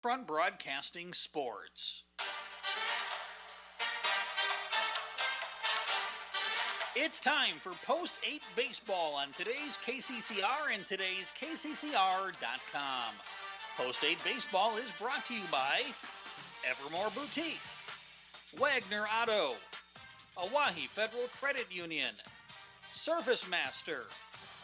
Front Broadcasting Sports. It's time for Post 8 Baseball on today's KCCR and today's KCCR.com. Post 8 Baseball is brought to you by Evermore Boutique, Wagner Auto, Oahe Federal Credit Union, Surface Master,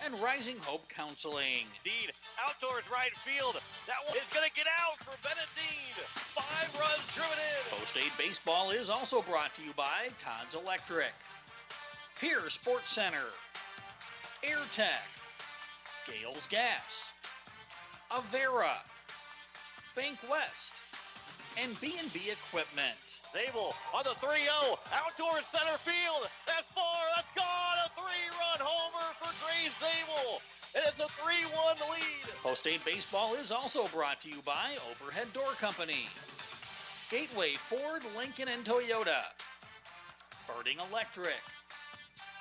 and Rising Hope Counseling. Dean, outdoors right field. That one is going to get out for Bennett Dean. 5 runs driven in. Post 8 Baseball is also brought to you by Todd's Electric, Pierre Sports Center, Air Tech, Gales Gas, Avera, Bank West, and B&B Equipment. Zabel on the 3-0. Outdoors center field. That's far. That's gone. A 3-run homer for Grace Zabel. And it's a 3-1 lead. Post 8 Baseball is also brought to you by Overhead Door Company, Gateway Ford, Lincoln, and Toyota, Birding Electric,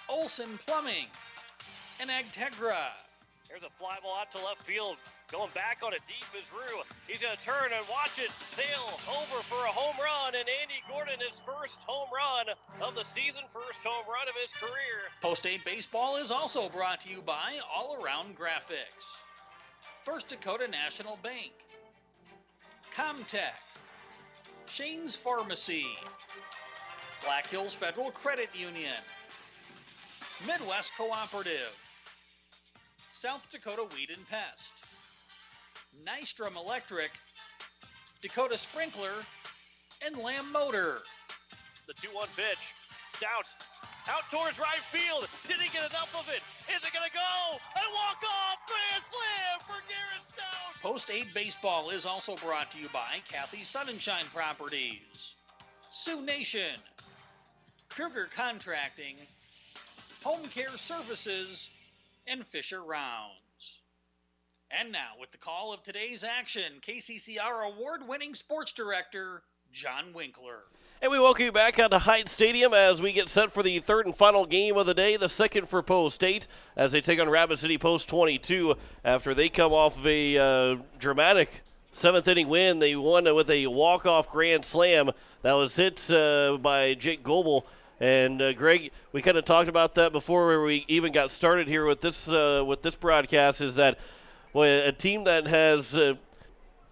Olson Plumbing, and Agtegra. There's a fly ball out to left field. Going back on it deep is Rue. He's going to turn and watch it sail over for a home run. And Andy Gordon, his first home run of the season, first home run of his career. Post 8 Baseball is also brought to you by All Around Graphics, First Dakota National Bank, Comtech, Shane's Pharmacy, Black Hills Federal Credit Union, Midwest Cooperative, South Dakota Weed and Pest, Nystrom Electric, Dakota Sprinkler, and Lamb Motor. The 2-1 pitch. Stout out towards right field. Did he get enough of it? Is it going to go? And walk off. Grand slam for Garrett Stout. Post 8 Baseball is also brought to you by Kathy's Sun and Shine Properties, Sioux Nation, Kruger Contracting, Home Care Services, and Fisher Rounds. And now, with the call of today's action, KCCR award-winning sports director, John Winkler. And we welcome you back out to Hardhats Stadium as we get set for the third and final game of the day, the second for Post 8, as they take on Rapid City Post 22 after they come off of a dramatic seventh-inning win. They won with a walk-off grand slam that was hit by Jake Goebel. And, Greg, we kind of talked about that before we even got started here with this broadcast, is that a team that has,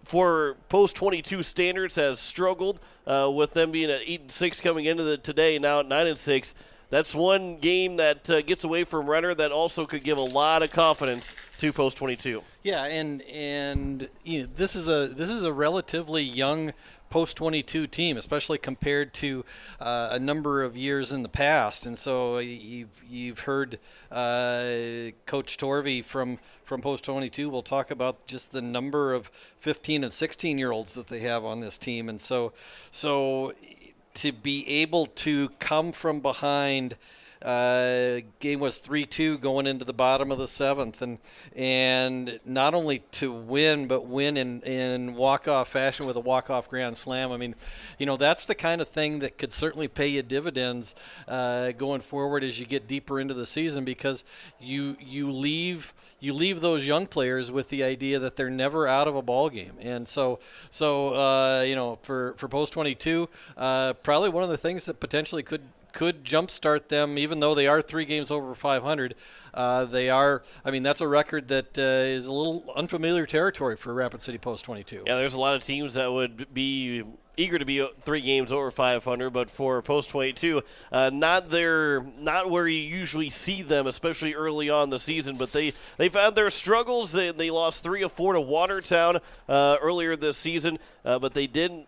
for post-22 standards, has struggled with them being at 8-6 coming into today, now at 9-6. That's one game that gets away from Renner that also could give a lot of confidence to post-22. Yeah, and you know, this is a relatively young post-22 team, especially compared to a number of years in the past. And so you've heard Coach Torvey from post-22 will talk about just the number of 15 and 16-year-olds that they have on this team. And so to be able to come from behind, game was 3-2 going into the bottom of the seventh, and not only to win, but win in walk-off fashion with a walk-off grand slam. I mean, you know, that's the kind of thing that could certainly pay you dividends going forward as you get deeper into the season, because you leave those young players with the idea that they're never out of a ball game. And so you know, for post 22, probably one of the things that potentially could jumpstart them, even though they are 3 games over 500. They are, I mean, that's a record that is a little unfamiliar territory for Rapid City Post 22. Yeah, there's a lot of teams that would be eager to be 3 games over 500, but for Post 22, not where you usually see them, especially early on in the season. But they've had their struggles. They lost 3 of 4 to Watertown earlier this season, but they didn't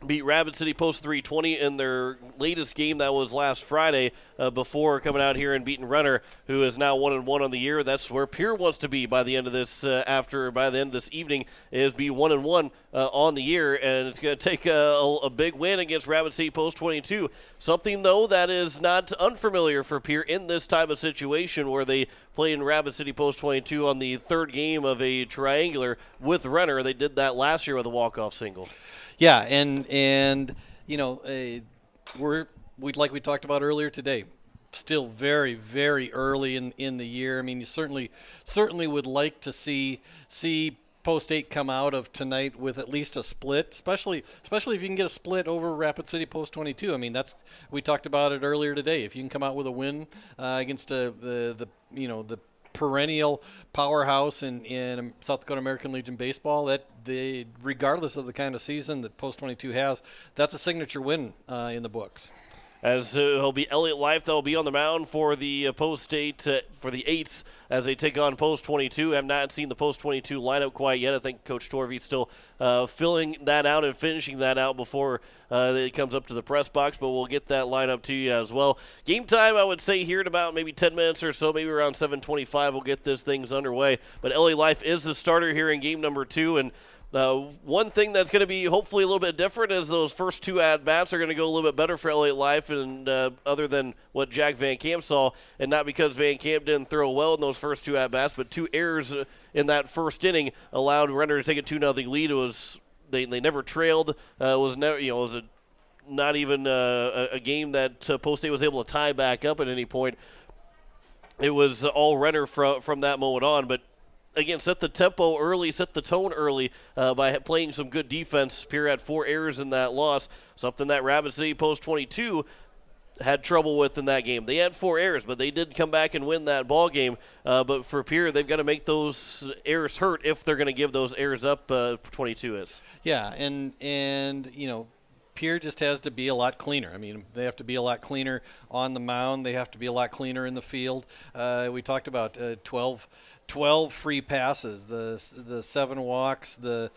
beat Rapid City Post 320 in their latest game. That was last Friday before coming out here and beating Renner, who is now 1-1 on the year. That's where Pierre wants to be by the end of this by the end of this evening, is be 1-1 on the year, and it's going to take a big win against Rapid City Post 22. Something, though, that is not unfamiliar for Pierre in this type of situation where they play in Rapid City Post 22 on the third game of a triangular with Renner. They did that last year with a walk-off single. Yeah, and you know, like we talked about earlier today, still very, very early in the year. I mean, you certainly would like to see Post State come out of tonight with at least a split, especially if you can get a split over Rapid City Post 22. I mean, we talked about it earlier today. If you can come out with a win against the perennial powerhouse in South Dakota American Legion baseball, regardless of the kind of season that Post 22 has, that's a signature win in the books. As it'll be Elliott Life that will be on the mound for the Post State for the Eights as they take on Post 22. Have not seen the Post 22 lineup quite yet. I think Coach Torvey's still filling that out and finishing that out before it comes up to the press box, but we'll get that lineup to you as well. Game time, I would say, here in about maybe 10 minutes or so, maybe around 7:25, we'll get this things underway. But Elliott Life is the starter here in game number 2, and one thing that's going to be hopefully a little bit different is those first 2 at-bats are going to go a little bit better for Elliott Life, and other than what Jack Van Camp saw, and not because Van Camp didn't throw well in those first 2 at-bats, but 2 errors in that first inning allowed Renner to take a 2-0 lead. It was they never trailed. It was not even a game that Post State was able to tie back up at any point. It was all Renner from that moment on, but again, set the tempo early, set the tone early by playing some good defense. Pierre had 4 errors in that loss, something that Rapid City Post 22 had trouble with in that game. They had 4 errors, but they did come back and win that ball game. But for Pierre, they've got to make those errors hurt if they're going to give those errors up. 22 is. Yeah, and Pierre just has to be a lot cleaner. I mean, they have to be a lot cleaner on the mound. They have to be a lot cleaner in the field. We talked about 12 free passes, the 7 walks, 8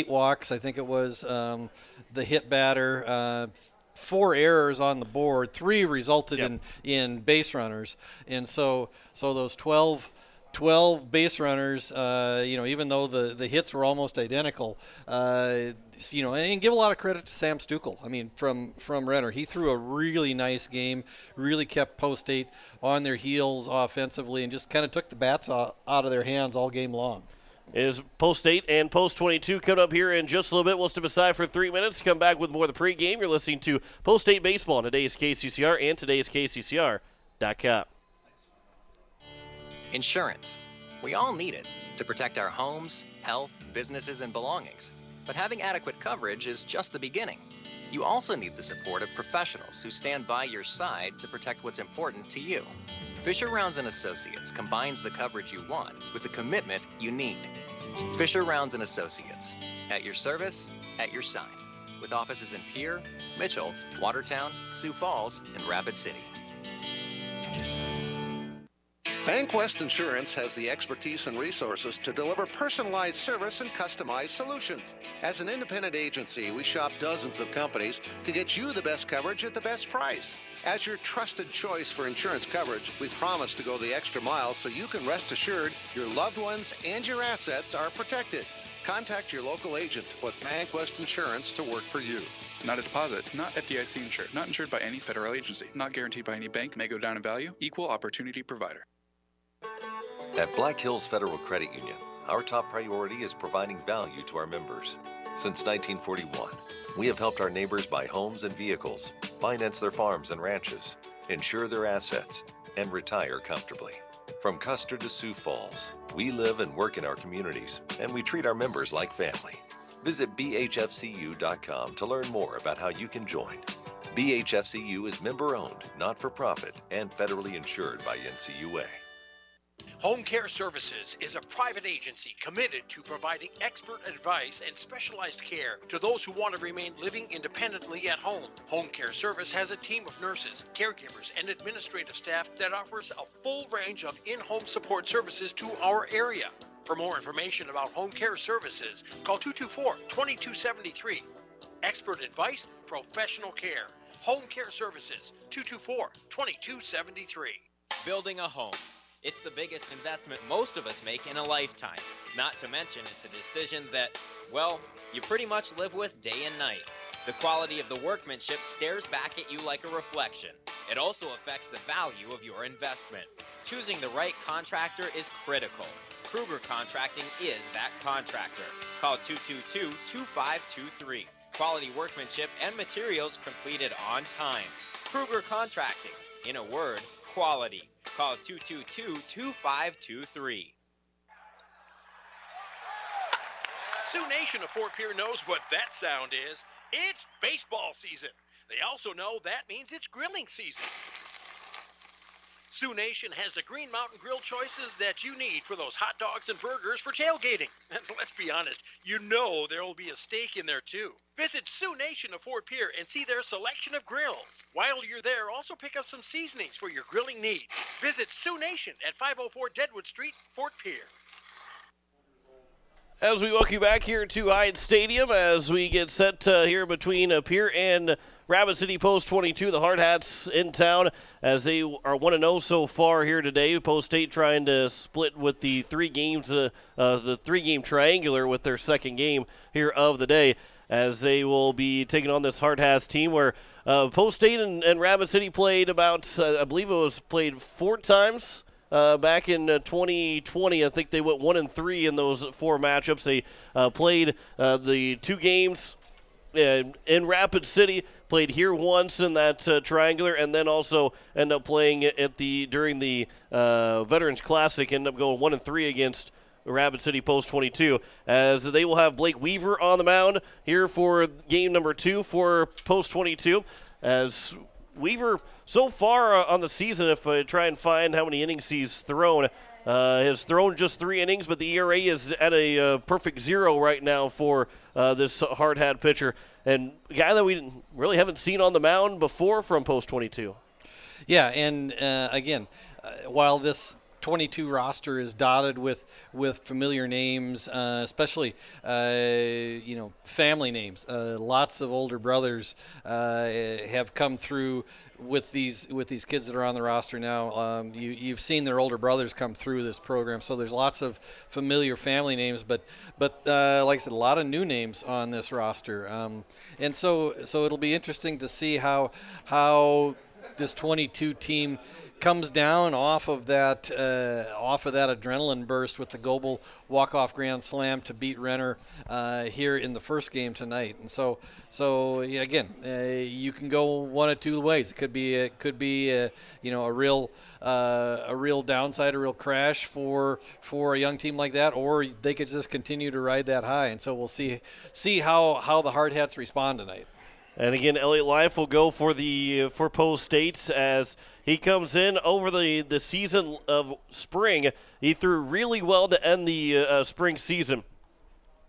walks, I think it was, the hit batter, 4 errors on the board, 3 resulted in base runners, and so those 12 base runners, even though the hits were almost identical, and give a lot of credit to Sam Stukel. I mean, from Renner, he threw a really nice game, really kept Post State on their heels offensively, and just kind of took the bats out of their hands all game long. Is Post State and Post 22 coming up here in just a little bit. We'll step aside for 3 minutes. Come back with more of the pregame. You're listening to Post State Baseball on today's KCCR and today's KCCR.com. Insurance. We all need it to protect our homes, health, businesses, and belongings. But having adequate coverage is just the beginning. You also need the support of professionals who stand by your side to protect what's important to you. Fisher Rounds & Associates combines the coverage you want with the commitment you need. Fisher Rounds & Associates, at your service, at your side. With offices in Pierre, Mitchell, Watertown, Sioux Falls, and Rapid City. BankWest Insurance has the expertise and resources to deliver personalized service and customized solutions. As an independent agency, we shop dozens of companies to get you the best coverage at the best price. As your trusted choice for insurance coverage, we promise to go the extra mile so you can rest assured your loved ones and your assets are protected. Contact your local agent with BankWest Insurance to work for you. Not a deposit, not FDIC insured, not insured by any federal agency, not guaranteed by any bank, may go down in value, equal opportunity provider. At Black Hills Federal Credit Union, our top priority is providing value to our members. Since 1941, we have helped our neighbors buy homes and vehicles, finance their farms and ranches, insure their assets, and retire comfortably. From Custer to Sioux Falls, we live and work in our communities, and we treat our members like family. Visit bhfcu.com to learn more about how you can join. BHFCU is member-owned, not-for-profit, and federally insured by NCUA. Home Care Services is a private agency committed to providing expert advice and specialized care to those who want to remain living independently at home. Home Care Service has a team of nurses, caregivers, and administrative staff that offers a full range of in-home support services to our area. For more information about Home Care Services, call 224-2273. Expert advice, professional care. Home Care Services, 224-2273. Building a home. It's the biggest investment most of us make in a lifetime. Not to mention, it's a decision that, well, you pretty much live with day and night. The quality of the workmanship stares back at you like a reflection. It also affects the value of your investment. Choosing the right contractor is critical. Kruger Contracting is that contractor. Call 222-2523. Quality workmanship and materials completed on time. Kruger Contracting. In a word, quality. Call 222-2523. Sioux Nation of Fort Pierre knows what that sound is. It's baseball season. They also know that means it's grilling season. Sioux Nation has the Green Mountain Grill choices that you need for those hot dogs and burgers for tailgating. And let's be honest, you know there will be a steak in there too. Visit Sioux Nation of Fort Pierre and see their selection of grills. While you're there, also pick up some seasonings for your grilling needs. Visit Sioux Nation at 504 Deadwood Street, Fort Pierre. As we welcome you back here to Hyatt Stadium, as we get set here between Pierre and Rapid City Post 22, the Hardhats in town, as they are 1-0 so far here today. Post 8 trying to split with the three-game triangular with their second game here of the day, as they will be taking on this Hardhats team where Post 8 and Rapid City played about, I believe it was played 4 times. Back in 2020, I think they went 1-3 in those 4 matchups. They played the 2 games in Rapid City, played here once in that triangular, and then also end up playing at during the Veterans Classic. End up going 1-3 against Rapid City Post 22, as they will have Blake Weaver on the mound here for game number 2 for Post 22, as Weaver, so far on the season, if I try and find how many innings he's thrown, has thrown just 3 innings, but the ERA is at a perfect 0 right now for this hard-hat pitcher, and a guy that we really haven't seen on the mound before from Post 22. Yeah, and again, while this 22 roster is dotted with familiar names, especially family names. Lots of older brothers have come through with these kids that are on the roster now. You've seen their older brothers come through this program, so there's lots of familiar family names, but like I said, a lot of new names on this roster, and so it'll be interesting to see how this 22 team comes down off of that adrenaline burst with the Goebel walk-off grand slam to beat Renner here in the first game tonight. And so yeah, again, you can go one of 2 ways. It could be a real downside, a real crash for a young team like that, or they could just continue to ride that high. And so we'll see how the Hardhats respond tonight. And again, Elliott Life will go for Post State as he comes in over the season of spring. He threw really well to end the spring season.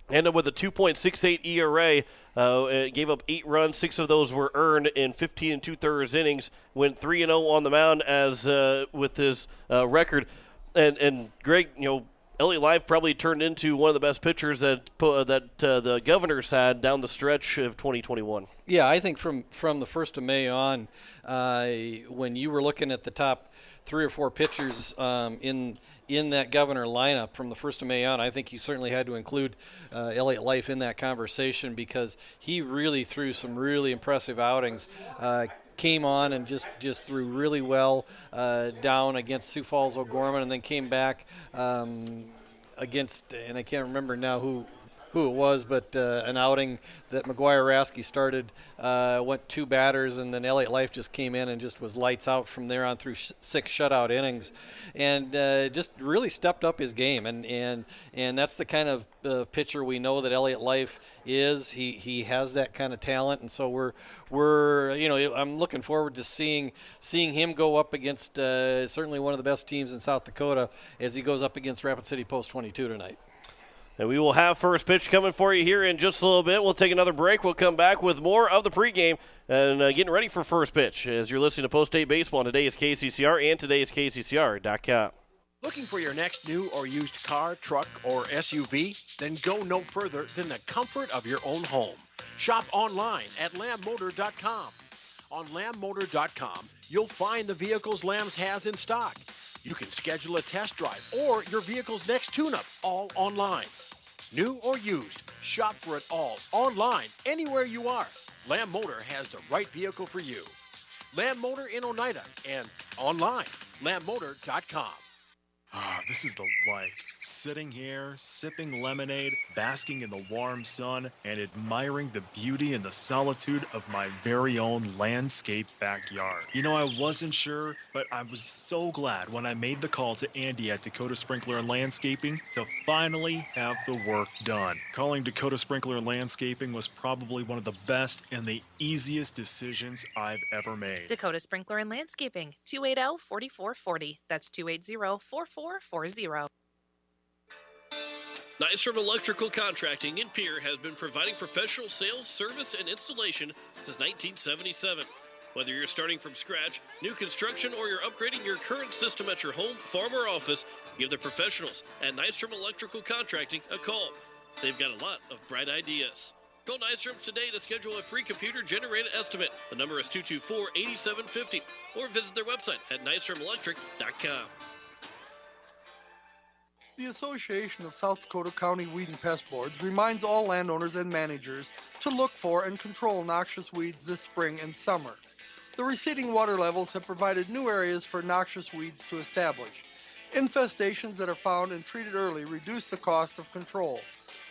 Ended with a 2.68 ERA. Gave up 8 runs. 6 of those were earned in 15 2/3 innings. Went 3-0 on the mound as with his record. And Greg, Elliott Life probably turned into one of the best pitchers that the Governors had down the stretch of 2021. Yeah, I think from the 1st of May on, when you were looking at the top 3 or 4 pitchers in that Governor lineup from the 1st of May on, I think you certainly had to include Elliott Life in that conversation, because he really threw some really impressive outings. Came on and just threw really well down against Sioux Falls O'Gorman, and then came back against, and I can't remember now who it was, but an outing that McGuire Rasky started, went 2 batters, and then Elliott Life just came in and just was lights out from there on through 6 shutout innings, and just really stepped up his game, and that's the kind of pitcher we know that Elliott Life is. He has that kind of talent, and so we're I'm looking forward to seeing him go up against certainly one of the best teams in South Dakota as he goes up against Rapid City Post 22 tonight. And we will have first pitch coming for you here in just a little bit. We'll take another break. We'll come back with more of the pregame and getting ready for first pitch as you're listening to Post 8 Baseball on today's KCCR and today's KCCR.com. Looking for your next new or used car, truck, or SUV? Then go no further than the comfort of your own home. Shop online at lambmotor.com. On lambmotor.com, you'll find the vehicles Lambs has in stock. You can schedule a test drive or your vehicle's next tune-up, all online. New or used, shop for it all online, anywhere you are. Lamb Motor has the right vehicle for you. Lamb Motor in Oneida and online, lambmotor.com. This is the life. Sitting here, sipping lemonade, basking in the warm sun, and admiring the beauty and the solitude of my very own landscaped backyard. You know, I wasn't sure, but I was so glad when I made the call to Andy at Dakota Sprinkler and Landscaping to finally have the work done. Calling Dakota Sprinkler and Landscaping was probably one of the best and the easiest decisions I've ever made. Dakota Sprinkler and Landscaping, 280-4440. That's 280-4440. Nystrom Electrical Contracting in Pierre has been providing professional sales, service, and installation since 1977. Whether you're starting from scratch, new construction, or you're upgrading your current system at your home, farm, or office, give the professionals at Nystrom Electrical Contracting a call. They've got a lot of bright ideas. Call Nystrom today to schedule a free computer-generated estimate. The number is 224-8750, or visit their website at nystromelectric.com. The Association of South Dakota County Weed and Pest Boards reminds all landowners and managers to look for and control noxious weeds this spring and summer. The receding water levels have provided new areas for noxious weeds to establish. Infestations that are found and treated early reduce the cost of control.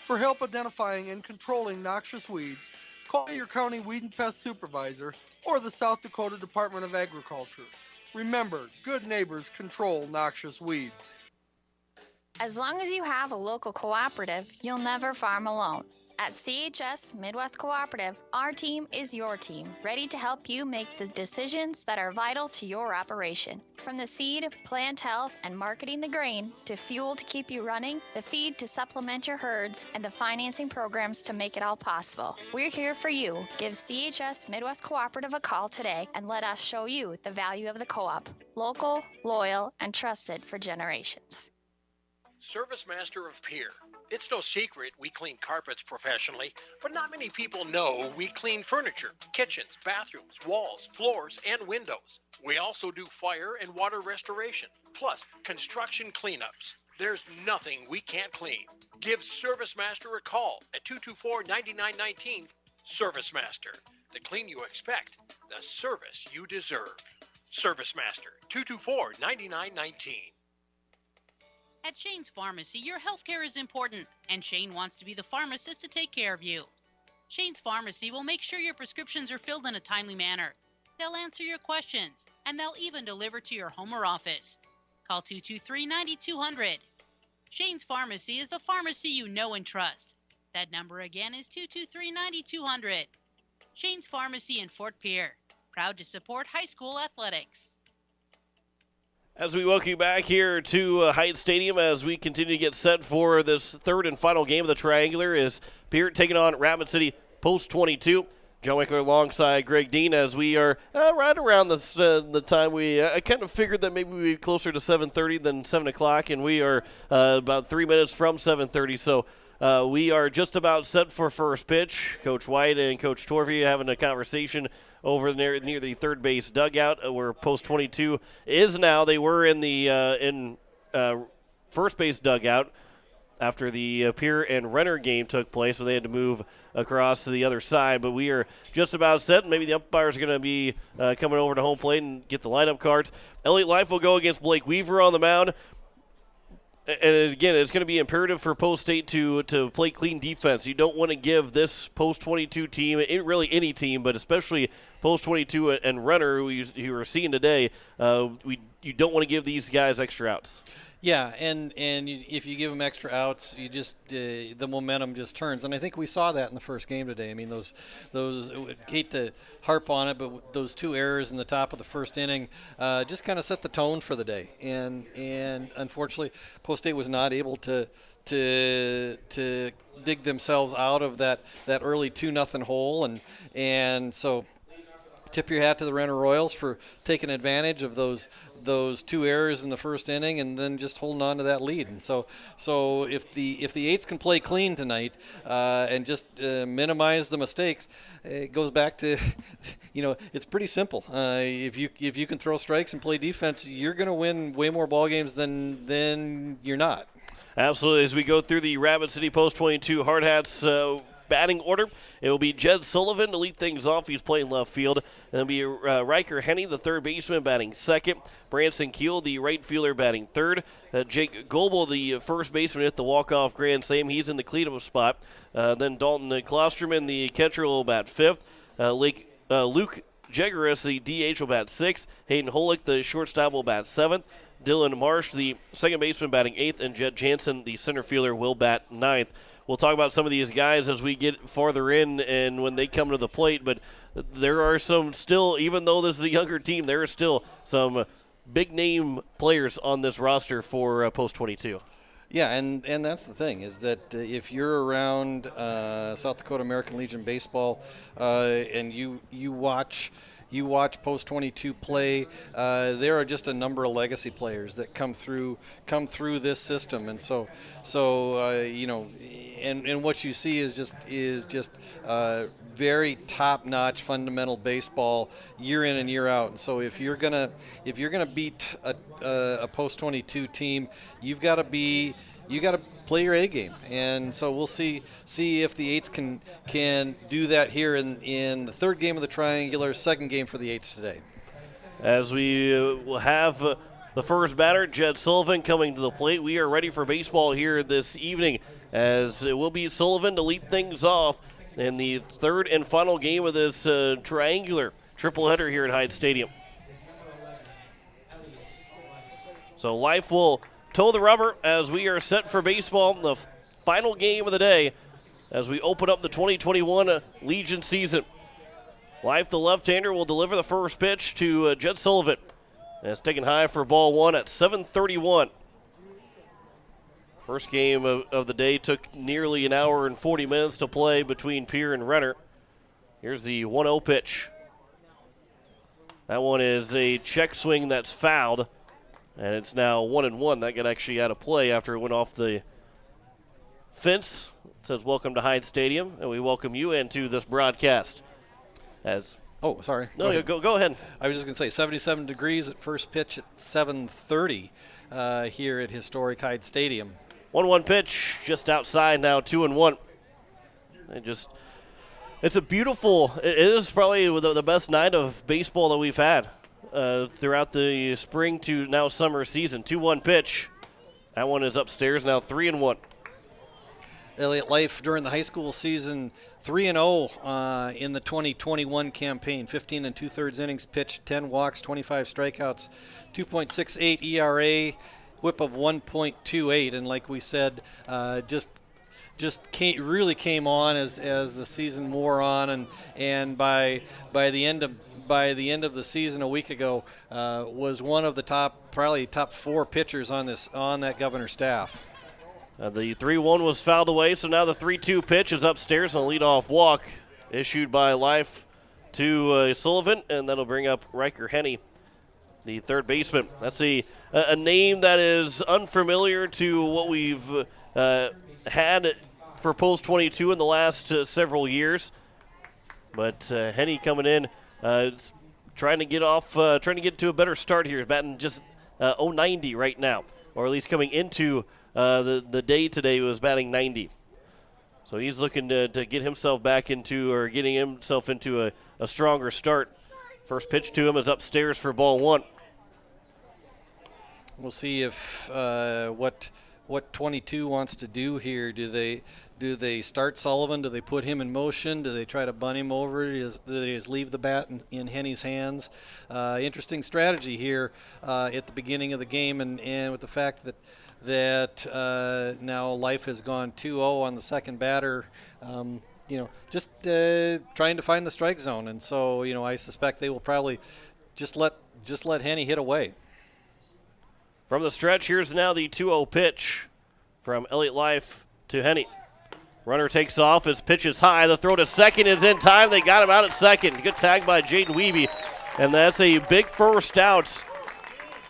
For help identifying and controlling noxious weeds, call your county weed and pest supervisor or the South Dakota Department of Agriculture. Remember, good neighbors control noxious weeds. As long as you have a local cooperative, you'll never farm alone. At CHS Midwest Cooperative, our team is your team, ready to help you make the decisions that are vital to your operation. From the seed, plant health, and marketing the grain, to fuel to keep you running, the feed to supplement your herds, and the financing programs to make it all possible. We're here for you. Give CHS Midwest Cooperative a call today and let us show you the value of the co-op. Local, loyal, and trusted for generations. Service Master of Pierre. It's no secret we clean carpets professionally, but not many people know we clean furniture, kitchens, bathrooms, walls, floors, and windows. We also do fire and water restoration, plus construction cleanups. There's nothing we can't clean. Give Service Master a call at 224-9919. Service Master, the clean you expect, the service you deserve. Service Master, 224-9919. At Shane's Pharmacy, your healthcare is important, and Shane wants to be the pharmacist to take care of you. Shane's Pharmacy will make sure your prescriptions are filled in a timely manner. They'll answer your questions, and they'll even deliver to your home or office. Call 223-9200. Shane's Pharmacy is the pharmacy you know and trust. That number again is 223-9200. Shane's Pharmacy in Fort Pierre, proud to support high school athletics. As we welcome you back here to Hyatt Stadium as we continue to get set for this third and final game of the Triangular, is Pierre taking on Rapid City Post 22. John Winkler alongside Greg Dean as we are right around the time I kind of figured that maybe we'd be closer to 7:30 than 7 o'clock, and we are about 3 minutes from 7:30. So we are just about set for first pitch. Coach White and Coach Torvey having a conversation over near the third base dugout where Post 22 is now. They were in the first base dugout after the Pierre and Renner game took place, so they had to move across to the other side. But we are just about set. Maybe the umpires are going to be coming over to home plate and get the lineup cards. Elliott Life will go against Blake Weaver on the mound. And again, it's going to be imperative for Post State to play clean defense. You don't want to give this Post 22 team, really any team, but especially Post 22 and Renner, who you were seeing today, you don't want to give these guys extra outs. Yeah, and if you give them extra outs, you just the momentum just turns, and I think we saw that in the first game today. I mean, those hate to harp on it, but those two errors in the top of the first inning just kind of set the tone for the day, and unfortunately, Post State was not able to dig themselves out of that early 2-0 hole, and so. Tip your hat to the Renner Royals for taking advantage of those two errors in the first inning and then just holding on to that lead. And so if the Eights can play clean tonight and just minimize the mistakes, it goes back to, it's pretty simple. If you can throw strikes and play defense, you're going to win way more ball games than you're not. Absolutely. As we go through the Rapid City Post 22 Hardhats batting order. It will be Jed Sullivan to lead things off. He's playing left field. And it'll be Riker Henney, the third baseman, batting second. Branson Keel, the right fielder, batting third. Jake Goebel, the first baseman, hit the walk-off grand slam. He's in the cleanup spot. Then Dalton Klosterman, the catcher, will bat fifth. Luke Jegeris, the DH, will bat sixth. Hayden Holick, the shortstop, will bat seventh. Dylan Marsh, the second baseman, batting eighth. And Jed Jansen, the center fielder, will bat ninth. We'll talk about some of these guys as we get farther in and when they come to the plate, but there are some still, even though this is a younger team, there are still some big-name players on this roster for Post 22. Yeah, and that's the thing, is that if you're around South Dakota American Legion baseball and you watch Post 22 play, there are just a number of legacy players that come through this system, and so and what you see is just very top-notch fundamental baseball year in and year out. And so if you're gonna beat a Post 22 team, you got to play your A game, and so we'll see if the Eights can do that here in the third game of the triangular, second game for the Eights today. As we will have the first batter, Jed Sullivan, coming to the plate. We are ready for baseball here this evening, as it will be Sullivan to lead things off in the third and final game of this triangular tripleheader here at Hyde Stadium. So Life will toe the rubber as we are set for baseball, the final game of the day as we open up the 2021 Legion season. Life, the left-hander, will deliver the first pitch to Jed Sullivan. And it's taken high for ball one at 7:31. First game of the day took nearly an hour and 40 minutes to play between Pierre and Renner. Here's the 1-0 pitch. That one is a check swing that's fouled, and it's now 1-1. That got actually out of play after it went off the fence. It says, "Welcome to Hyde Stadium," and we welcome you into this broadcast. Oh, sorry. No, go ahead. I was just going to say 77 degrees at first pitch at 7:30 here at historic Hyde Stadium. 1-1 pitch just outside now, 2-1. It's a beautiful, it is probably the best night of baseball that we've had throughout the spring to now summer season. 2-1 pitch. That one is upstairs now, 3-1. Elliott Life during the high school season 3-0 in the 2021 campaign. 15 2/3 innings pitched, 10 walks, 25 strikeouts, 2.68 ERA, whip of 1.28, and like we said, really came on as the season wore on, and by the end of the season a week ago was one of the top 4 pitchers on that Governor staff. The 3-1 was fouled away, so now the 3-2 pitch is upstairs on a leadoff walk issued by Life to Sullivan, and that'll bring up Riker Henney, the third baseman. That's a name that is unfamiliar to what we've had for Post 22 in the last several years. But Henney coming in, trying to get to a better start here. He's batting just 090 right now, or at least coming into the day today was batting 90. So he's looking to get himself back into, or getting himself into a stronger start. First pitch to him is upstairs for ball one. We'll see if what 22 wants to do here. Do they start Sullivan? Do they put him in motion? Do they try to bunt him over? Do they just leave the bat in Henney's hands? Interesting strategy here at the beginning of the game, and with the fact that now Life has gone 2-0 on the second batter, just trying to find the strike zone. And so, I suspect they will probably just let Henney hit away. From the stretch, here's now the 2-0 pitch from Elliott Life to Henney. Runner takes off. His pitch is high. The throw to second is in time. They got him out at second. Good tag by Jaden Wiebe. And that's a big first out.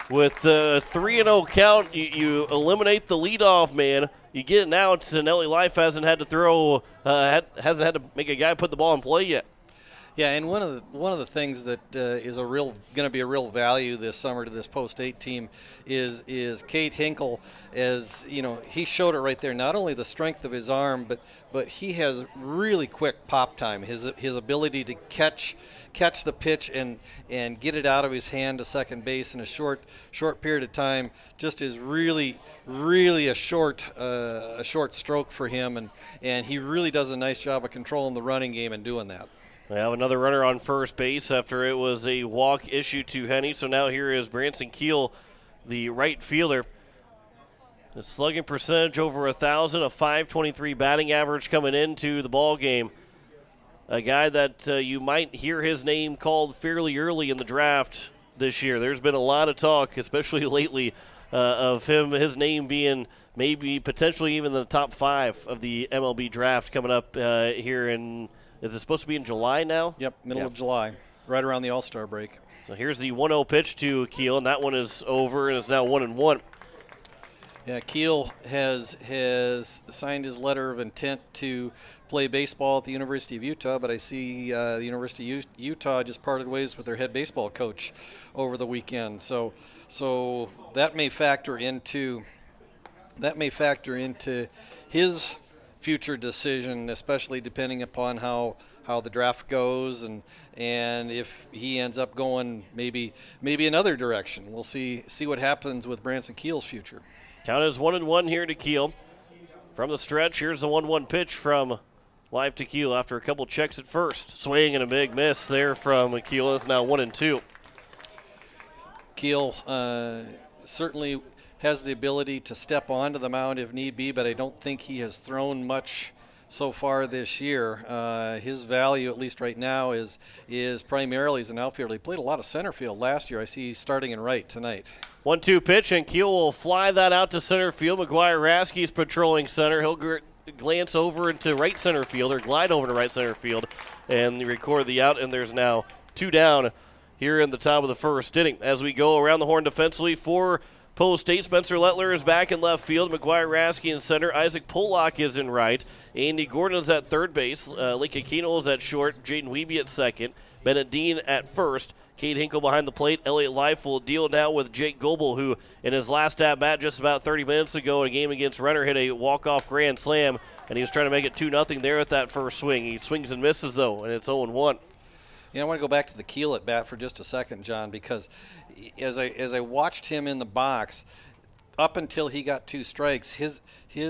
With the 3-0 count, you eliminate the leadoff man. You get an out, and Elliott Life hasn't had to throw, hasn't had to make a guy put the ball in play yet. Yeah, and one of the things that is going to be a real value this summer to this Post 8 team is Cade Hinkle. As you know, he showed it right there. Not only the strength of his arm, but he has really quick pop time. His ability to catch the pitch and get it out of his hand to second base in a short period of time just is really a short stroke for him, and he really does a nice job of controlling the running game and doing that. We have another runner on first base after it was a walk issued to Henny. So now here is Branson Keel, the right fielder. The slugging percentage over 1,000, a .523 batting average coming into the ball game. A guy that you might hear his name called fairly early in the draft this year. There's been a lot of talk, especially lately, of his name being maybe potentially even the top 5 of the MLB draft coming up here in. Is it supposed to be in July now? Yep, middle of July, right around the All-Star break. So here's the 1-0 pitch to Keel, and that one is over, and it's now 1-1. Yeah, Keel has signed his letter of intent to play baseball at the University of Utah, but I see the University of Utah just parted ways with their head baseball coach over the weekend. So that may factor into his future decision, especially depending upon how the draft goes and if he ends up going maybe another direction. We'll see what happens with Branson Keel's future. Count is 1-1 here to Keel. From the stretch, here's the 1-1 pitch from live to Keel after a couple checks at first. Swing and a big miss there from Keel. It's now 1-2. Keel certainly has the ability to step onto the mound if need be, but I don't think he has thrown much so far this year. His value, at least right now, is primarily as an outfielder. He played a lot of center field last year. I see he's starting in right tonight. 1-2 pitch, and Keel will fly that out to center field. McGuire Rasky's patrolling center. He'll glance over into right center field, or glide over to right center field, and record the out, and there's now 2 down here in the top of the first inning. As we go around the horn defensively for Post 8, Spencer Lettler is back in left field. McGuire Rasky in center. Isaac Pollock is in right. Andy Gordon is at third base. Lee Aquino is at short. Jaden Wiebe at second. Bennett Dean at first. Cade Hinkle behind the plate. Elliott Life will deal now with Jake Goebel, who in his last at-bat just about 30 minutes ago in a game against Renner hit a walk-off grand slam, and he was trying to make it 2-0 there at that first swing. He swings and misses, though, and it's 0-1. Yeah, I want to go back to the Keel at bat for just a second, John, because as I watched him in the box, up until he got 2 strikes, his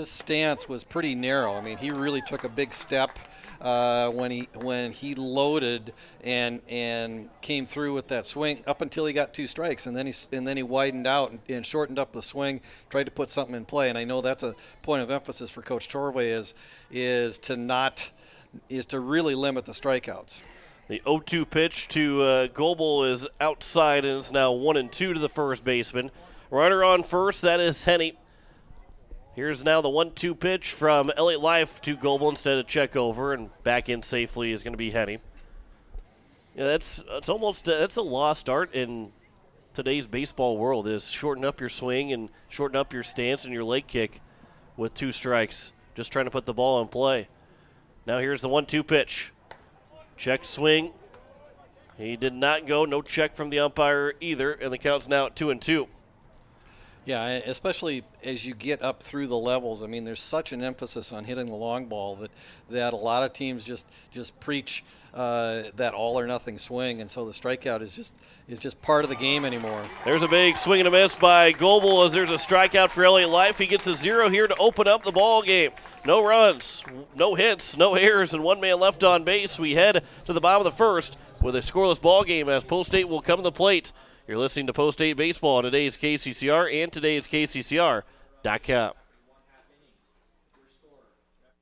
stance was pretty narrow. I mean, he really took a big step when he loaded and came through with that swing up until he got 2 strikes, and then he widened out and shortened up the swing, tried to put something in play. And I know that's a point of emphasis for Coach Torvey is to really limit the strikeouts. The 0-2 pitch to Goebel is outside, and it's now 1-2 to the first baseman. Runner on first, that is Henny. Here's now the 1-2 pitch from Elliott Life to Goebel instead of check over, and back in safely is going to be Henny. Yeah, that's a lost art in today's baseball world, is shorten up your swing and shorten up your stance and your leg kick with 2 strikes, just trying to put the ball in play. Now here's the 1-2 pitch. Check swing. He did not go. No check from the umpire either, and the count's now at 2-2. Yeah, especially as you get up through the levels. I mean, there's such an emphasis on hitting the long ball that a lot of teams just preach that all or nothing swing, and so the strikeout is just part of the game anymore. There's a big swing and a miss by Goebel as there's a strikeout for Elliott Life. He gets a 0 here to open up the ball game. No runs, no hits, no errors, and 1 man left on base. We head to the bottom of the first with a scoreless ball game as Post 8 will come to the plate. You're listening to Post 8 Baseball on today's KCCR and today's KCCR.com.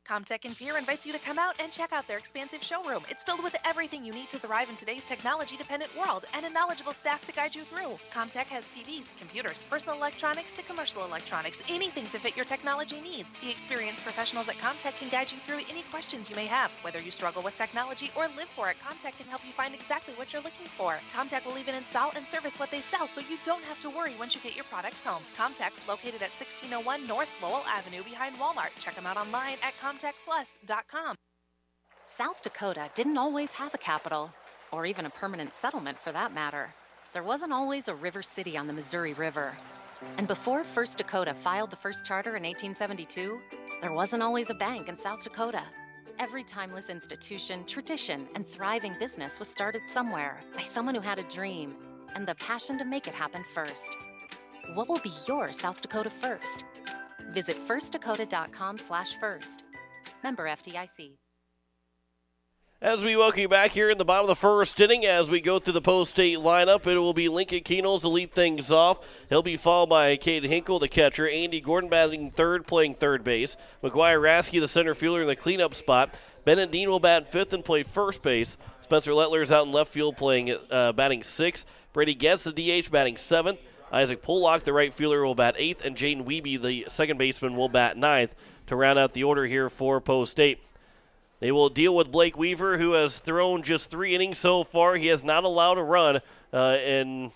Comtech in Pierre invites you to come out and check out their expansive showroom. It's filled with everything you need to thrive in today's technology-dependent world and a knowledgeable staff to guide you through. Comtech has TVs, computers, personal electronics to commercial electronics, anything to fit your technology needs. The experienced professionals at Comtech can guide you through any questions you may have. Whether you struggle with technology or live for it, Comtech can help you find exactly what you're looking for. Comtech will even install and service what they sell, so you don't have to worry once you get your products home. Comtech, located at 1601 North Lowell Avenue behind Walmart. Check them out online at comtechplus.com. South Dakota didn't always have a capital, or even a permanent settlement for that matter. There wasn't always a river city on the Missouri River. And before First Dakota filed the first charter in 1872, there wasn't always a bank in South Dakota. Every timeless institution, tradition, and thriving business was started somewhere by someone who had a dream and the passion to make it happen first. What will be your South Dakota first? Visit firstdakota.com/first. Member FDIC. As we welcome you back here in the bottom of the first inning, as we go through the post-state lineup, it will be Lincoln Keenels to lead things off. He'll be followed by Cade Hinkle, the catcher. Andy Gordon batting third, playing third base. McGuire Rasky, the center fielder, in the cleanup spot. Bennett Dean will bat fifth and play first base. Spencer Lettler's out in left field playing batting sixth. Brady Getz, the DH, batting seventh. Isaac Pollock, the right fielder, will bat eighth. And Jaden Wiebe, the second baseman, will bat ninth to round out the order here for post-state. They will deal with Blake Weaver, who has thrown just 3 innings so far. He has not allowed a run, and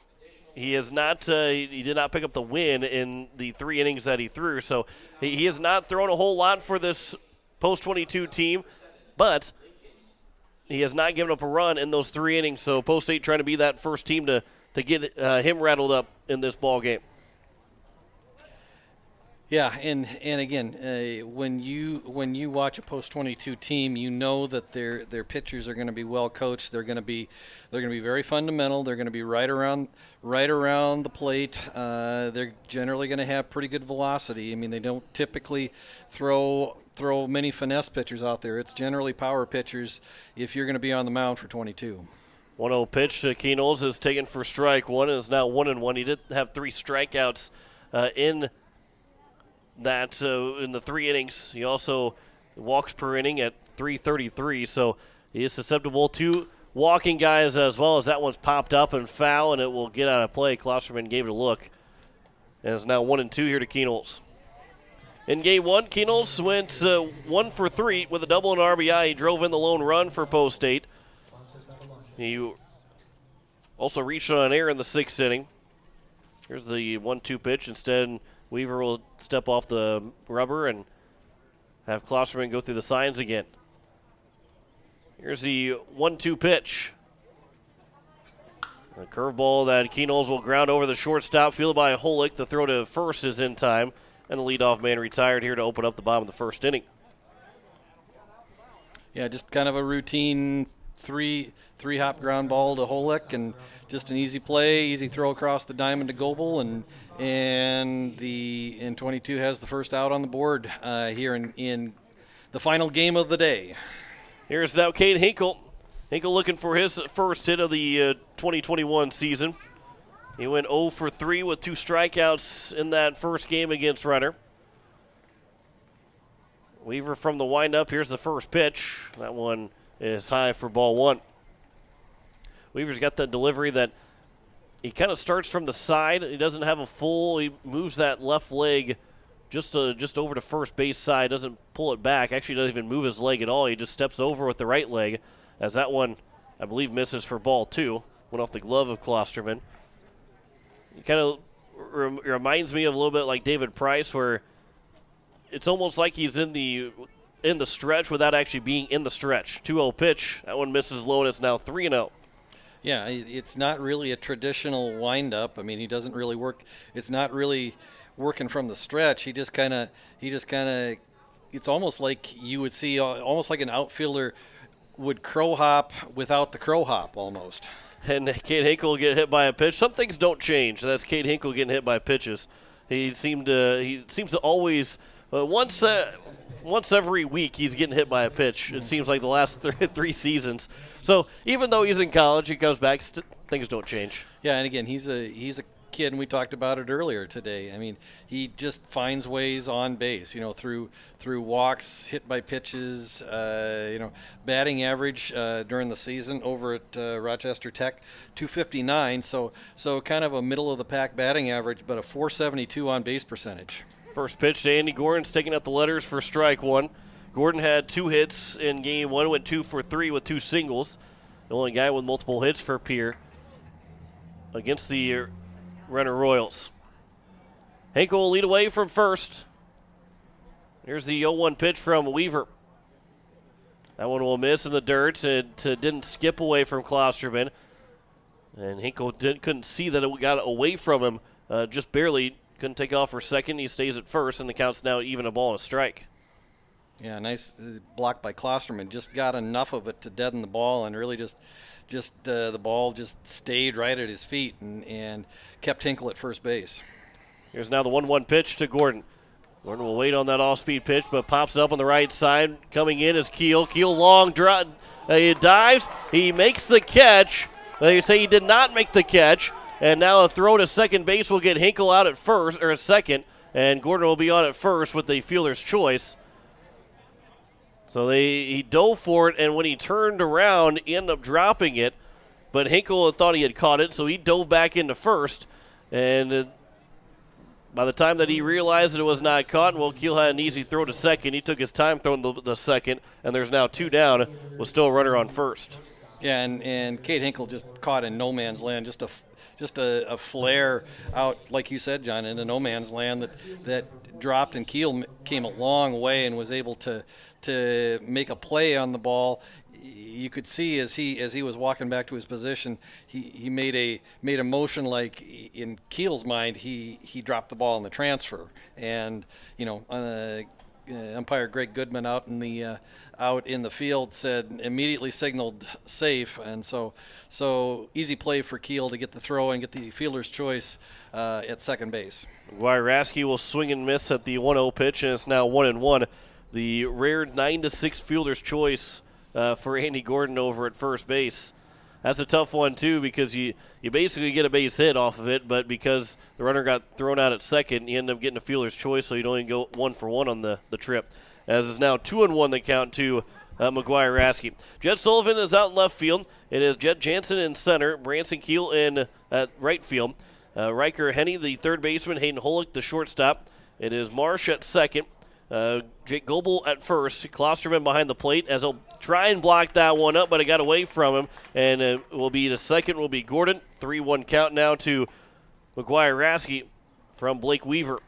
he has not. He did not pick up the win in the 3 innings that he threw. So he has not thrown a whole lot for this post-22 team, but he has not given up a run in those 3 innings. So post-state trying to be that first team to get him rattled up in this ball game. Yeah, and again, when you watch a post-22 team, you know that their pitchers are going to be well coached. They're going to be very fundamental. They're going to be right around the plate. They're generally going to have pretty good velocity. I mean, they don't typically throw many finesse pitchers out there. It's generally power pitchers if you're going to be on the mound for 22. 1-0 pitch to Keenels is taken for strike one and is now 1-1. He did have 3 strikeouts in that in the 3 innings. He also walks per inning at 333, so he is susceptible to walking guys as well, as that one's popped up and foul, and it will get out of play. Klosterman gave it a look, and it's now 1-2 here to Keenels. In game 1, Keenels went 1 for 3 with a double and RBI. He drove in the lone run for post-state. He also reached on an error in the 6th inning. Here's the 1-2 pitch. Instead, Weaver will step off the rubber and have Klosterman go through the signs again. Here's the 1-2 pitch. A curveball that Keenels will ground over the shortstop, fielded by Holick. The throw to first is in time, and the leadoff man retired here to open up the bottom of the first inning. Yeah, just kind of a routine three-hop ground ball to Holick, and just an easy play, easy throw across the diamond to Goebel, and 22 has the first out on the board here in the final game of the day. Here's now Cade Hinkle. Hinkle looking for his first hit of the 2021 season. He went 0 for 3 with 2 strikeouts in that first game against Renner. Weaver from the windup. Here's the first pitch. That one is high for ball 1. Weaver's got the delivery that he kind of starts from the side. He doesn't have a full. He moves that left leg just over to first base side. Doesn't pull it back. Actually doesn't even move his leg at all. He just steps over with the right leg, as that one, I believe, misses for ball 2. Went off the glove of Klosterman. It kind of reminds me of a little bit like David Price, where it's almost like he's in the stretch without actually being in the stretch. 2-0 pitch. That one misses low, and it's now 3-0. Yeah, it's not really a traditional windup. I mean, he doesn't really work. It's not really working from the stretch. He just kind of. It's almost like you would see, almost like an outfielder would crow hop without the crow hop, almost. And Cade Hinkle will get hit by a pitch. Some things don't change. That's Cade Hinkle getting hit by pitches. He seems to always once every week he's getting hit by a pitch. It seems like the last 3 seasons. So even though he's in college, he comes back. Things don't change. Yeah, and again, he's a kid, and we talked about it earlier today. I mean, he just finds ways on base. Through walks, hit by pitches. Batting average during the season over at Rochester Tech, 259. So kind of a middle of the pack batting average, but a 472 on base percentage. First pitch to Andy Gordon's taking up the letters for strike 1. Gordon had 2 hits in game 1, went 2 for 3 with 2 singles. The only guy with multiple hits for Pierre against the Renner Royals. Hinkle will lead away from first. Here's the 0-1 pitch from Weaver. That one will miss in the dirt. It didn't skip away from Klosterman. And Hinkle couldn't see that it got away from him. Just barely couldn't take off for second. He stays at first, and the count's now even a ball and a strike. Yeah, nice block by Klosterman. Just got enough of it to deaden the ball, and really just the ball just stayed right at his feet and kept Hinkle at first base. Here's now the 1-1 pitch to Gordon. Gordon will wait on that off-speed pitch, but pops up on the right side. Coming in is Keel. Keel long he dives. He makes the catch. They say he did not make the catch. And now a throw to second base will get Hinkle out at first, or at second. And Gordon will be on at first with the fielder's choice. So he dove for it, and when he turned around, he ended up dropping it. But Hinkle thought he had caught it, so he dove back into first. And by the time that he realized that it was not caught, well, Keel had an easy throw to second. He took his time throwing the second, and there's now 2 down with still a runner on first. Yeah, and Cade Hinkle just caught in no man's land, just a flare out, like you said, John, into no man's land that dropped, and Keel came a long way and was able to make a play on the ball. You could see as he was walking back to his position, he made a motion like in Keel's mind he dropped the ball in the transfer, and umpire Greg Goodman out in the field immediately signaled safe, and so easy play for Keel to get the throw and get the fielder's choice at second base. Rasky will swing and miss at the 1-0 pitch, and it's now 1-1. The rare 9-6 fielder's choice for Andy Gordon over at first base. That's a tough one, too, because you basically get a base hit off of it, but because the runner got thrown out at second, you end up getting a fielder's choice, so you'd only go 1 for 1 on the trip. As is now 2-1 the count to McGuire Rasky. Jed Sullivan is out in left field. It is Jed Jansen in center, Branson Keel in at right field. Riker Henney, the third baseman, Hayden Holick, the shortstop. It is Marsh at second. Jake Goebel at first. Klosterman behind the plate as he'll try and block that one up, but it got away from him. And the second will be Gordon. 3-1 count now to McGuire Rasky from Blake Weaver.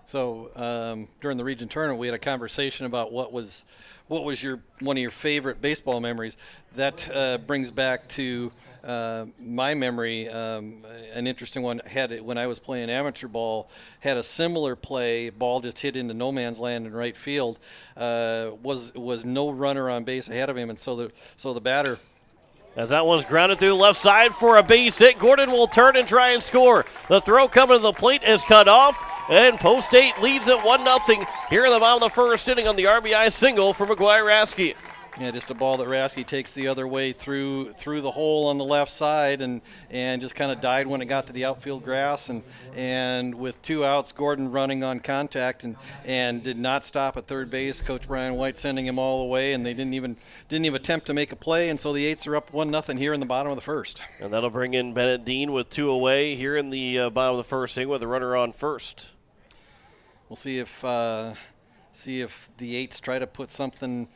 So during the region tournament, we had a conversation about what was one of your favorite baseball memories. That brings back to my memory, an interesting one. Had it when I was playing amateur ball. Had a similar play. Ball just hit into no man's land in right field. Was no runner on base ahead of him, and so the batter. As that one's grounded through the left side for a base hit, Gordon will turn and try and score. The throw coming to the plate is cut off, and Post 8 leads at 1-0 here in the bottom of the first inning on the RBI single for McGuire Rasky. Yeah, just a ball that Rasky takes the other way through the hole on the left side and just kind of died when it got to the outfield grass. And with 2 outs, Gordon running on contact and did not stop at third base. Coach Brian White sending him all the way, and they didn't even attempt to make a play. And so the Eights are up 1-0 here in the bottom of the first. And that'll bring in Bennett Dean with 2 away here in the bottom of the first inning with a runner on first. We'll see if the Eights try to put something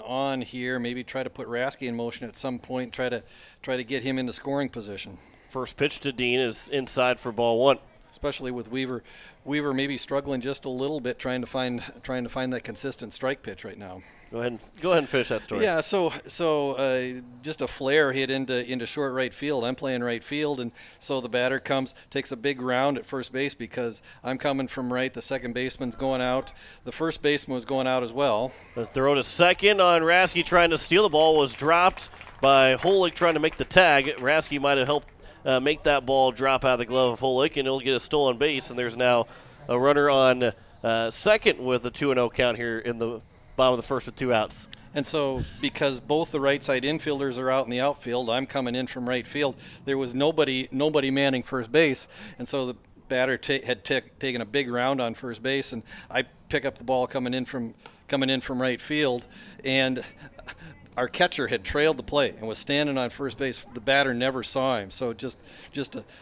on here, maybe try to put Rasky in motion at some point, try to get him into scoring position. First pitch to Dean is inside for ball 1. Especially with Weaver maybe struggling just a little bit trying to find that consistent strike pitch right now. Go ahead and finish that story. Yeah, so just a flare hit into short right field. I'm playing right field, and so the batter takes a big round at first base because I'm coming from right. The second baseman's going out. The first baseman was going out as well. The throw to second on Rasky trying to steal. The ball was dropped by Holick trying to make the tag. Rasky might have helped make that ball drop out of the glove of Holick, and he'll get a stolen base, and there's now a runner on second with a 2-0 count here in the bottom of the first with 2 outs. And so because both the right side infielders are out in the outfield, I'm coming in from right field. There was nobody manning first base, and so the batter had taken a big round on first base, and I pick up the ball coming in from right field, and our catcher had trailed the play and was standing on first base. The batter never saw him, so just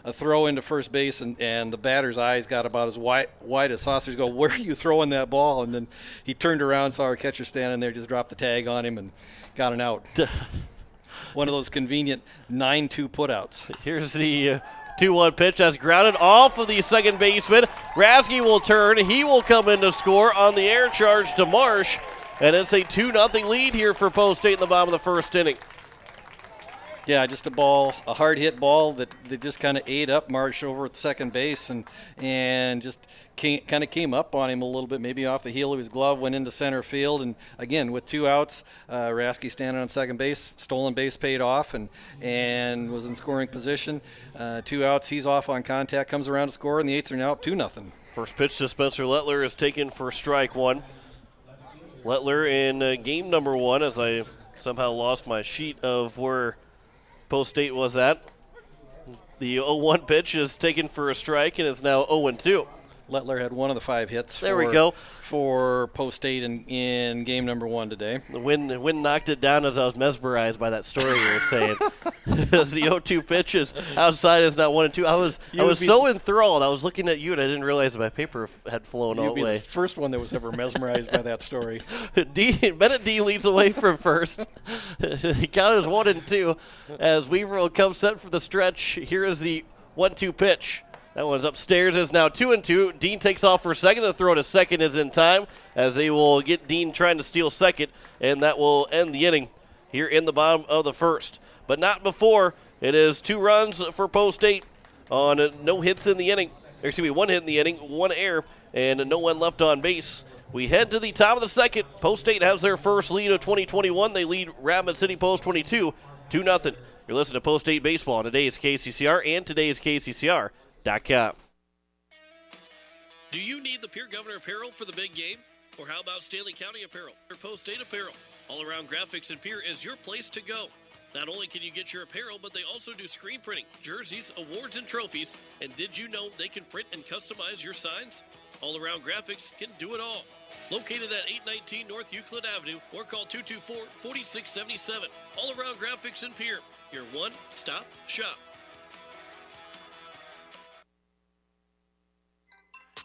a throw into first base, and the batter's eyes got about as wide as saucers. Go, where are you throwing that ball? And then he turned around, saw our catcher standing there, just dropped the tag on him and got an out. One of those convenient 9-2 putouts. Here's the 2-1 pitch that's grounded off of the second baseman. Rasky will turn. He will come in to score on the air charge to Marsh. And it's a 2-0 lead here for Post State in the bottom of the first inning. Yeah, just a hard hit ball that just kind of ate up Marsh over at second base and just kind of came up on him a little bit, maybe off the heel of his glove, went into center field. And again, with 2 outs, Rasky standing on second base, stolen base paid off and was in scoring position. 2 outs, he's off on contact, comes around to score, and the Eights are now up 2-0. First pitch to Spencer Lettler is taken for strike 1. Lettler in game number 1, as I somehow lost my sheet of where Post State was at. The 0-1 pitch is taken for a strike, and it's now 0-2. Lettler had 1 of the 5 hits for Post State in game number 1 today. The wind knocked it down as I was mesmerized by that story you were saying. As the 0-2 pitch is outside, is now 1-2. I was so enthralled. I was looking at you, and I didn't realize that my paper had flown all the way. You'd be the first one that was ever mesmerized by that story. Bennett D leads away from first. He counted as 1-2 as Weaver will come set for the stretch. Here is the 1-2 pitch. That one's upstairs. It's now 2-2. Dean takes off for second. The throw to second is in time as they will get Dean trying to steal second, and that will end the inning here in the bottom of the first. But not before. It is 2 runs for Post State on no hits in the inning. Excuse me, 1 hit in the inning, 1 error, and no one left on base. We head to the top of the second. Post State has their first lead of 2021. They lead Rapid City Post 22, 2-0. You're listening to Post State Baseball on today's KCCR and today's KCCR.com. Do you need the Pierre Governor apparel for the big game? Or how about Stanley County apparel or Post State apparel? All Around Graphics in Pierre is your place to go. Not only can you get your apparel, but they also do screen printing, jerseys, awards, and trophies. And did you know they can print and customize your signs? All Around Graphics can do it all. Located at 819 North Euclid Avenue or call 224-4677. All Around Graphics in Pierre, your one-stop shop.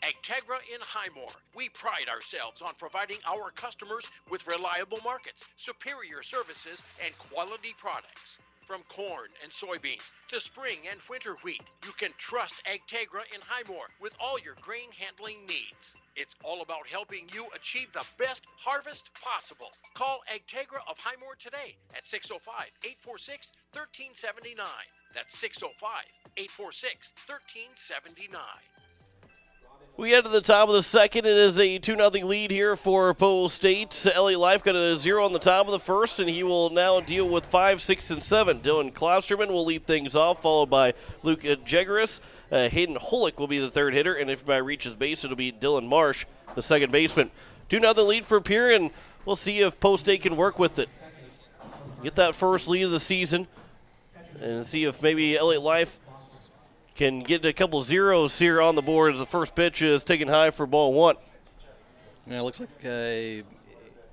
Agtegra in Highmore. We pride ourselves on providing our customers with reliable markets, superior services, and quality products. From corn and soybeans to spring and winter wheat, you can trust Agtegra in Highmore with all your grain handling needs. It's all about helping you achieve the best harvest possible. Call Agtegra of Highmore today at 605-846-1379. That's 605-846-1379. We head to the top of the second. It is a 2-0 lead here for Post State. Elliott Life got a 0 on the top of the first, and he will now deal with 5, 6, and 7. Dylan Klosterman will lead things off, followed by Luke Jegeris. Hayden Holick will be the third hitter, and if anybody reaches base, it'll be Dylan Marsh, the second baseman. 2-0 lead for Pierre, and we'll see if Post State can work with it. Get that first lead of the season, and see if maybe Elliott Life can get a couple zeros here on the board as the first pitch is taken high for ball 1. Yeah, it looks like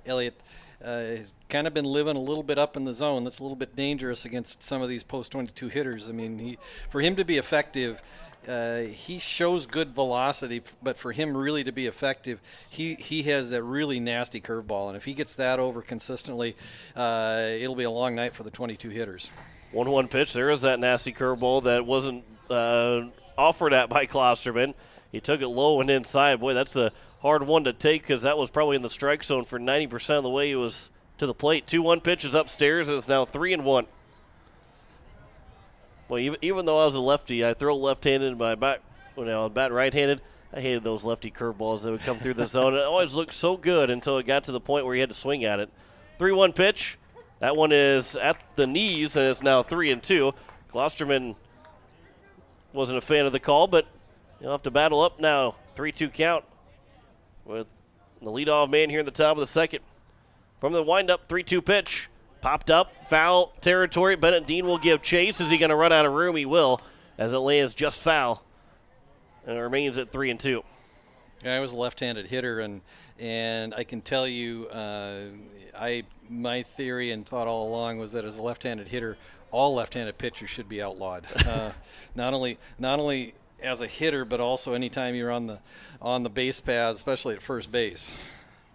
Elliott has kind of been living a little bit up in the zone. That's a little bit dangerous against some of these post-22 hitters. I mean, for him to be effective, he shows good velocity, but for him really to be effective, he has that really nasty curveball. And if he gets that over consistently, it'll be a long night for the 22 hitters. 1-1 pitch. There is that nasty curveball that wasn't offered at by Klosterman. He took it low and inside. Boy, that's a hard one to take because that was probably in the strike zone for 90% of the way he was to the plate. 2-1 pitch is upstairs, and it's now 3-1. Well, even though I was a lefty, I throw left-handed my bat. When I was bat right-handed, I hated those lefty curveballs that would come through the zone. It always looked so good until it got to the point where he had to swing at it. 3-1 pitch. That one is at the knees, and it's now 3-2. Klosterman wasn't a fan of the call, but he'll have to battle up now. 3-2 count with the leadoff man here in the top of the second. From the windup, 3-2 pitch. Popped up, foul territory. Bennett Dean will give chase. Is he going to run out of room? He will, as it lands just foul. And it remains at 3-2. Yeah, I was a left-handed hitter, and I can tell you, my theory and thought all along was that as a left-handed hitter, all left-handed pitchers should be outlawed. Not only as a hitter, but also anytime you're on the base paths, especially at first base.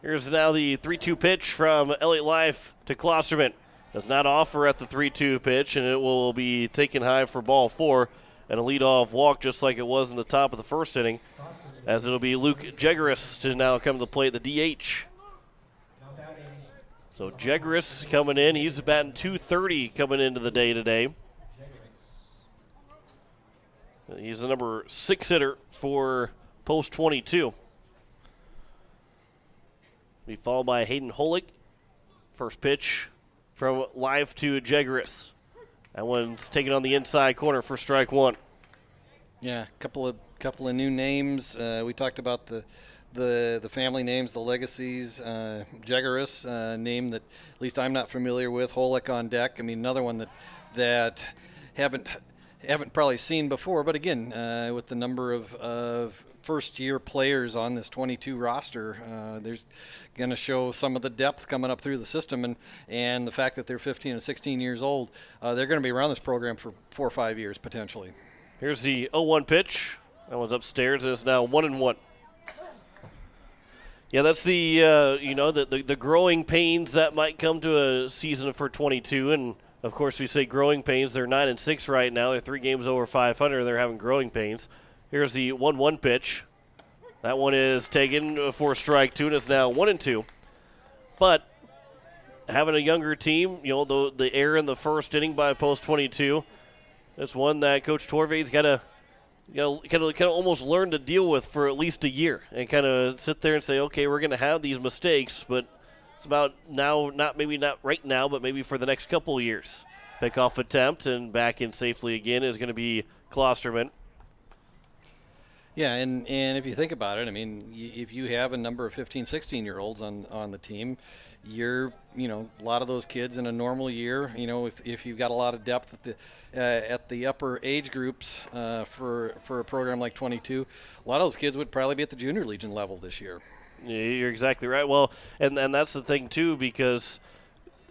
Here's now the 3-2 pitch from Elliott Life to Klosterman. Does not offer at the 3-2 pitch, and it will be taken high for ball 4 and a leadoff walk just like it was in the top of the first inning, as it'll be Luke Jegeris to now come to the plate, the DH. So Jegris coming in. He's batting .230 coming into the day today. He's the number 6 hitter for post 22. Be followed by Hayden Holick. First pitch from live to Jegris. That one's taken on the inside corner for strike one. Yeah, couple of new names. We talked about the family names, the legacies. Jegris, name that at least I'm not familiar with. Holick on deck. I mean, another one that haven't probably seen before. But again, with the number of first-year players on this 22 roster, there's going to show some of the depth coming up through the system, and the fact that they're 15 and 16 years old, they're going to be around this program for 4 or 5 years potentially. Here's the 0-1 pitch. That one's upstairs, and it's now 1-1. Yeah, that's the the growing pains that might come to a season for 22, and of course we say growing pains. They're 9-6 right now. They're 3 games over 500. They're having growing pains. Here's the 1-1 pitch. That one is taken for strike two, and it's now 1-2. But having a younger team, the error in the first inning by post 22, that's one that Coach Torvade's got to kind of almost learn to deal with for at least a year, and kind of sit there and say, okay, we're going to have these mistakes, but it's about now, maybe not right now, but maybe for the next couple of years. Pickoff attempt, and back in safely again is going to be Klosterman. Yeah, and if you think about it, I mean, if you have a number of 15, 16-year-olds on the team, you're, a lot of those kids in a normal year, if you've got a lot of depth at the upper age groups for a program like 22, a lot of those kids would probably be at the junior legion level this year. Yeah, you're exactly right. Well, and that's the thing, too, because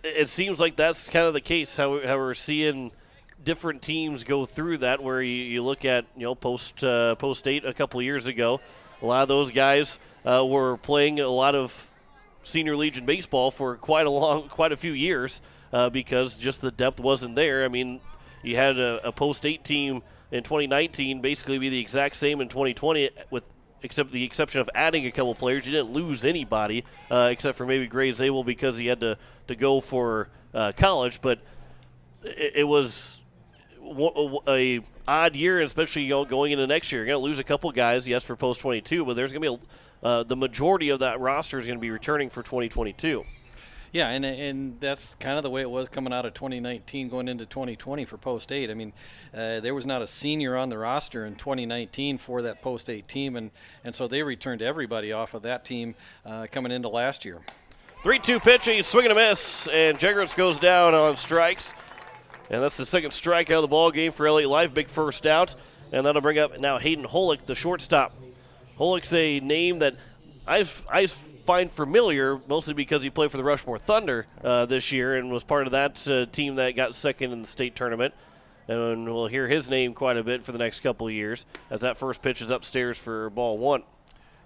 it seems like that's kind of the case, how we're seeing different teams go through that, where you look at post 8 a couple of years ago, a lot of those guys were playing a lot of senior legion baseball for quite a few years because just the depth wasn't there. I mean, you had a post 8 team in 2019 basically be the exact same in 2020 with the exception of adding a couple players. You didn't lose anybody except for maybe Gray Zabel because he had to go for college, but it was a odd year, especially going into next year. You're going to lose a couple guys, yes, for post 22, but there's going to be the majority of that roster is going to be returning for 2022. Yeah, and that's kind of the way it was coming out of 2019 going into 2020 for post 8. I mean, there was not a senior on the roster in 2019 for that post 8 team, and so they returned everybody off of that team coming into last year. 3-2 pitch, he's swinging a miss, and Jegris goes down on strikes. And that's the second strikeout of the ball game for LA Life. Big first out. And that'll bring up now Hayden Holick, the shortstop. Holick's a name that I find familiar, mostly because he played for the Rushmore Thunder this year and was part of that team that got second in the state tournament. And we'll hear his name quite a bit for the next couple of years as that first pitch is upstairs for ball one.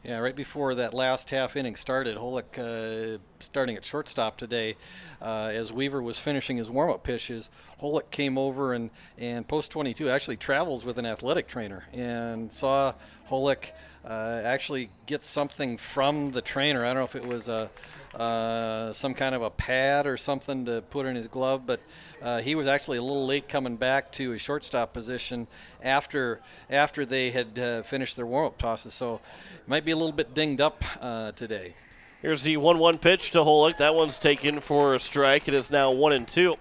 Yeah, right before that last half inning started, Holick starting at shortstop today, as Weaver was finishing his warm-up pitches, Holick came over and Post 22 actually travels with an athletic trainer and saw Holick actually get something from the trainer. I don't know if it was some kind of a pad or something to put in his glove, but he was actually a little late coming back to his shortstop position after they had finished their warm-up tosses, so might be a little bit dinged up today. Here's the 1-1 pitch to Holick. That one's taken for a strike. It is now 1-2.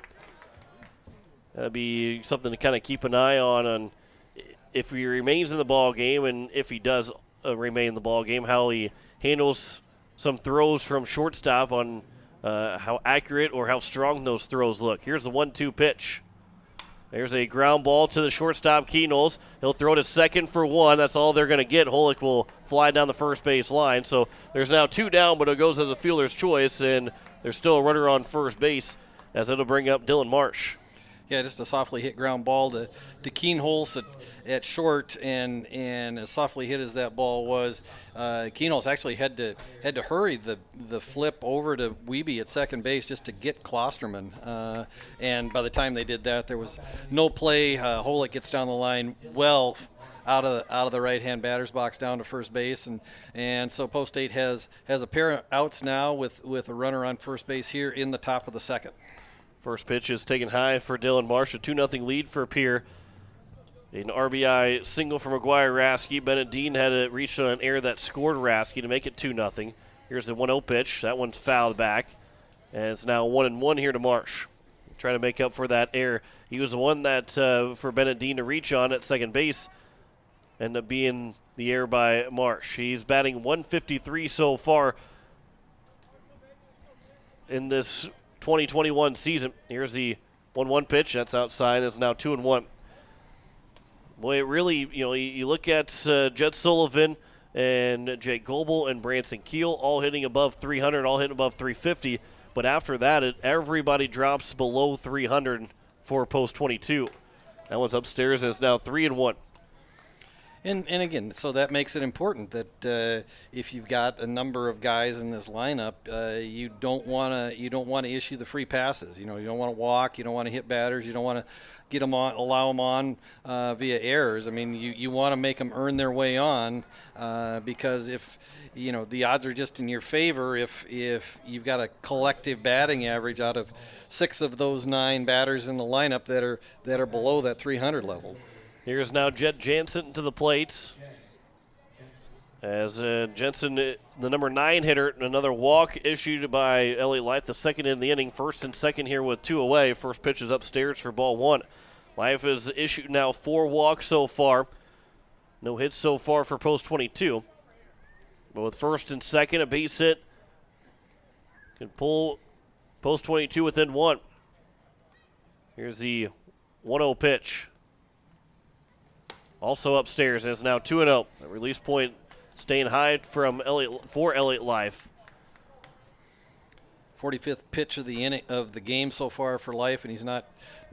That'd be something to kind of keep an eye on if he remains in the ball game, and if he does remain in the ball game, how he handles some throws from shortstop on how accurate or how strong those throws look. Here's the 1-2 pitch. There's a ground ball to the shortstop, Keenels. He'll throw to second for one. That's all they're going to get. Holick will fly down the first base line. So there's now 2 down, but it goes as a fielder's choice, and there's still a runner on first base as it'll bring up Dylan Marsh. Yeah, just a softly hit ground ball to Keenholz at short, and as softly hit as that ball was, Keenholz actually had to hurry the flip over to Wiebe at second base just to get Klosterman. And by the time they did that, there was no play. Holick gets down the line well out of the right-hand batter's box down to first base, and so Post State has a pair of outs now with a runner on first base here in the top of the second. First pitch is taken high for Dylan Marsh, a 2-0 lead for Pierre. An RBI single from McGuire Rasky. Bennett Dean had to reach an error that scored Rasky to make it 2-0. Here's the 1-0 pitch. That one's fouled back, and it's now 1-1 here to Marsh. Trying to make up for that error. He was the one that for Bennett Dean to reach on at second base. Ended up being the error by Marsh. He's batting 153 so far in this 2021 season. Here's the 1-1 pitch. That's outside. It's now 2-1. Boy, it really, you look at Jed Sullivan and Jake Goebel and Branson Keel all hitting above 300, all hitting above 350. But after that, everybody drops below 300 for Post 22. That one's upstairs and it's now 3-1. And again, so that makes it important that if you've got a number of guys in this lineup, you don't want to issue the free passes. You don't want to walk, you don't want to hit batters, you don't want to get them on, allow them on via errors. I mean, you want to make them earn their way on because if the odds are just in your favor if you've got a collective batting average out of 6 of those 9 batters in the lineup that are below that 300 level. Here's now Jet Jansen to the plate. As Jensen, the number 9 hitter, another walk issued by Elliott Life, the second in the inning. First and second here with 2 away. First pitch is upstairs for ball 1. Life has issued now 4 walks so far. No hits so far for Post 22. But with first and second, a base hit can pull Post 22 within 1. Here's the 1-0 pitch. Also upstairs, and it's now 2-0. A release point staying high for Elliott Life. 45th pitch of the game so far for Life, and he's not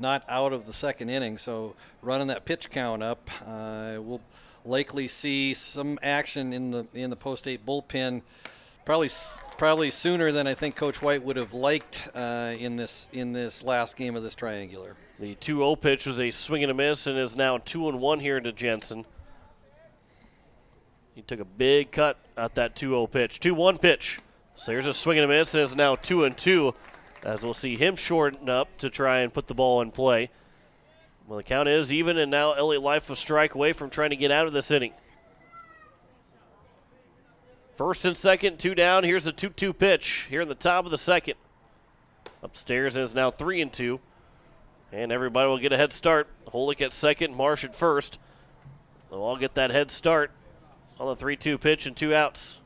out of the second inning. So running that pitch count up, we'll likely see some action in the Post State bullpen. Probably sooner than I think Coach White would have liked in this last game of this triangular. The 2-0 pitch was a swing and a miss and is now 2-1 here to Jensen. He took a big cut at that 2-0 pitch. 2-1 pitch. So here's a swing and a miss and is now 2-2 as we'll see him shorten up to try and put the ball in play. Well, the count is even, and now Elliott Life a strike away from trying to get out of this inning. First and second, 2 down. Here's a 2-2 pitch here in the top of the second. Upstairs and is now 3-2. And everybody will get a head start. Holick at second, Marsh at first. They'll all get that head start on the 3-2 pitch and 2 outs.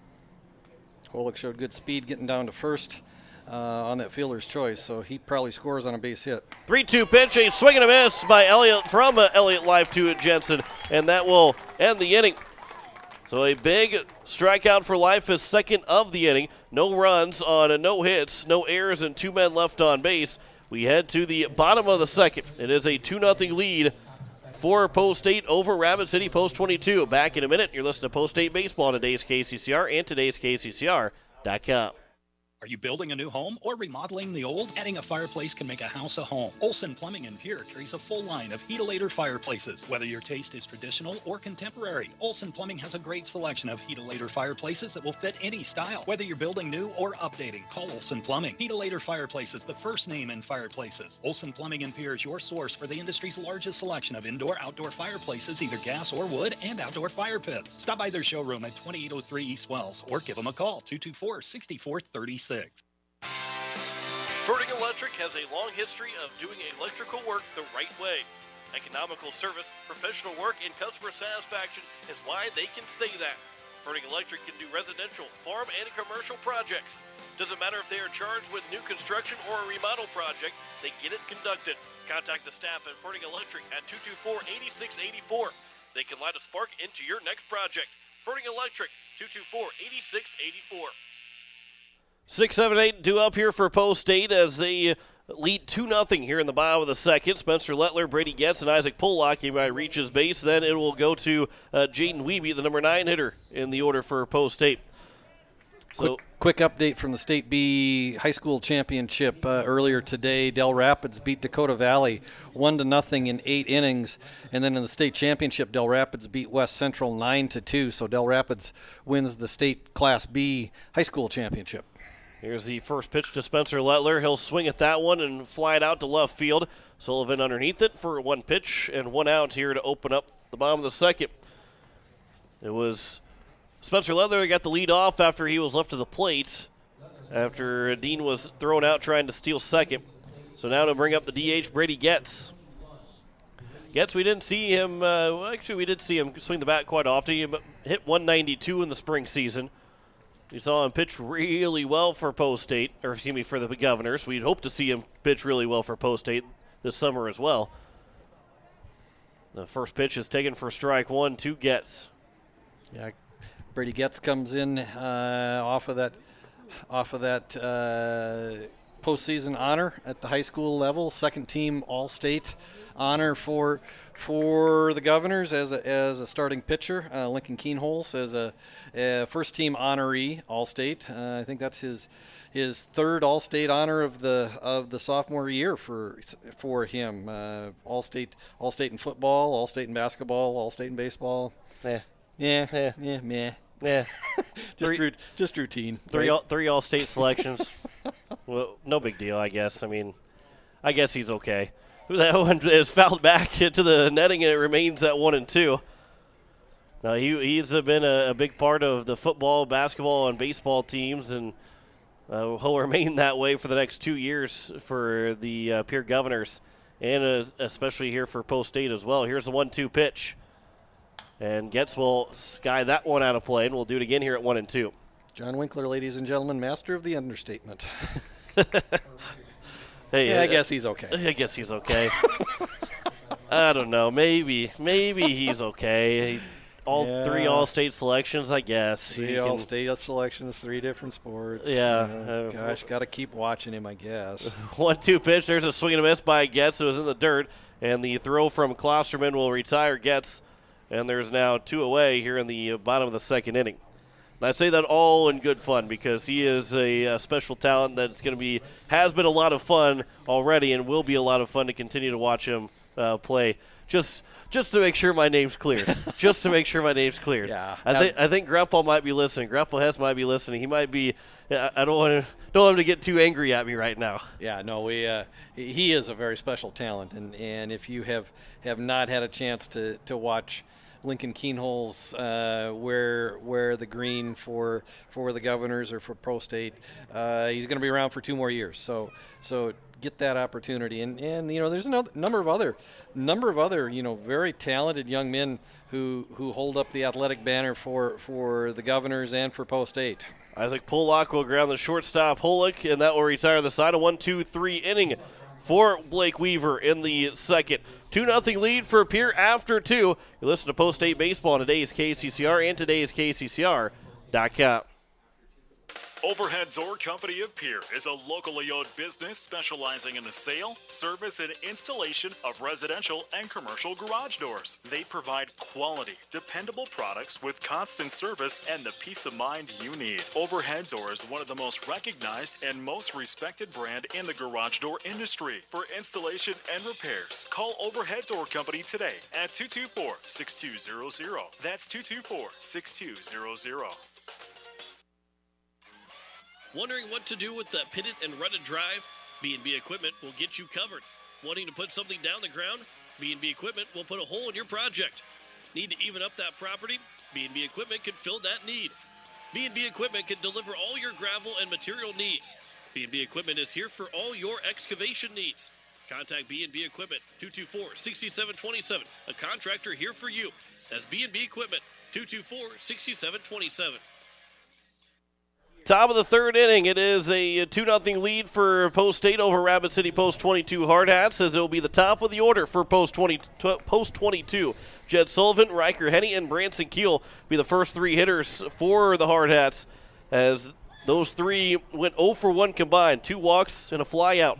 Holick showed good speed getting down to first on that fielder's choice, so he probably scores on a base hit. 3-2 pitch, a swing and a miss by Elliott from Elliott Life to Jensen, and that will end the inning. So a big strikeout for Life, his second of the inning. No runs on no hits, no errors, and 2 men left on base. We head to the bottom of the second. It is a 2-0 lead for Post State over Rapid City Post 22. Back in a minute. You're listening to Post State Baseball on today's KCCR and today's KCCR.com. Are you building a new home or remodeling the old? Adding a fireplace can make a house a home. Olson Plumbing in Pierre carries a full line of Heat-O-Lator fireplaces. Whether your taste is traditional or contemporary, Olson Plumbing has a great selection of Heat-O-Lator fireplaces that will fit any style. Whether you're building new or updating, call Olson Plumbing. Heat-O-Lator Fireplaces, the first name in fireplaces. Olson Plumbing in Pierre is your source for the industry's largest selection of indoor-outdoor fireplaces, either gas or wood, and outdoor fire pits. Stop by their showroom at 2803 East Wells or give them a call, 224-6436. Ferding Electric has a long history of doing electrical work the right way. Economical service, professional work, and customer satisfaction is why they can say that. Ferding Electric can do residential, farm, and commercial projects. Doesn't matter if they are charged with new construction or a remodel project, they get it conducted. Contact the staff at Ferding Electric at 224-8684. They can light a spark into your next project. Ferding Electric, 224-8684. 6-7-8 due up here for Post State as they lead 2-0 here in the bottom of the second. Spencer Lettler, Brady Getz, and Isaac Pollock. He might reach his base. Then it will go to Jaden Wiebe, the number 9 hitter in the order for Post State. So Quick update from the State B High School Championship earlier today. Del Rapids beat Dakota Valley 1-0 in 8 innings. And then in the state championship, Del Rapids beat West Central 9-2. So Del Rapids wins the state Class B High School Championship. Here's the first pitch to Spencer Lettler. He'll swing at that one and fly it out to left field. Sullivan underneath it for 1 pitch and 1 out here to open up the bottom of the second. It was Spencer Lettler got the lead off after he was left to the plate after Dean was thrown out trying to steal second. So now to bring up the DH, Brady Getz. Getz, we didn't see him, we did see him swing the bat quite often. He hit 192 in the spring season. We saw him pitch really well for Post State, or excuse me, for the Governors. We'd hope to see him pitch really well for Post State this summer as well. The first pitch is taken for strike 1 to Getz. Yeah, Brady Getz comes in off of that postseason honor at the high school level, second team All-State honor for the Governors as a starting pitcher. Lincoln Keenholz as a first team honoree All-State. I think that's his third All-State honor of the sophomore year for him. All-State in football, All-State in basketball, All-State in baseball. Meh. Just routine. Three All-State selections. Well, no big deal, I guess. I mean, I guess he's okay. That one is fouled back into the netting, and it remains at 1-2. Now he's been a big part of the football, basketball, and baseball teams, and he'll remain that way for the next 2 years for the Pierre Governors, and especially here for Post State as well. Here's the 1-2 pitch. And Getz will sky that one out of play, and we'll do it again here at 1-2. John Winkler, ladies and gentlemen, master of the understatement. Hey, yeah, I guess he's okay. I guess he's okay. I don't know. Maybe he's okay. Three All-State selections, I guess. Three All-State selections, 3 different sports. Yeah. Gosh, got to keep watching him, I guess. 1-2 pitch. There's a swing and a miss by Getz. It was in the dirt, and the throw from Klosterman will retire Getz. And there's now 2 away here in the bottom of the second inning. And I say that all in good fun because he is a special talent that's has been a lot of fun already and will be a lot of fun to continue to watch him play. Just to make sure my name's cleared. Just to make sure my name's cleared. Yeah. I think Grandpa might be listening. Grandpa Hess might be listening. He might be. I don't want him to get too angry at me right now. Yeah. No. He is a very special talent, and if you have not had a chance to watch Lincoln Keenholz wear the green for the Governors or for Pro State, he's going to be around for 2 more years. So get that opportunity, and there's a number of other very talented young men who hold up the athletic banner for the Governors and for Post State. Isaac Pollock will ground the shortstop Holick, and that will retire the side. A 1-2-3 inning for Blake Weaver in the second. 2-0 lead for Pierre after 2. You listen to Post State Baseball on today's KCCR and today's KCCR.com. Overhead Door Company of Pierre is a locally owned business specializing in the sale, service, and installation of residential and commercial garage doors. They provide quality, dependable products with constant service and the peace of mind you need. Overhead Door is one of the most recognized and most respected brand in the garage door industry. For installation and repairs, call Overhead Door Company today at 224-6200. That's 224-6200. Wondering what to do with the pitted and rutted drive? B&B Equipment will get you covered. Wanting to put something down the ground? B&B Equipment will put a hole in your project. Need to even up that property? B&B Equipment can fill that need. B&B Equipment can deliver all your gravel and material needs. B&B Equipment is here for all your excavation needs. Contact B&B Equipment, 224-6727. A contractor here for you. That's B&B Equipment, 224-6727. Top of the third inning, it is a 2-0 lead for Post State over Rapid City Post 22 Hardhats, as it will be the top of the order for Post 22. Jed Sullivan, Riker Henney, and Branson Keel be the first 3 hitters for the Hardhats, as those 3 went 0 for 1 combined, 2 walks and a fly out.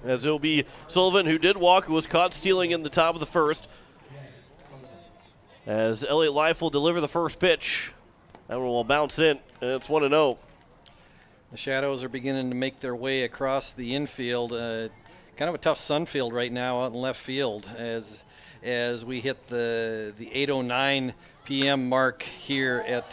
as it'll be Sullivan, who did walk, who was caught stealing in the top of the first. As Elliott Life will deliver the first pitch. That one will bounce in, and it's 1-0. The Shadows are beginning to make their way across the infield. Kind of a tough sun field right now out in left field as we hit the 8:09 p.m. mark here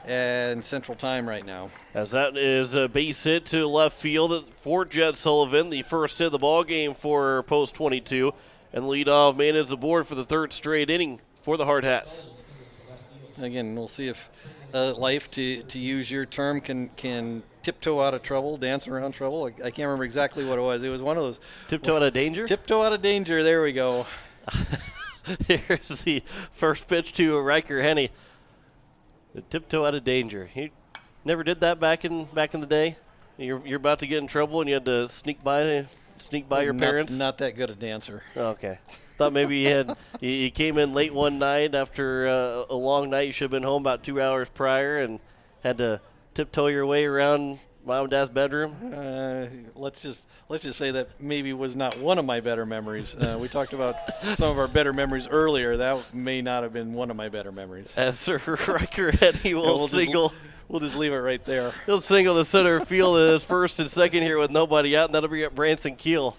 in Central Time right now. As that is a base hit to left field for Jed Sullivan, the first hit of the ball game for Post 22, and leadoff man is aboard for the third straight inning for the Hardhats. Again, we'll see if Life, to use your term, can tiptoe out of trouble, dance around trouble. I can't remember exactly what it was. It was one of those. Tiptoe out of danger? Tiptoe out of danger. There we go. Here's the first pitch to Riker Henney. The tiptoe out of danger. He never did that back in the day. You're about to get in trouble and you had to sneak by your parents. Not that good a dancer. Okay. Thought maybe you came in late one night after a long night. You should have been home about 2 hours prior and had to tiptoe your way around Mom and Dad's bedroom. Let's just say that maybe was not one of my better memories. We talked about some of our better memories earlier. That may not have been one of my better memories. As Sir Riker Henney will single. We'll just leave it right there. He'll single the center field as first and second here with nobody out, and that'll bring up Branson Keel.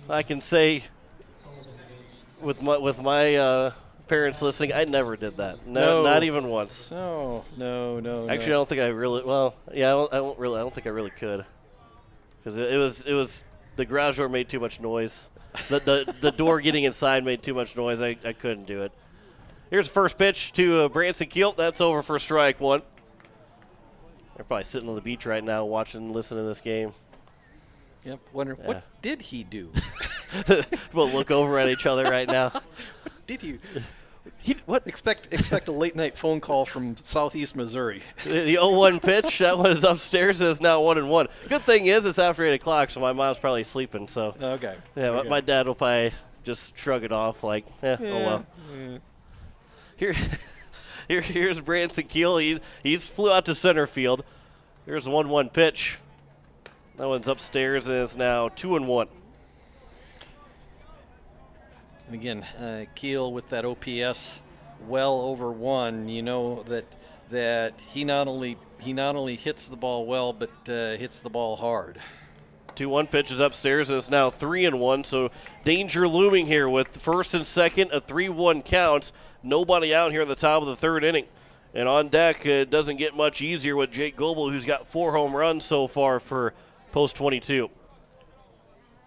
I can say with my parents listening, I never did that. No, not even once. No. Actually, I don't think I really. Well, yeah, I don't think I really could, because it was the garage door made too much noise. The door getting inside made too much noise. I couldn't do it. Here's the first pitch to Branson Keel. That's over for strike one. They're probably sitting on the beach right now watching, listening to this game. Yep, wondering what did he do? We'll look over at each other right now. What did he? What? Expect a late night phone call from Southeast Missouri. The 0-1 pitch, that one is upstairs. It's now 1-1. Good thing is it's after 8 o'clock, so my mom's probably sleeping. So okay. Yeah, okay. My dad will probably just shrug it off like, oh well. Yeah. Here's Branson Keel. He's flew out to center field. Here's the 1-1 pitch. That one's upstairs, and it's now 2-1. And again, Keel with that OPS well over 1. You know that he not only hits the ball well, but hits the ball hard. 2-1 pitch is upstairs, and it's now 3-1. So danger looming here with first and second, a 3-1 count. Nobody out here at the top of the third inning. And on deck, it doesn't get much easier with Jake Goebel, who's got 4 home runs so far for Post 22.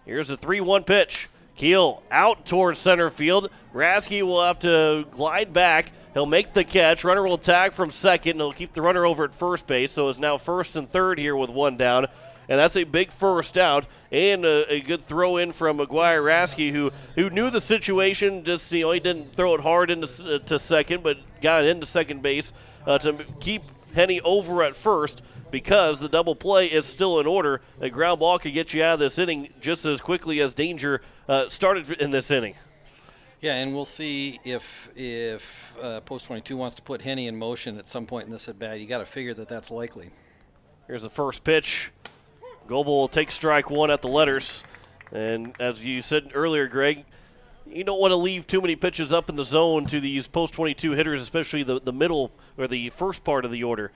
Here's a 3-1 pitch. Keel out towards center field. Rasky will have to glide back. He'll make the catch. Runner will tag from second, and he'll keep the runner over at first base. So it's now first and third here with 1 down. And that's a big first out and a good throw in from McGuire Rasky, who knew the situation. Just he didn't throw it hard to second, but got it into second base to keep Henney over at first because the double play is still in order. A ground ball could get you out of this inning just as quickly as danger started in this inning. Yeah, and we'll see if Post 22 wants to put Henney in motion at some point in this at bat. You got to figure that that's likely. Here's the first pitch. Goebel will take strike one at the letters. And as you said earlier, Greg, you don't want to leave too many pitches up in the zone to these post-22 hitters, especially the middle or the first part of the order,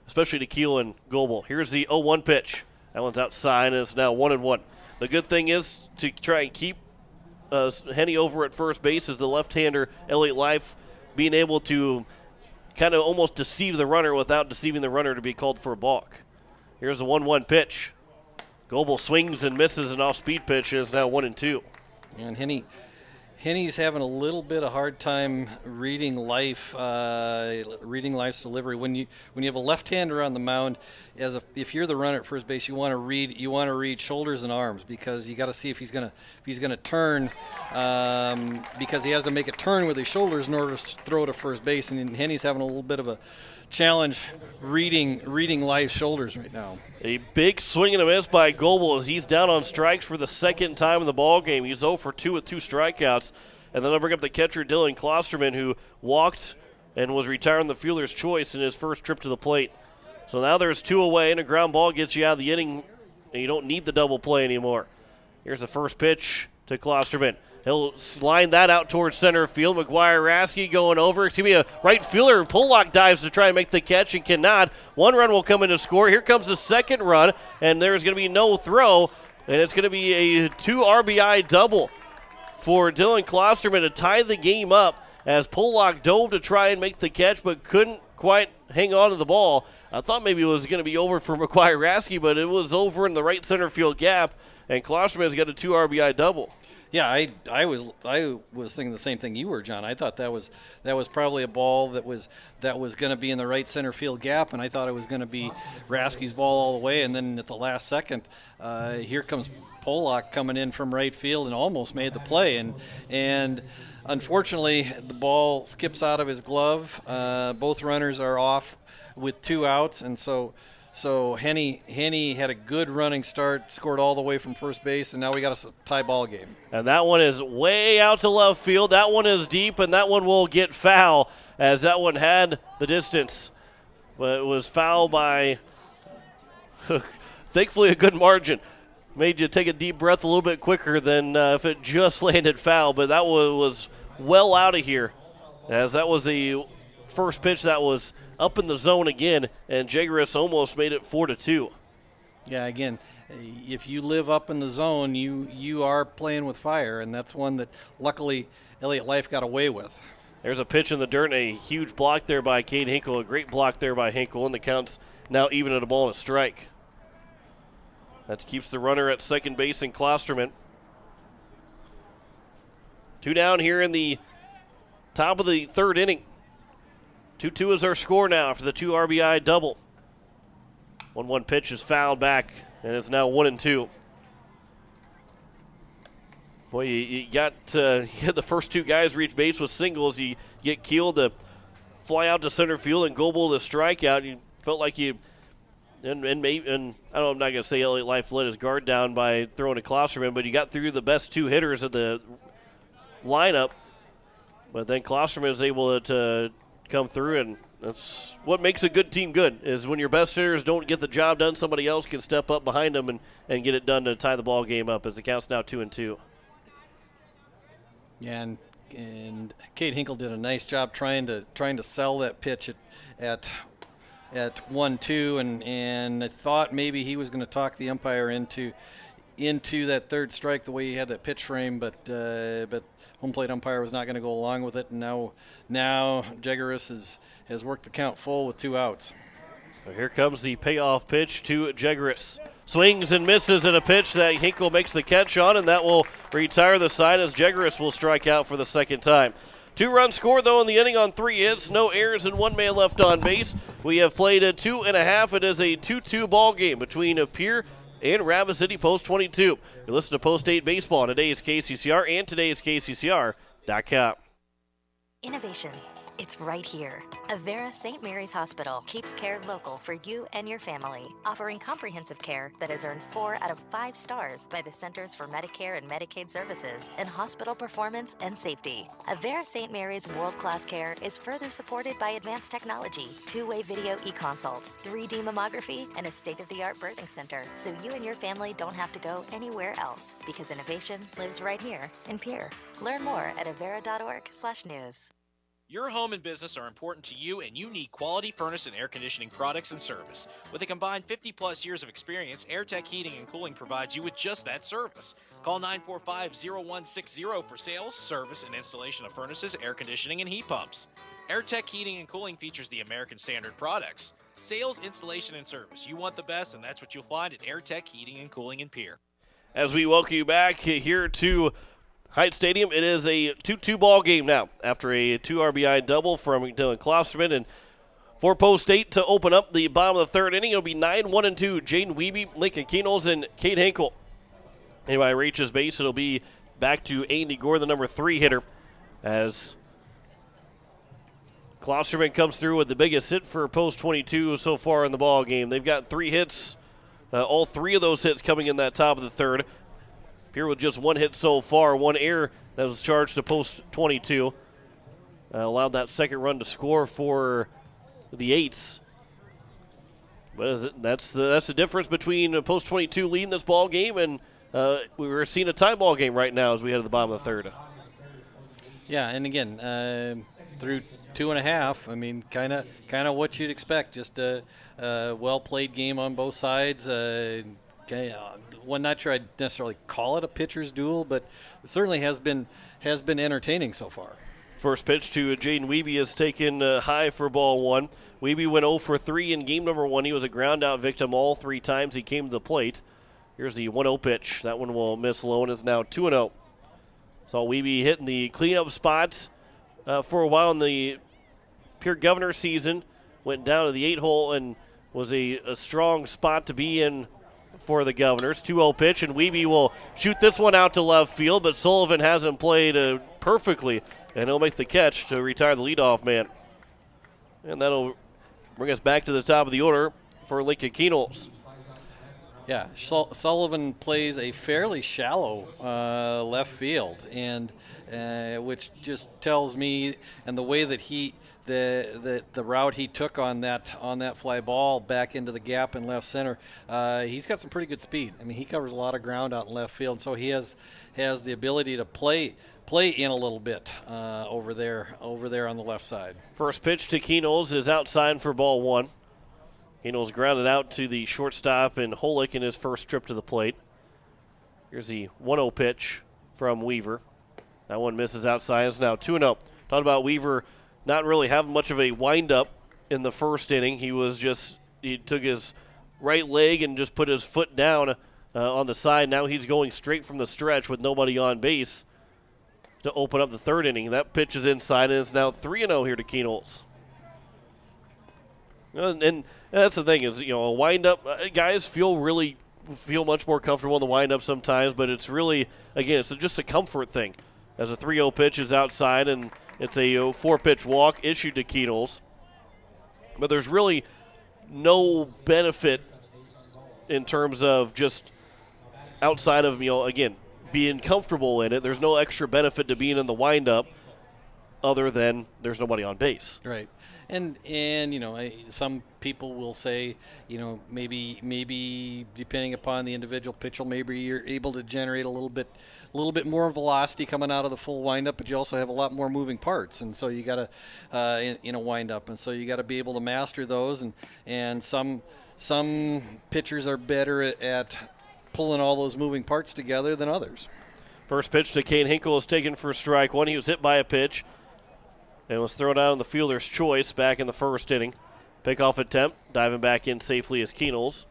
especially to Keel and Goebel. Here's the 0-1 pitch. That one's outside, and it's now 1-1. The good thing is to try and keep Henney over at first base is the left-hander, Elliott Life, being able to kind of almost deceive the runner without deceiving the runner to be called for a balk. Here's the 1-1 pitch. Goebel swings and misses an off-speed pitch, and it's now 1-2. And Henney's having a little bit of hard time reading Life's delivery. When you have a left-hander on the mound, if you're the runner at first base, you want to read shoulders and arms because you got to see if he's gonna turn because he has to make a turn with his shoulders in order to throw to first base. And Henney's having a little bit of a challenge reading Life's shoulders right now. A big swing and a miss by Goebel as he's down on strikes for the second time in the ball game. He's 0 for 2 with 2 strikeouts. And then I'll bring up the catcher, Dylan Klosterman, who walked and was retiring the fielder's choice in his first trip to the plate. So now there's 2 away, and a ground ball gets you out of the inning you don't need the double play anymore. Here's the first pitch to Klosterman. He'll line that out towards center field. McGuire-Raskey going over. It's going to be a right fielder. Pollock dives to try and make the catch and cannot. One run will come in to score. Here comes the second run, and there's going to be no throw, and it's going to be a 2 RBI double for Dylan Klosterman to tie the game up as Pollock dove to try and make the catch but couldn't quite hang on to the ball. I thought maybe it was going to be over for McGuire-Raskey, but it was over in the right center field gap, and Klosterman's got a 2 RBI double. Yeah, I was thinking the same thing you were, John. I thought that was probably a ball that was going to be in the right center field gap, and I thought it was going to be Raskey's ball all the way. And then at the last second, here comes Pollock coming in from right field and almost made the play. And unfortunately, the ball skips out of his glove. Both runners are off with 2 outs, and so Henny had a good running start, scored all the way from first base, and now we got a tie ball game. And that one is way out to left field. That one is deep, and that one will get foul as that one had the distance. But it was foul by, thankfully, a good margin. Made you take a deep breath a little bit quicker than if it just landed foul, but that was well out of here as that was the first pitch that was up in the zone again, and Jaguars almost made it 4-2. Yeah, again, if you live up in the zone, you are playing with fire, and that's one that luckily Elliott Life got away with. There's a pitch in the dirt, and a huge block there by Cade Hinkle, a great block there by Hinkle, and the count's now even at a ball and a strike. That keeps the runner at second base in Klosterman. 2 down here in the top of the third inning. 2-2 is our score now for the 2 RBI double. 1-1 pitch is fouled back, and it's now 1-2. Boy, you had the first 2 guys reach base with singles. You get Keel to fly out to center field and Goebel to strike out. You felt like and I don't know, I'm not going to say Elliott Life let his guard down by throwing to Klosterman, but you got through the best 2 hitters of the lineup. But then Klosterman is able to come through, and that's what makes a good team good, is when your best hitters don't get the job done, somebody else can step up behind them and get it done to tie the ball game up as it counts now 2-2. Yeah, and Cade Hinkle did a nice job trying to sell that pitch at 1-2, and I thought maybe he was going to talk the umpire into that third strike the way he had that pitch frame, but home plate umpire was not going to go along with it, and now Jaguars has worked the count full with 2 outs. So here comes the payoff pitch to Jaguars. Swings and misses at a pitch that Hinkle makes the catch on, and that will retire the side as Jaguars will strike out for the second time. 2-run score, though, in the inning on 3 hits, no errors, and 1 man left on base. We have played a 2.5. It is a 2-2 ball game between Pierre and Rapid City Post 22. You listen to Post 8 Baseball on today's KCCR and today's KCCR.com. Innovation. It's right here. Avera St. Mary's Hospital keeps care local for you and your family, offering comprehensive care that has earned 4 out of 5 stars by the Centers for Medicare and Medicaid Services in hospital performance and safety. Avera St. Mary's world-class care is further supported by advanced technology, 2-way video e-consults, 3D mammography, and a state-of-the-art birthing center, so you and your family don't have to go anywhere else, because innovation lives right here in Pierre. Learn more at avera.org/news. Your home and business are important to you, and you need quality furnace and air conditioning products and service. With a combined 50-plus years of experience, AirTech Heating and Cooling provides you with just that service. Call 945-0160 for sales, service, and installation of furnaces, air conditioning, and heat pumps. AirTech Heating and Cooling features the American Standard products. Sales, installation, and service. You want the best, and that's what you'll find at AirTech Heating and Cooling in Pierre. As we welcome you back here to Heights Stadium, it is a 2-2 ball game now after a 2 RBI double from Dylan Klosterman. And for Post 8 to open up the bottom of the third inning, it'll be 9-1-2. Jaden Wiebe, Lincoln Keenels, and Cade Hinkle. Anybody reaches base, it'll be back to Andy Gore, the number 3 hitter, as Klosterman comes through with the biggest hit for Post 22 so far in the ball game. They've got 3 hits, all 3 of those hits coming in that top of the third. Pierre with just 1 hit so far, 1 error that was charged to Post 22. Allowed that second run to score for the Eights. But that's the difference between a post 22 leading this ball game and we were seeing a tie ball game right now as we head to the bottom of the third. Yeah, and again, through 2.5, I mean, kind of what you'd expect. Just a well-played game on both sides. Well, not sure I'd necessarily call it a pitcher's duel, but it certainly has been entertaining so far. First pitch to Jaden Wiebe is taken high for ball one. Wiebe went 0 for 3 in game number 1. He was a ground-out victim all 3 times he came to the plate. Here's the 1-0 pitch. That one will miss low and is now 2-0. Saw Wiebe hitting the cleanup spots for a while in the Pierre Governor season. Went down to the 8-hole and was a strong spot to be in for the Governors. 2-0 pitch, and Wiebe will shoot this one out to left field, but Sullivan hasn't played perfectly, and he'll make the catch to retire the leadoff man. And that'll bring us back to the top of the order for Lincoln Keenholz. Yeah, Sullivan plays a fairly shallow left field, and which just tells me, and the way that the route he took on that fly ball back into the gap in left center, he's got some pretty good speed. I mean, he covers a lot of ground out in left field, so he has the ability to play in a little bit over there on the left side. First pitch to Keenholz is outside for ball one. Keenholz grounded out to the shortstop and Holick in his first trip to the plate. Here's the 1-0 pitch from Weaver. That one misses outside. It's now 2-0. Talked about Weaver not really having much of a windup in the first inning. He took his right leg and just put his foot down on the side. Now he's going straight from the stretch with nobody on base to open up the third inning. That pitch is inside, and it's now 3-0 here to Keenholz. And that's the thing is, a windup, guys feel much more comfortable in the windup sometimes, but it's really, again, it's just a comfort thing. As a 3-0 pitch is outside, and it's a 4-pitch walk issued to Keenholz. But there's really no benefit in terms of just outside of, again, being comfortable in it. There's no extra benefit to being in the windup other than there's nobody on base. Right. And some people will say, maybe depending upon the individual pitcher, maybe you're able to generate a little bit more velocity coming out of the full windup, but you also have a lot more moving parts, and so you got to in a windup, and so you got to be able to master those. And some pitchers are better at pulling all those moving parts together than others. First pitch to Kane Hinkle is taken for strike one. He was hit by a pitch and was thrown out on the fielder's choice back in the first inning. Pickoff attempt, diving back in safely as Keenholz.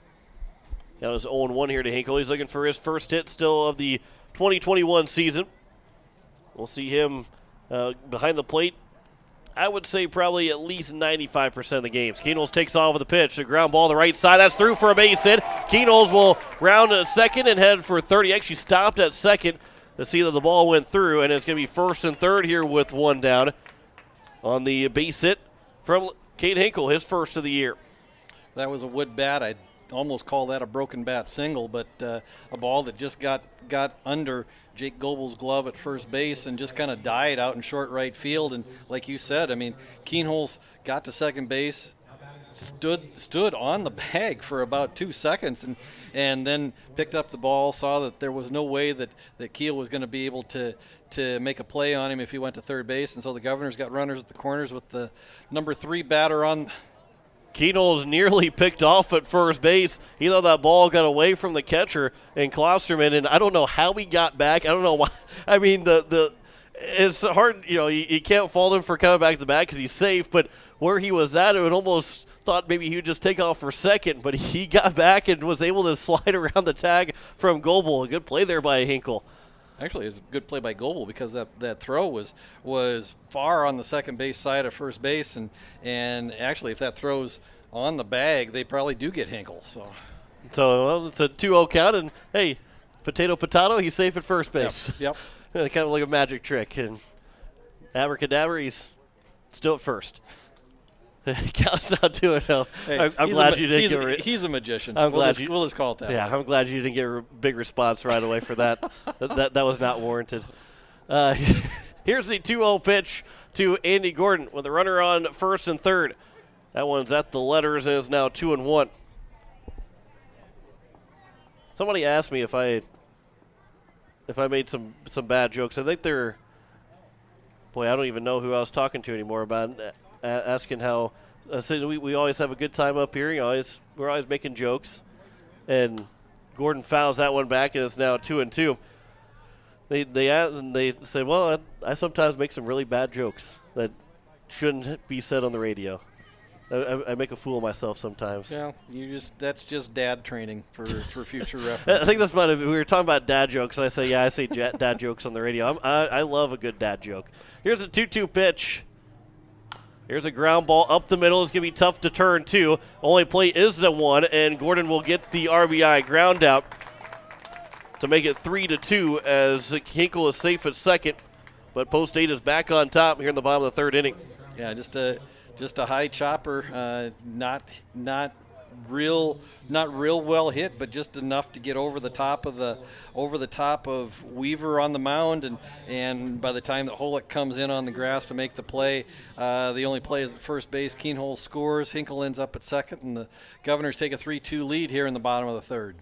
Got his 0-1 here to Hinkle. He's looking for his first hit still of the 2021 season. We'll see him behind the plate, I would say probably at least 95% of the games. Keenholz takes off with a pitch. The ground ball to the right side. That's through for a base hit. Keenholz will round to second and head for third. He actually stopped at second to see that the ball went through, and it's going to be first and third here with one down on the base hit from Kate Hinkle, his first of the year. That was a wood bat. I'd almost call that a broken bat single, but a ball that just got under Jake Goebel's glove at first base and just kind of died out in short right field. And like you said, I mean, Keenholz got to second base, stood on the bag for about 2 seconds, and then picked up the ball, saw that there was no way that Keel was going to be able to make a play on him if he went to third base. And so the Governors got runners at the corners with the number 3 batter on. Keenholz nearly picked off at first base. He thought that ball got away from the catcher and Klosterman, and I don't know how he got back. I don't know why. I mean, it's hard, you can't fault him for coming back to the bat because he's safe, but where he was at, it would almost thought maybe he would just take off for second, but he got back and was able to slide around the tag from Goebel. A good play there by Hinkle. Actually, it was a good play by Goebel because that throw was far on the second base side of first base, and actually if that throw's on the bag, they probably do get Hinkle. So well, it's a 2-0 count, and hey, potato, he's safe at first base. Yep. Kind of like a magic trick, and abracadabra, he's still at first. Counts down 2-0. Hey, I'm glad you didn't get he's a magician. We'll just call it that. Yeah, I'm glad you didn't get a big response right away for that. that was not warranted. Here's the 2-0 pitch to Andy Gordon with a runner on first and third. That one's at the letters and is now 2-1. Somebody asked me if I made some bad jokes. I think they're, boy, I don't even know who I was talking to anymore about asking how. I said we always have a good time up here. We're always making jokes, and Gordon fouls that one back, and it's now 2-2. They said, well, I sometimes make some really bad jokes that shouldn't be said on the radio. I make a fool of myself sometimes. Yeah, that's just dad training for future reference. I think that's we were talking about dad jokes, and I say dad jokes on the radio. I love a good dad joke. Here's a 2-2 pitch. Here's a ground ball up the middle. It's going to be tough to turn, too. Only play is the one, and Gordon will get the RBI ground out to make it 3-2 as Hinkle is safe at second. But Post 8 is back on top here in the bottom of the third inning. Yeah, just a high chopper, not real well hit, but just enough to get over the top of Weaver on the mound, and by the time that Holick comes in on the grass to make the play, the only play is at first base. Keenholz scores, Hinkle ends up at second, and the Governors take a 3-2 lead here in the bottom of the third.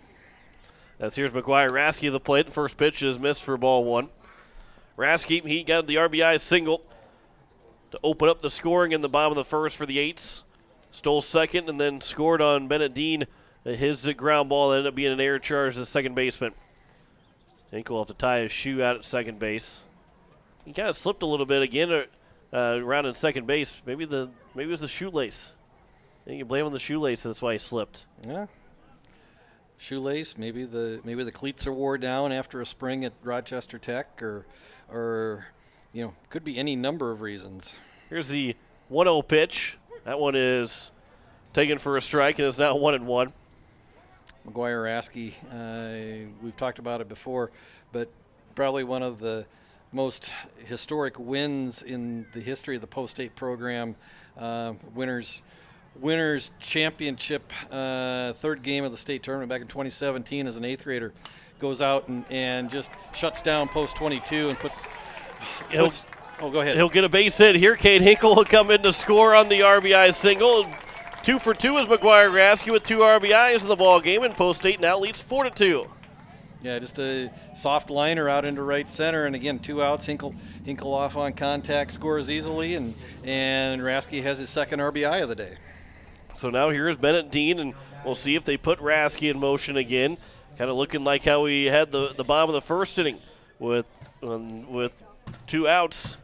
As here's McGuire Rasky the plate. The first pitch is missed for ball one. Rasky, he got the RBI single to open up the scoring in the bottom of the first for the Eights. Stole second and then scored on Bennett Dean. His ground ball ended up being an error charge to the second baseman. Hinkle will have to tie his shoe out at second base. He kind of slipped a little bit again around in second base. Maybe it was the shoelace. I think you blame on the shoelace. That's why he slipped. Yeah. Shoelace. Maybe the cleats are wore down after a spring at Rochester Tech, or could be any number of reasons. Here's the 1-0 pitch. That one is taken for a strike, and it's now 1-1. McGuire Rasky, we've talked about it before, but probably one of the most historic wins in the history of the Post 8 program. Winners championship, third game of the state tournament back in 2017 as an eighth grader. Goes out and just shuts down Post 22 and puts oh, go ahead. He'll get a base hit here. Cade Hinkle will come in to score on the RBI single. 2 for 2 is McGuire Rasky with 2 RBIs in the ball game, and Post 8 now leads 4-2. Yeah, just a soft liner out into right center, and again, 2 outs. Hinkle off on contact, scores easily, and Rasky has his second RBI of the day. So now here's Bennett Dean, and we'll see if they put Rasky in motion again. Kind of looking like how we had the bottom of the first inning with 2 outs.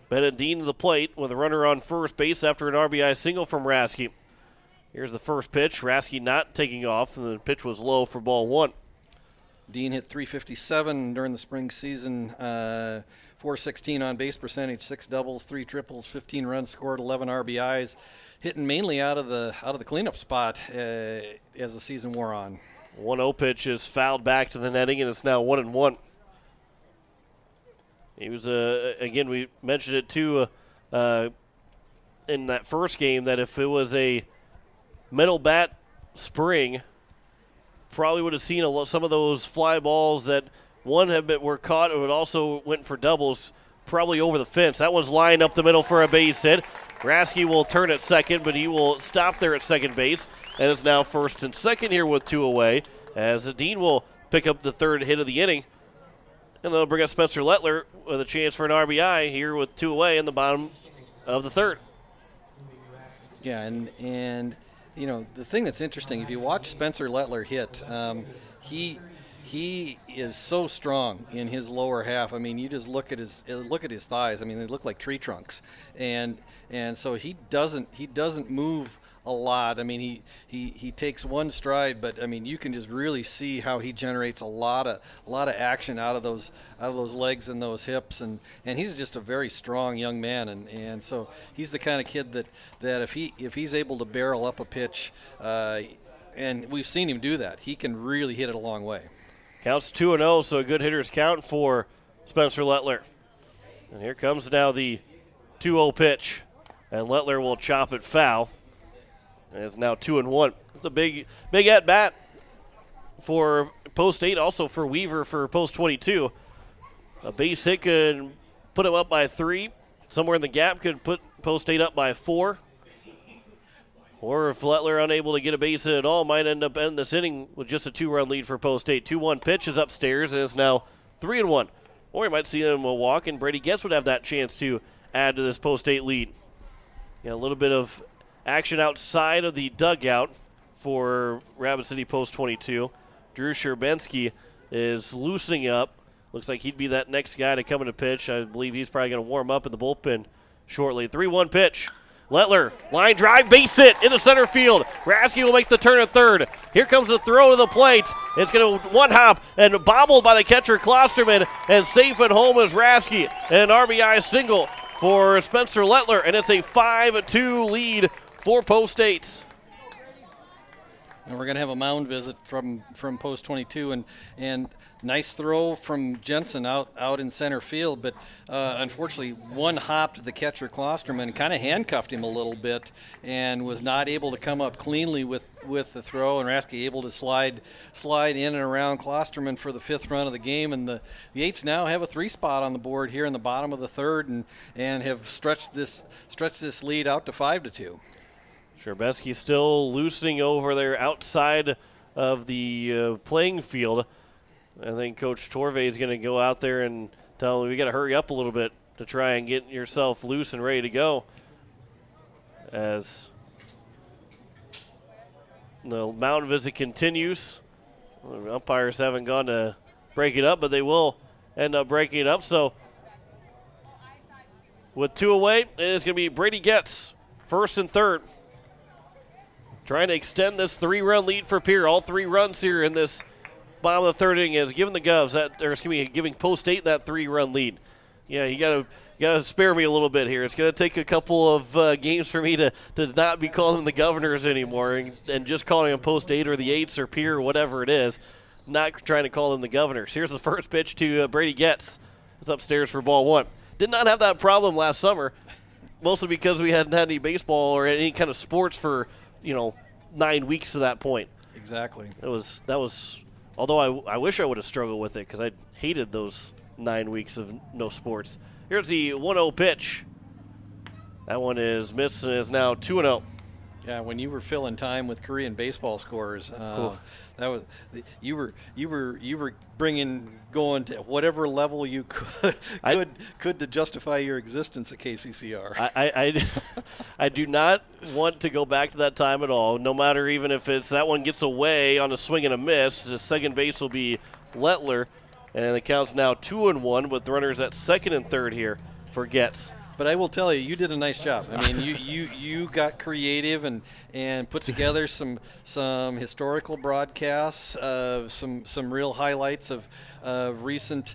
Bennett Dean to the plate with a runner on first base after an RBI single from Rasky. Here's the first pitch. Rasky not taking off, and the pitch was low for ball one. Dean hit .357 during the spring season, .416 on base percentage, 6 doubles, 3 triples, 15 runs scored, 11 RBIs, hitting mainly out of the cleanup spot as the season wore on. 1-0 pitch is fouled back to the netting, and it's now 1-1. He was, again, we mentioned it too in that first game, that if it was a metal bat spring, probably would have seen some of those fly balls that were caught and also went for doubles, probably over the fence. That one's lined up the middle for a base hit. Rasky will turn at second, but he will stop there at second base, and is now first and second here with 2 away, as Dean will pick up the third hit of the inning. And they'll bring up Spencer Lettler with a chance for an RBI here with 2 away in the bottom of the third. Yeah, and the thing that's interesting, if you watch Spencer Lettler hit, he is so strong in his lower half. I mean, you just look at his thighs. I mean, they look like tree trunks, and so he doesn't move a lot. I mean, he takes one stride, but I mean, you can just really see how he generates a lot of action out of those legs and those hips, and he's just a very strong young man, and so he's the kind of kid that if he's able to barrel up a pitch, and we've seen him do that, he can really hit it a long way. Counts 2-0, so a good hitter's count for Spencer Lettler. And here comes now the 2-0 pitch, and Lettler will chop it foul. And it's now 2-1. It's a big at-bat for Post 8, also for Weaver for Post 22. A base hit could put him up by 3. Somewhere in the gap could put Post 8 up by 4. Or if Lettler unable to get a base hit at all, might end up ending this inning with just a 2-run lead for Post State. 2-1 pitch is upstairs, and it's now 3-1. Or you might see them walk, and Brady Getz would have that chance to add to this Post State lead. A little bit of action outside of the dugout for Rapid City Post 22. Drew Sherbensky is loosening up. Looks like he'd be that next guy to come into pitch. I believe he's probably going to warm up in the bullpen shortly. 3-1 pitch. Lettler, line drive, base hit into center field. Rasky will make the turn at third. Here comes the throw to the plate. It's going to one hop and bobbled by the catcher Klosterman, and safe at home is Rasky. And an RBI single for Spencer Lettler, and it's a 5-2 lead for Post State. And we're going to have a mound visit from Post 22, and nice throw from Jensen out in center field, but unfortunately one hopped the catcher Klosterman, kind of handcuffed him a little bit, and was not able to come up cleanly with the throw, and Rasky able to slide in and around Klosterman for the 5th run of the game, and the Eights now have a 3 spot on the board here in the bottom of the 3rd, and have stretched this lead out to 5-2. Sherbensky still loosening over there outside of the playing field. I think Coach Torvey is going to go out there and tell him we got to hurry up a little bit to try and get yourself loose and ready to go. As the mound visit continues, the umpires haven't gone to break it up, but they will end up breaking it up. So with 2 away, it's going to be Brady Getz, 1st and 3rd. Trying to extend this 3-run lead for Pierre. All 3 runs here in this bottom of the 3rd inning is giving the Govs giving Post State that 3-run lead. Yeah, you gotta spare me a little bit here. It's gonna take a couple of games for me to not be calling them the Governors anymore and just calling them Post State or the Eights or Pierre or whatever it is. Not trying to call them the Governors. Here's the first pitch to Brady Getz. It's upstairs for ball 1. Did not have that problem last summer, mostly because we hadn't had any baseball or any kind of sports for 9 weeks to that point. Exactly. That was. Although I wish I would have struggled with it because I hated those 9 weeks of no sports. Here's the 1-0 pitch. That one is missed and is now 2-0. Yeah, when you were filling time with Korean baseball scores, that was you were going to whatever level you could to justify your existence at KCCR. I do not want to go back to that time at all. No matter even if it's that one gets away on a swing and a miss, the second base will be Lettler, and the count's now 2-1 with runners at 2nd and 3rd here for Getz. But I will tell you, you did a nice job. I mean, you got creative and put together some historical broadcasts, some real highlights of recent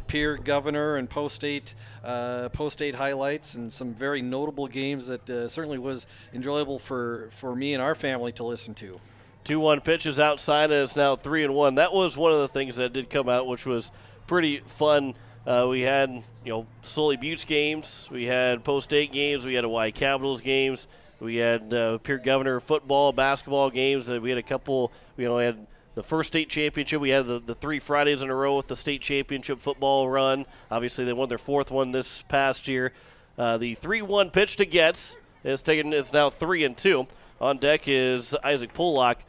Pierre Governor and Post State highlights, and some very notable games that certainly was enjoyable for me and our family to listen to. 2-1 pitches outside, and it's now 3-1. That was one of the things that did come out, which was pretty fun. We had, Sully Buttes games. We had Post State games. We had Hawaii Capitals games. We had Pierre Governor football, basketball games. We had a couple, we had the first state championship. We had the 3 Fridays in a row with the state championship football run. Obviously, they won their 4th one this past year. The 3-1 pitch to Getz it's now 3-2. On deck is Isaac Pollock.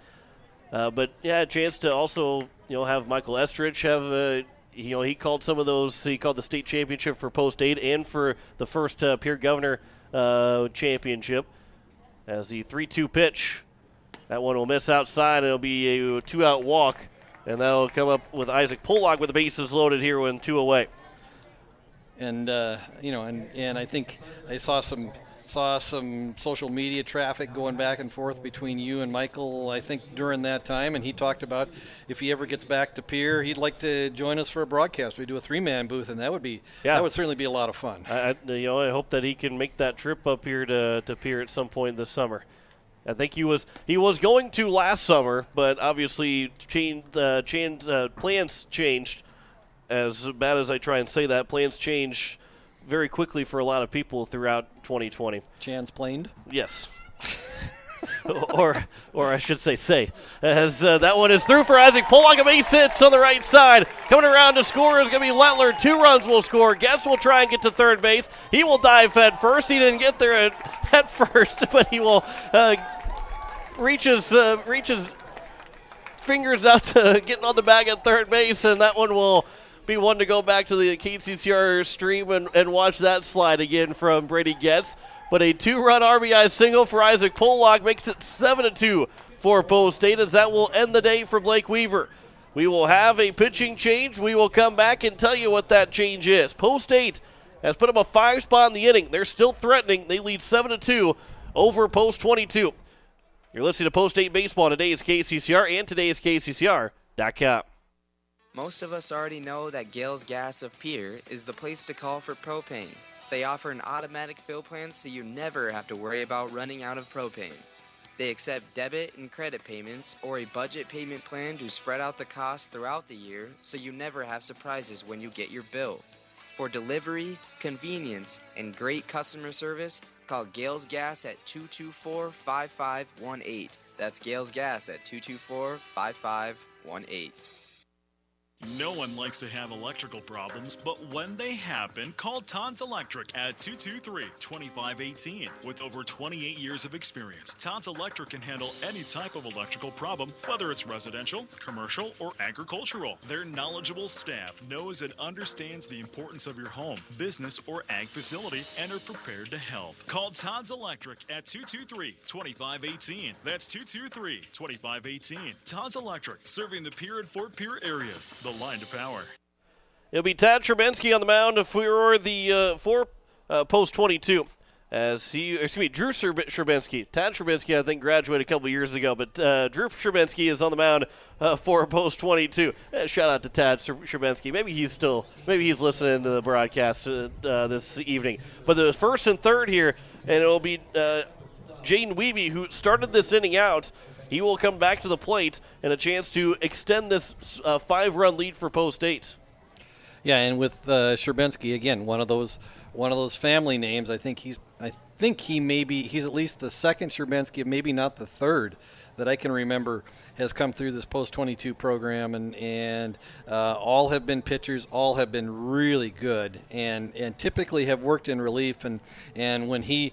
But, yeah, a chance to also, have Michael Estridge have he called some of those. He called the state championship for Post 8 and for the first Pierre Governor championship. As the 3-2 pitch, that one will miss outside, and it'll be a 2-out walk, and that'll come up with Isaac Pollock with the bases loaded here with 2 away. And and I think I saw some social media traffic going back and forth between you and Michael, I think, during that time, and he talked about if he ever gets back to Pierre, he'd like to join us for a broadcast. We do a 3-man booth, and that would certainly be a lot of fun. I hope that he can make that trip up here to Pierre at some point this summer. I think he was going to last summer, but obviously plans changed. As bad as I try and say that, plans change very quickly for a lot of people throughout 2020. Chansplaned? Yes. or I should say. As that one is through for Isaac Pollock. A base hits on the right side. Coming around to score is going to be Lettler. 2 runs will score. Getz will try and get to third base. He will dive head first. He didn't get there at first, but he will reaches fingers out to getting on the bag at third base, and that one will be one to go back to the KCCR stream and watch that slide again from Brady Getz. But a 2-run RBI single for Isaac Pollock makes it 7-2 for Post State, as that will end the day for Blake Weaver. We will have a pitching change. We will come back and tell you what that change is. Post State has put up a 5 spot in the inning. They're still threatening. They lead 7-2 over Post 22. You're listening to Post 8 Baseball on today's KCCR and today's KCCR.com. Most of us already know that Gales Gas of Pierre is the place to call for propane. They offer an automatic fill plan so you never have to worry about running out of propane. They accept debit and credit payments or a budget payment plan to spread out the cost throughout the year so you never have surprises when you get your bill. For delivery, convenience, and great customer service, call Gales Gas at 224-5518. That's Gales Gas at 224-5518. No one likes to have electrical problems, but when they happen, call Todd's Electric at 223-2518. With over 28 years of experience, Todd's Electric can handle any type of electrical problem, whether it's residential, commercial, or agricultural. Their knowledgeable staff knows and understands the importance of your home, business, or ag facility and are prepared to help. Call Todd's Electric at 223-2518. That's 223-2518. Todd's Electric, serving the Pierre and Fort Pierre areas. The line to power. It'll be Tad Sherbensky on the mound for the Post 22. Drew Sherbensky. Tad Sherbensky, I think, graduated a couple years ago, but Drew Sherbensky is on the mound for Post 22. Shout out to Tad Sherbensky. Maybe he's listening to the broadcast this evening. But the first and third here, and it'll be Jaden Wiebe, who started this inning out. He will come back to the plate and a chance to extend this 5-run lead for Post State. Yeah, and with Sherbensky again, one of those family names. I think he's at least the second Sherbensky, maybe not the third, that I can remember has come through this Post 22 program, and all have been pitchers, all have been really good, and typically have worked in relief. And when he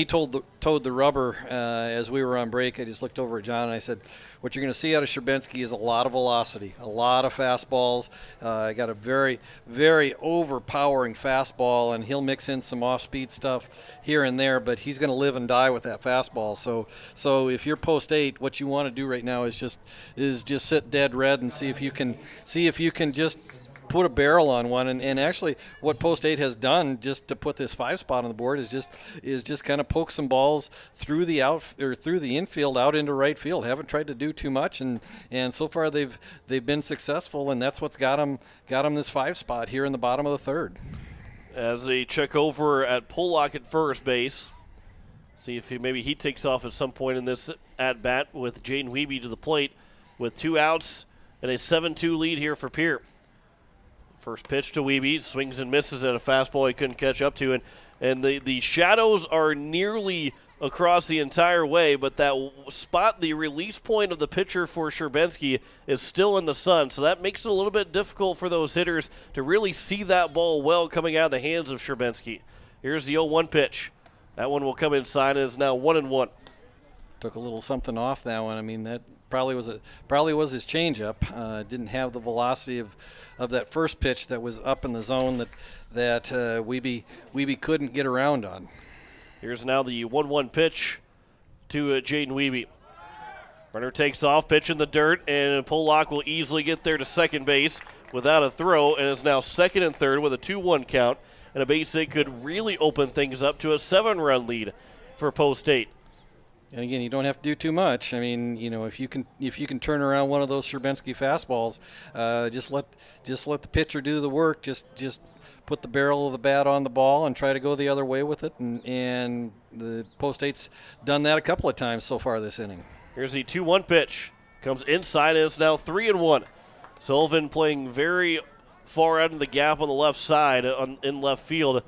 toed the rubber as we were on break, I just looked over at John and I said, what you're going to see out of Sherbensky is a lot of velocity, a lot of fastballs. Got a very, very overpowering fastball, and he'll mix in some off-speed stuff here and there, but he's going to live and die with that fastball. So if you're Post 8, what you want to do right now is just sit dead red and see if you can just put a barrel on one. And actually what Post 8 has done just to put this 5 spot on the board is just kind of poke some balls through the infield out into right field. Haven't tried to do too much, and so far they've been successful, and that's what's got them this 5 spot here in the bottom of the third. As they check over at Pollock at first base. See if maybe he takes off at some point in this at-bat with Jaden Wiebe to the plate with 2 outs and a 7-2 lead here for Pierre. First pitch to Wiebe, swings and misses at a fastball he couldn't catch up to. And the shadows are nearly across the entire way, but that spot, the release point of the pitcher for Sherbensky, is still in the sun. So that makes it a little bit difficult for those hitters to really see that ball well coming out of the hands of Sherbensky. Here's the 0-1 pitch. That one will come inside and is now 1-1. Took a little something off that one. I mean, that probably was his changeup. Didn't have the velocity of that first pitch that was up in the zone that Wiebe couldn't get around on. Here's now the 1-1 pitch to Jaden Wiebe. Runner takes off, pitch in the dirt, and Pollock will easily get there to second base without a throw, and is now second and third with a 2-1 count. And a base hit could really open things up to a 7-run lead for Post 8. And again, you don't have to do too much. I mean, if you can turn around one of those Sherbensky fastballs, just let the pitcher do the work. Just put the barrel of the bat on the ball and try to go the other way with it. And the Post 8's done that a couple of times so far this inning. Here's the 2-1 pitch. Comes inside, and it's now 3-1. Sullivan playing very far out in the gap on the left side in left field,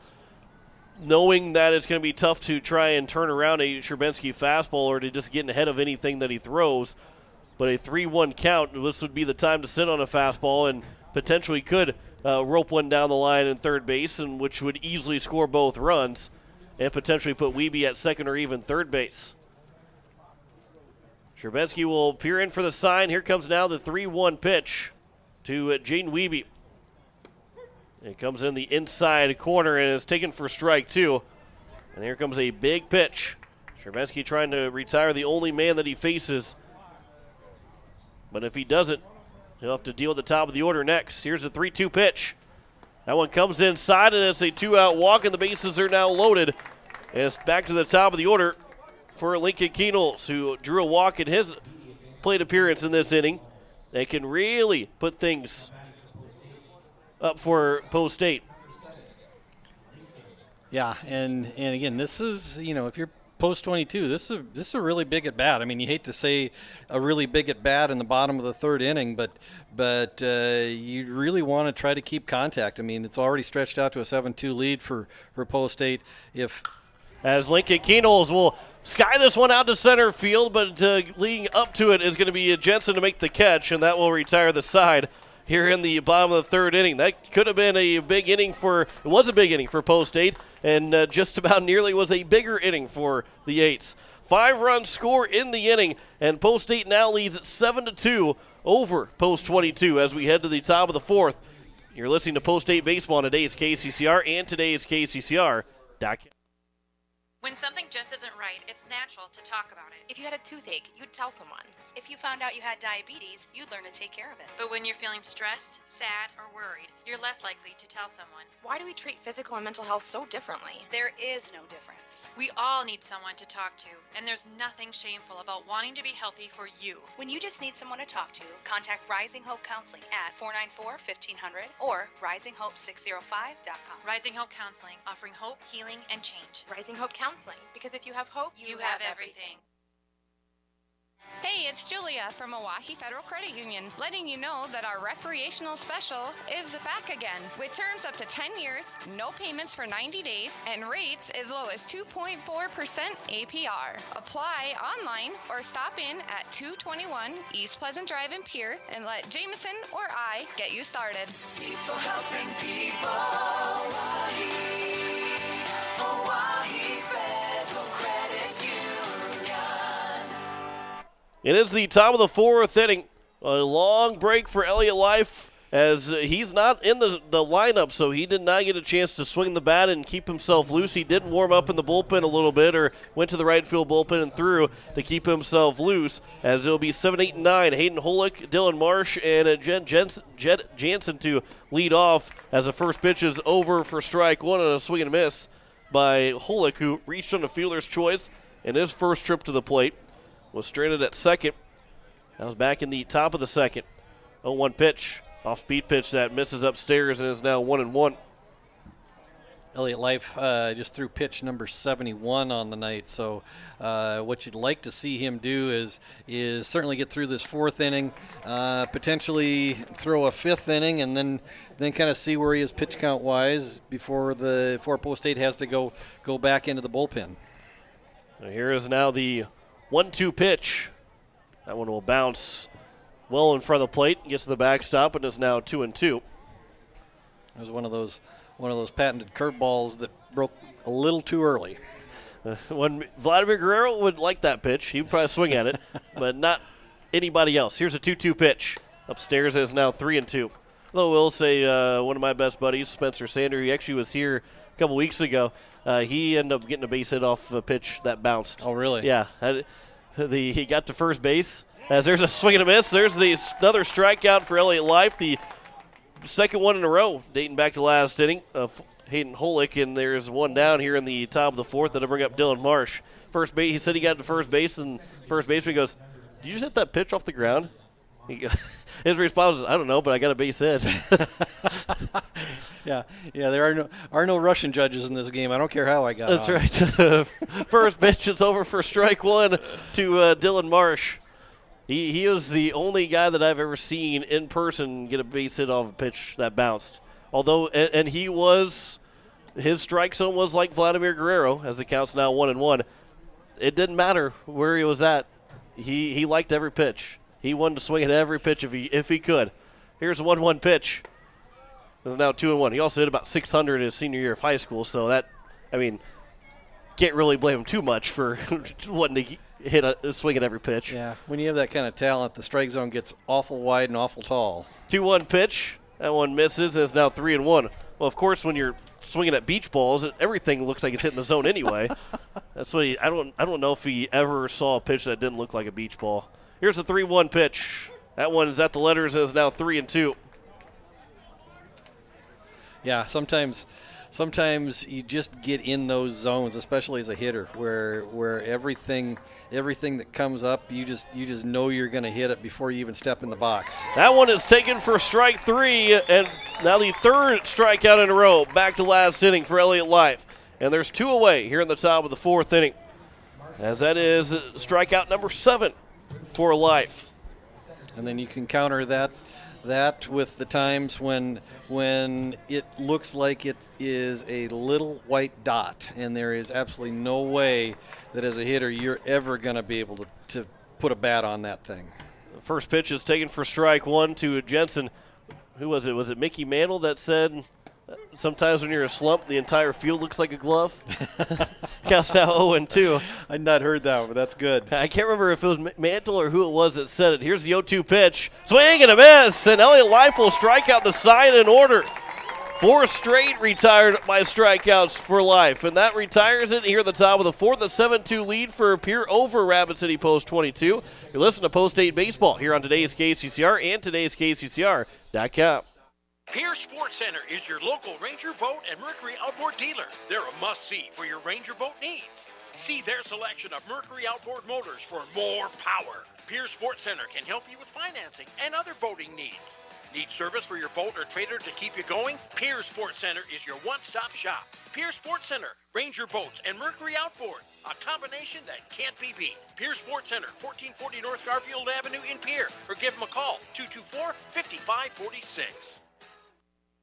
knowing that it's going to be tough to try and turn around a Sherbensky fastball or to just get ahead of anything that he throws. But a 3-1 count, this would be the time to sit on a fastball and potentially could rope one down the line in third base, and which would easily score both runs and potentially put Wiebe at second or even third base. Sherbetsky will peer in for the sign. Here comes now the 3-1 pitch to Jaden Wiebe. It comes in the inside corner and is taken for strike 2. And here comes a big pitch. Sherbetsky trying to retire the only man that he faces. But if he doesn't, he'll have to deal with the top of the order next. Here's the 3-2 pitch. That one comes inside, and it's a 2-out walk, and the bases are now loaded. And it's back to the top of the order for Lincoln Keenels, who drew a walk in his plate appearance in this inning. They can really put things up for Post State. Yeah, and again, this is, if you're Post 22, this is a really big at bat. I mean, you hate to say a really big at bat in the bottom of the third inning, but you really want to try to keep contact. I mean, it's already stretched out to a 7-2 lead for Post State. As Lincoln Keenels will sky this one out to center field, but leading up to it is going to be Jensen to make the catch, and that will retire the side here in the bottom of the third inning. That could have been a big inning it was a big inning for Post State, and just about nearly was a bigger inning for the Eights. 5-run score in the inning, and Post State now leads at 7-2 over Post 22 as we head to the top of the fourth. You're listening to Post State Baseball on today's KCCR and today's KCCR.com. When something just isn't right, it's natural to talk about it. If you had a toothache, you'd tell someone. If you found out you had diabetes, you'd learn to take care of it. But when you're feeling stressed, sad, or worried, you're less likely to tell someone. Why do we treat physical and mental health so differently? There is no difference. We all need someone to talk to, and there's nothing shameful about wanting to be healthy for you. When you just need someone to talk to, contact Rising Hope Counseling at 494-1500 or risinghope605.com. Rising Hope Counseling, offering hope, healing, and change. Rising Hope Counseling, because if you have hope, you have everything. Hey, it's Julia from Milwaukee Federal Credit Union, letting you know that our recreational special is back again, with terms up to 10 years, no payments for 90 days, and rates as low as 2.4% APR. Apply online or stop in at 221 East Pleasant Drive in Pierre and let Jameson or I get you started. People helping people. Hawaii Federal Credit Union. It is the top of the fourth inning. A long break for Elliott Life as he's not in the lineup, so he did not get a chance to swing the bat and keep himself loose. He did warm up in the bullpen a little bit, or went to the right field bullpen and threw to keep himself loose, as it'll be 7, 8, and 9. Hayden Holick, Dylan Marsh, and Jed Jansen to lead off as the first pitch is over for strike one on a swing and a miss by Holick, who reached on a fielder's choice in his first trip to the plate. Was stranded at second. That was back in the top of the second. 0-1 pitch. Off-speed pitch that misses upstairs and is now 1-1. Elliott Life just threw pitch number 71 on the night. So what you'd like to see him do is certainly get through this fourth inning, potentially throw a fifth inning, and then kind of see where he is pitch count wise before Post State has to go back into the bullpen. Here is now the 1-2 pitch. That one will bounce well in front of the plate, gets to the backstop, and is now 2-2. It was one of those patented curveballs that broke a little too early. When Vladimir Guerrero would like that pitch, he would probably swing at it, but not anybody else. Here's a 2-2 pitch. Upstairs is now 3-2. Although we'll say one of my best buddies, Spencer Sander, he actually was here a couple weeks ago. He ended up getting a base hit off a pitch that bounced. Oh, really? Yeah. He got to first base. As there's a swing and a miss. There's another strikeout for Elliott Life, the second one in a row dating back to last inning of Hayden Holick, and there's one down here in the top of the fourth that'll bring up Dylan Marsh. First base, he said he got to first base, and first baseman goes, "Did you just hit that pitch off the ground?" His response was, "I don't know, but I got a base hit." Yeah, there are no Russian judges in this game. I don't care how I got That's on. right. First pitch, it's over for strike one to Dylan Marsh. He was the only guy that I've ever seen in person get a base hit off a pitch that bounced. Although, and his strike zone was like Vladimir Guerrero, as the count's now 1-1. It didn't matter where he was at. He liked every pitch. He wanted to swing at every pitch if he could. Here's a 1-1 pitch. It's now 2-1. He also hit about 600 his senior year of high school, so can't really blame him too much for wanting to swing at every pitch. Yeah, when you have that kind of talent, the strike zone gets awful wide and awful tall. 2-1 pitch. That one misses, and it's now 3-1. Well, of course, when you're swinging at beach balls, everything looks like it's hitting the zone anyway. That's what I don't know if he ever saw a pitch that didn't look like a beach ball. Here's a 3-1 pitch. That one is at the letters and is now 3-2. Yeah, sometimes you just get in those zones, especially as a hitter, where everything that comes up, you just know you're going to hit it before you even step in the box. That one is taken for strike 3, and now the third strikeout in a row. Back to last inning for Elliott Life. And there's 2 away here in the top of the 4th inning, as that is strikeout number 7 for Life. And then you can counter that with the times when it looks like it is a little white dot, and there is absolutely no way that as a hitter you're ever going to be able to put a bat on that thing. The first pitch is taken for strike 1 to Jensen. Who was it? Was it Mickey Mantle that said sometimes when you're in a slump, the entire field looks like a glove? Counts now 0-2. I'd not heard that one, but that's good. I can't remember if it was Mantle or who it was that said it. Here's the 0-2 pitch. Swing and a miss, and Elliott Life will strike out the side in order. 4 straight retired by strikeouts for Life, and that retires it here at the top of the 4th. A 7-2 lead for Pierre over Rapid City Post 22. You're listening to Post 8 Baseball here on today's KCCR and today's KCCR.com. Pierre Sports Center is your local Ranger Boat and Mercury Outboard dealer. They're a must-see for your Ranger boat needs. See their selection of Mercury outboard motors for more power. Pierre Sports Center can help you with financing and other boating needs. Need service for your boat or trailer to keep you going? Pierre Sports Center is your one-stop shop. Pierre Sports Center, Ranger Boats, and Mercury Outboard. A combination that can't be beat. Pierre Sports Center, 1440 North Garfield Avenue in Pierre. Or give them a call, 224-5546.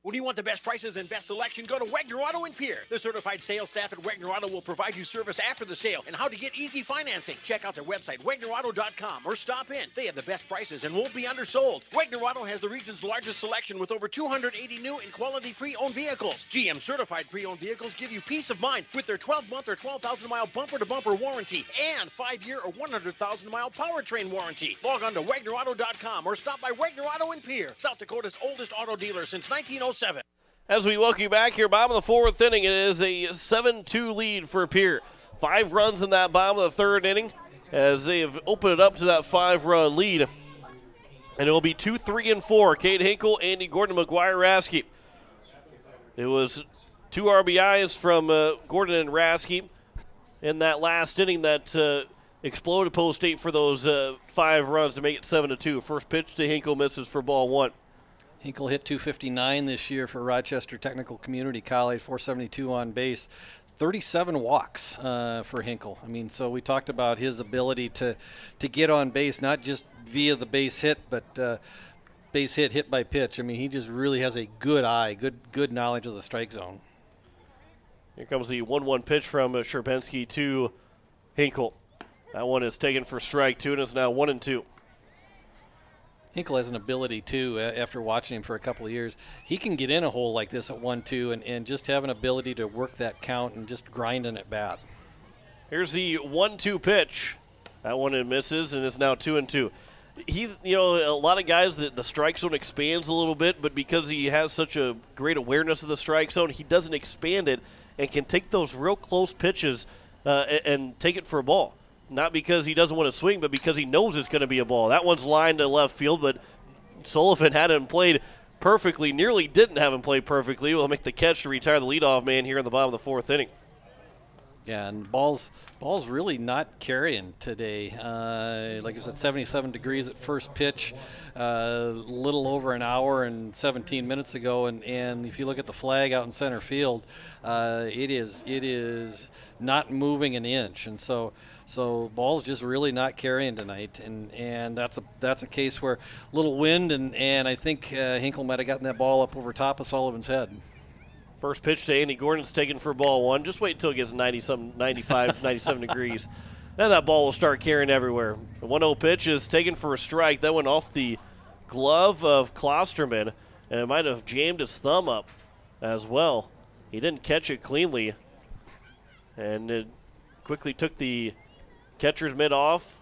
When you want the best prices and best selection, go to Wegner Auto in Pierre. The certified sales staff at Wegner Auto will provide you service after the sale and how to get easy financing. Check out their website, WegnerAuto.com, or stop in. They have the best prices and won't be undersold. Wegner Auto has the region's largest selection with over 280 new and quality pre-owned vehicles. GM certified pre-owned vehicles give you peace of mind with their 12-month or 12,000-mile bumper-to-bumper warranty and 5-year or 100,000-mile powertrain warranty. Log on to WegnerAuto.com or stop by Wegner Auto in Pierre, South Dakota's oldest auto dealer since 1907. As we welcome you back here, bottom of the 4th inning, it is a 7-2 lead for Pierre. 5 runs in that bottom of the 3rd inning as they have opened it up to that 5-run lead. And it will be 2, 3, and 4. Cade Hinkle, Andy Gordon, McGuire, Rasky. It was 2 RBIs from Gordon and Rasky in that last inning that exploded Post State for those 5 runs to make it 7-2. First pitch to Hinkle misses for ball 1. Hinkle hit 259 this year for Rochester Technical Community College, 472 on base, 37 walks for Hinkle. I mean, so we talked about his ability to get on base, not just via the base hit, but base hit by pitch. I mean, he just really has a good eye, good knowledge of the strike zone. Here comes the 1-1 pitch from Sherpensky to Hinkle. That one is taken for strike 2, and it's now 1-2. Hinkle has an ability, too, after watching him for a couple of years. He can get in a hole like this at 1-2 and just have an ability to work that count and just grind in at bat. Here's the 1-2 pitch. That one misses, and it's now 2-2. He's, a lot of guys, the strike zone expands a little bit, but because he has such a great awareness of the strike zone, he doesn't expand it and can take those real close pitches and take it for a ball. Not because he doesn't want to swing, but because he knows it's going to be a ball. That one's lined to left field, but Sullivan had him played perfectly, nearly didn't have him played perfectly. Will make the catch to retire the leadoff man here in the bottom of the 4th inning. Yeah, and ball's really not carrying today. Like I said, 77 degrees at first pitch, little over an hour and 17 minutes ago. And if you look at the flag out in center field, it is not moving an inch. And so ball's just really not carrying tonight. And that's a case where little wind, and I think Hinkle might have gotten that ball up over top of Sullivan's head. First pitch to Andy Gordon's taken for ball 1. Just wait until it gets 95, 97 degrees. Then that ball will start carrying everywhere. The 1-0 pitch is taken for a strike. That went off the glove of Klosterman, and it might have jammed his thumb up as well. He didn't catch it cleanly, and it quickly took the catcher's mid-off.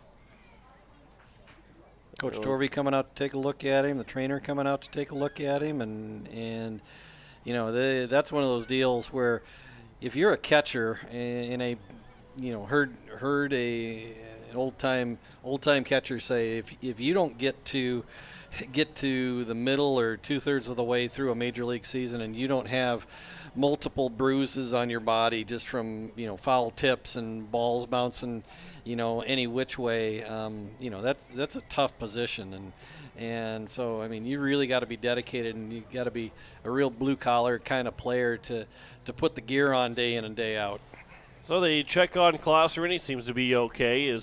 Coach Torvey coming out to take a look at him, the trainer coming out to take a look at him, and you know, that's one of those deals where if you're a catcher and heard a old time catcher say, if you don't get to the middle or 2/3 of the way through a major league season and you don't have multiple bruises on your body just from foul tips and balls bouncing any which way, that's a tough position, and so I mean you really got to be dedicated and you got to be a real blue collar kind of player to put the gear on day in and day out. So they check on Klosserman. He seems to be okay.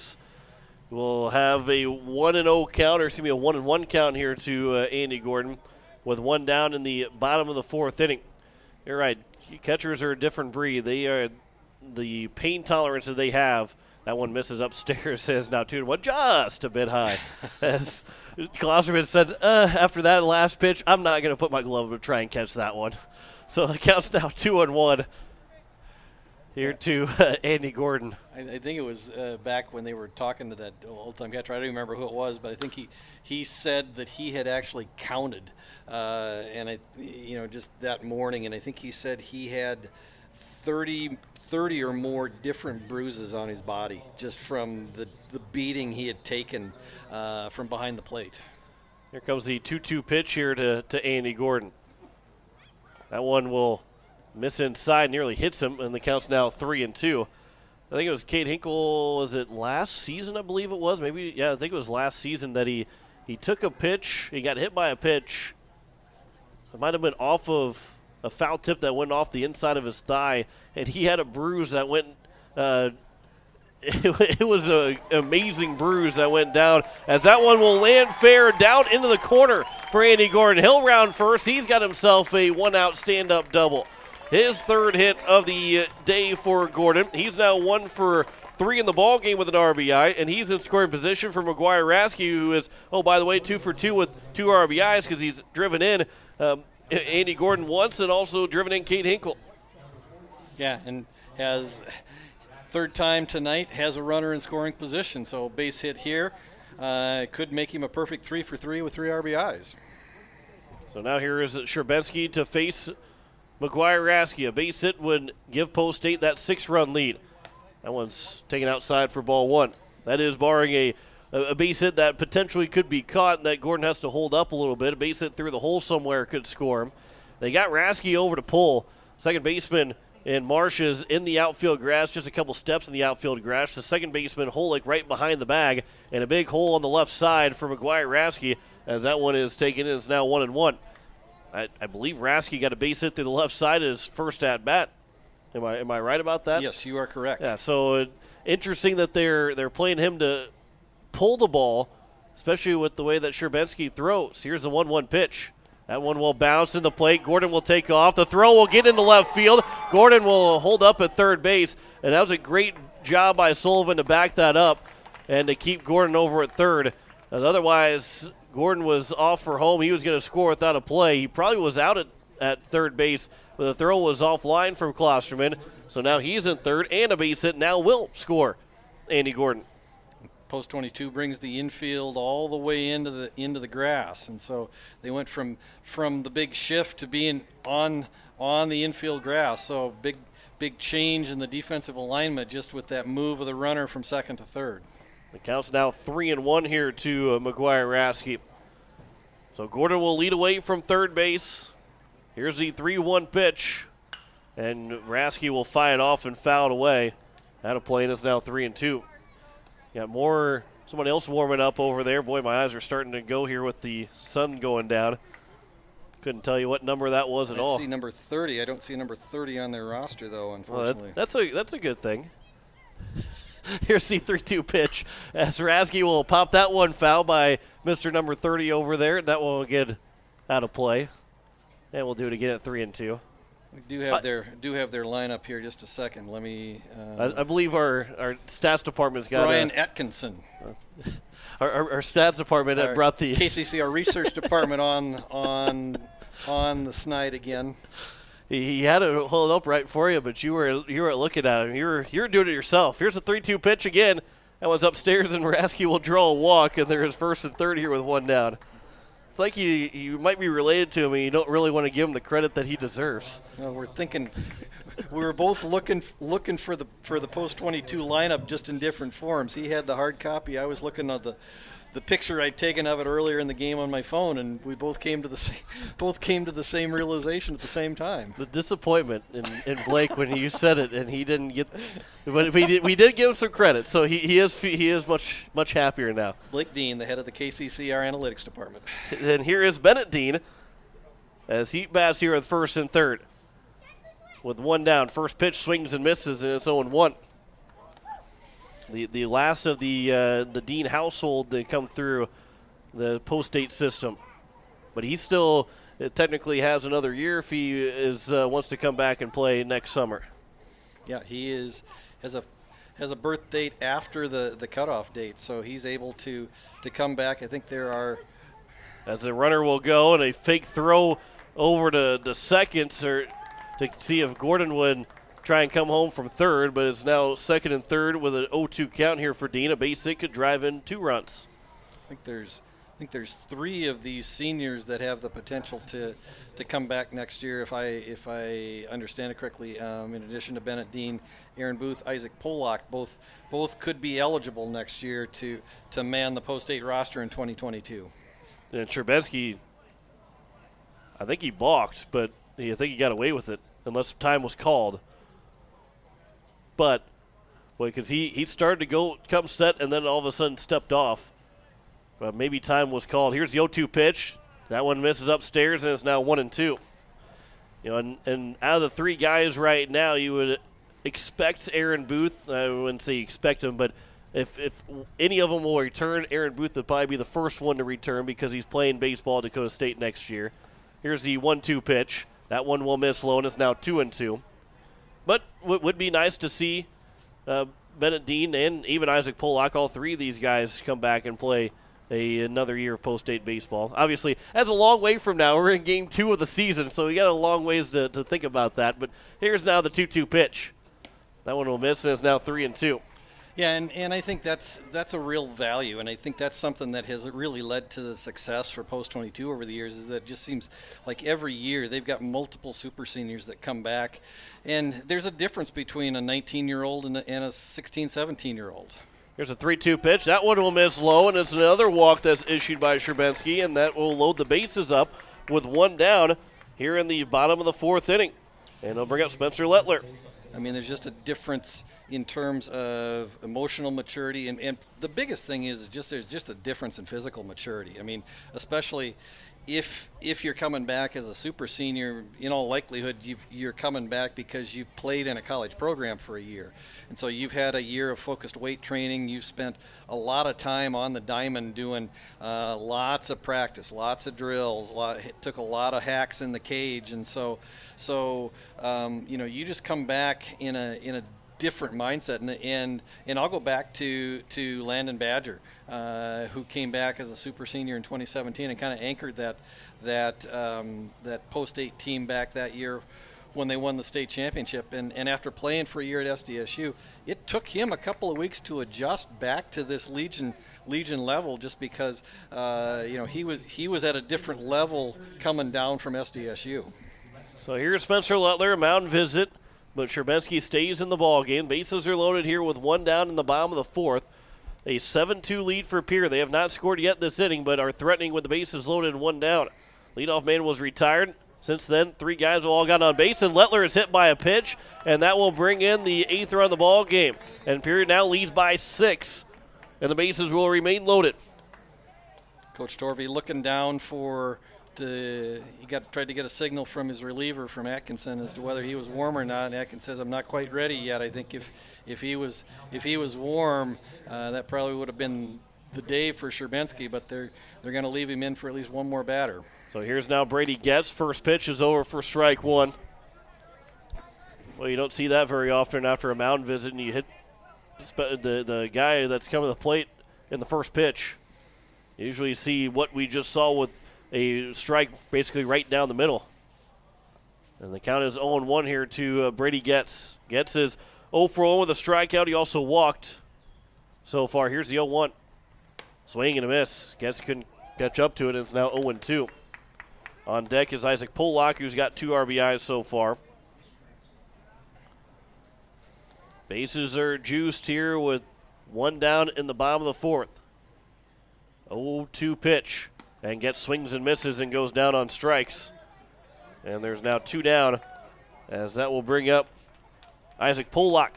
We'll have a 1-0 count, or excuse me, a 1-1 count here to Andy Gordon, with one down in the bottom of the 4th inning. You're right. Catchers are a different breed. They are the pain tolerance that they have. That one misses upstairs, says now 2-1, just a bit high. As Klosserman said, after that last pitch, I'm not going to put my glove to try and catch that one. So the count's now 2-1 here to Andy Gordon. I think it was back when they were talking to that old-time catcher. I don't remember who it was, but I think he said that he had actually counted, and just that morning, and I think he said he had 30 or more different bruises on his body just from the beating he had taken from behind the plate. Here comes the 2-2 pitch here to Andy Gordon. That one will miss inside, nearly hits him, and the count's now 3-2. I think it was Cade Hinkle, was it last season, I believe it was? Maybe, yeah, I think it was last season that he took a pitch, he got hit by a pitch. It might have been off of a foul tip that went off the inside of his thigh, and he had a bruise that went, it was an amazing bruise that went down, as that one will land fair down into the corner for Andy Gordon. He'll round first. He's got himself a one-out stand-up double. His 3rd hit of the day for Gordon. He's now 1 for 3 in the ball game with an RBI, and he's in scoring position for McGuire Rasky, who is, by the way, 2 for 2 with 2 RBIs because he's driven in Andy Gordon once and also driven in Cade Hinkle. Yeah, and has 3rd time tonight, has a runner in scoring position, so base hit here could make him a perfect 3 for 3 with 3 RBIs. So now here is Sherbensky to face McGuire Rasky. A base hit would give Post State that 6-run lead. That one's taken outside for ball 1. That is barring a base hit that potentially could be caught and that Gordon has to hold up a little bit. A base hit through the hole somewhere could score him. They got Rasky over to pull. Second baseman in Marsh is in the outfield grass, just a couple steps in the outfield grass. The second baseman, Holick, right behind the bag, and a big hole on the left side for McGuire Rasky as that one is taken in. It's now 1-1. I believe Rasky got a base hit through the left side of his first at-bat. Am I right about that? Yes, you are correct. Yeah, so interesting that they're playing him to pull the ball, especially with the way that Sherbensky throws. Here's the 1-1 pitch. That one will bounce in the plate. Gordon will take off. The throw will get into left field. Gordon will hold up at third base, and that was a great job by Sullivan to back that up and to keep Gordon over at third. As otherwise, Gordon was off for home. He was going to score without a play. He probably was out at third base, but the throw was offline from Klosterman. So now he's in third and a base hit. Now will score Andy Gordon. Post 22 brings the infield all the way into the grass, and so they went from the big shift to being on the infield grass. So big change in the defensive alignment just with that move of the runner from second to third. The count's now 3-1 here to McGuire Rasky. So Gordon will lead away from third base. Here's the 3-1 pitch, and Rasky will fire it off and foul it away. Out of play, and it's now 3-2. Got someone else warming up over there. Boy, my eyes are starting to go here with the sun going down. Couldn't tell you what number that was at all. I see number 30. I don't see number 30 on their roster, though, unfortunately. Well, that's a good thing. Here's the 3-2 pitch as Rasky will pop that one foul by Mr. number 30 over there. That one will get out of play. And we'll do it again at 3-2. We do have their lineup here. Just a second. Let me. I believe our stats department's got Brian Atkinson. Our stats department brought the KCC, our research department on the snide again. He had it hold up right for you, but you were looking at him. You were doing it yourself. Here's a 3-2 pitch again. That one's upstairs, and Rasky will draw a walk, and there is first and third here with one down. It's like you might be related to him, and you don't really want to give him the credit that he deserves. Well, we're thinking we were both looking for the post 22 lineup, just in different forms. He had the hard copy. I was looking at the picture I'd taken of it earlier in the game on my phone, and we both came to the same realization at the same time. The disappointment in Blake when you said it, and he didn't get. But we did give him some credit, so he is much happier now. Blake Dean, the head of the KCCR analytics department. And here is Bennett Dean as he bats here at first and third with one down. First pitch swings and misses, and it's 0-1. The last of the Dean household that come through the post-date system. But he still technically has another year if he wants to come back and play next summer. Yeah, he has a birth date after the cutoff date, so he's able to come back. I think there are... As the runner will go, and a fake throw over to second to see if Gordon would try and come home from third, but it's now second and third with an 0-2 count here for Dean. A base hit could drive in 2 runs. I think there's 3 of these seniors that have the potential to come back next year, if I understand it correctly. In addition to Bennett Dean, Aaron Booth, Isaac Pollock, both could be eligible next year to man the post-8 roster in 2022. And Sherbetsky, I think he balked, but I think he got away with it unless time was called. But, because he started to come set and then all of a sudden stepped off. But maybe time was called. Here's the 0-2 pitch. That one misses upstairs, and it's now 1-2. And out of the 3 guys right now, you would expect Aaron Booth. I wouldn't say expect him, but if any of them will return, Aaron Booth would probably be the first one to return because he's playing baseball at Dakota State next year. Here's the 1-2 pitch. That one will miss low, and it's now 2-2. But it would be nice to see Bennett Dean and even Isaac Pollock, all 3 of these guys, come back and play another year of post-8 baseball. Obviously, that's a long way from now. We're in game 2 of the season, so we got a long ways to think about that. But here's now the 2-2 pitch. That one will miss, and it's now 3-2. Yeah, and I think that's a real value, and I think that's something that has really led to the success for Post 22 over the years, is that it just seems like every year they've got multiple super seniors that come back, and there's a difference between a 19-year-old and a 16, 17-year-old. Here's a 3-2 pitch. That one will miss low, and it's another walk that's issued by Sherbetsky, and that will load the bases up with one down here in the bottom of the 4th inning. And they'll bring up Spencer Lettler. I mean, there's just a difference in terms of emotional maturity, and the biggest thing is just there's just a difference in physical maturity. I mean, especially if you're coming back as a super senior, in all likelihood you're coming back because you've played in a college program for a year, and so you've had a year of focused weight training. You've spent a lot of time on the diamond doing lots of practice, lots of drills, took a lot of hacks in the cage, and so you just come back in a different mindset, and I'll go back to Landon Badger, who came back as a super senior in 2017 and kind of anchored that post-8 team back that year when they won the state championship. And after playing for a year at SDSU, it took him a couple of weeks to adjust back to this Legion level, just because he was at a different level coming down from SDSU. So here's Spencer Lettler, mound visit. But Sherbetsky stays in the ball game. Bases are loaded here with one down in the bottom of the 4th. A 7-2 lead for Pierre. They have not scored yet this inning, but are threatening with the bases loaded and one down. Leadoff man was retired. Since then, 3 guys have all gotten on base, and Lettler is hit by a pitch, and that will bring in the 8th run of the ball game. And Pierre now leads by 6, and the bases will remain loaded. Coach Torvey looking down he tried to get a signal from his reliever, from Atkinson, as to whether he was warm or not. And Atkins says, "I'm not quite ready yet." I think if he was warm, that probably would have been the day for Sherbetsky. But they're going to leave him in for at least one more batter. So here's now Brady Getz. First pitch is over for strike 1. Well, you don't see that very often after a mound visit, and you hit the guy that's coming to the plate in the first pitch. You usually see what we just saw with a strike basically right down the middle. And the count is 0-1 here to Brady Getz. Getz is 0 for 0 with a strikeout. He also walked. so far. Here's the 0-1. Swing and a miss. Guess couldn't catch up to it, and it's now 0-2. On deck is Isaac Pollock, who's got 2 RBIs so far. Bases are juiced here with 1 down in the bottom of the 4th. 0-2 pitch, and gets swings and misses and goes down on strikes. And there's now 2 down, as that will bring up Isaac Pollock.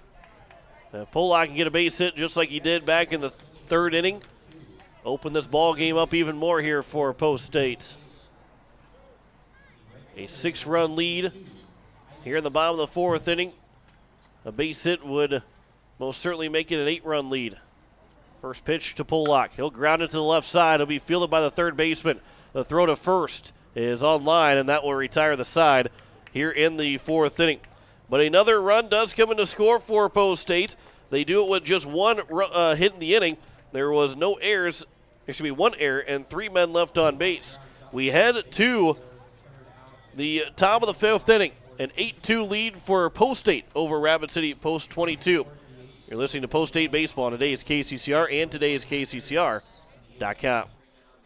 If Pollock can get a base hit just like he did back in the 3rd inning, open this ball game up even more here for Post State. A 6-run lead here in the bottom of the 4th inning. A base hit would most certainly make it an 8-run lead. First pitch to Pollock. He'll ground it to the left side. He'll be fielded by the 3rd baseman. The throw to first is on line, and that will retire the side here in the 4th inning. But another run does come in to score for Post State. They do it with just 1 hit in the inning. There was no errors. There should be 1 error and 3 men left on base. We head to the top of the 5th inning. An 8-2 lead for Post State over Rapid City Post 22. You're listening to Post State Baseball on today's KCCR and today's KCCR.com.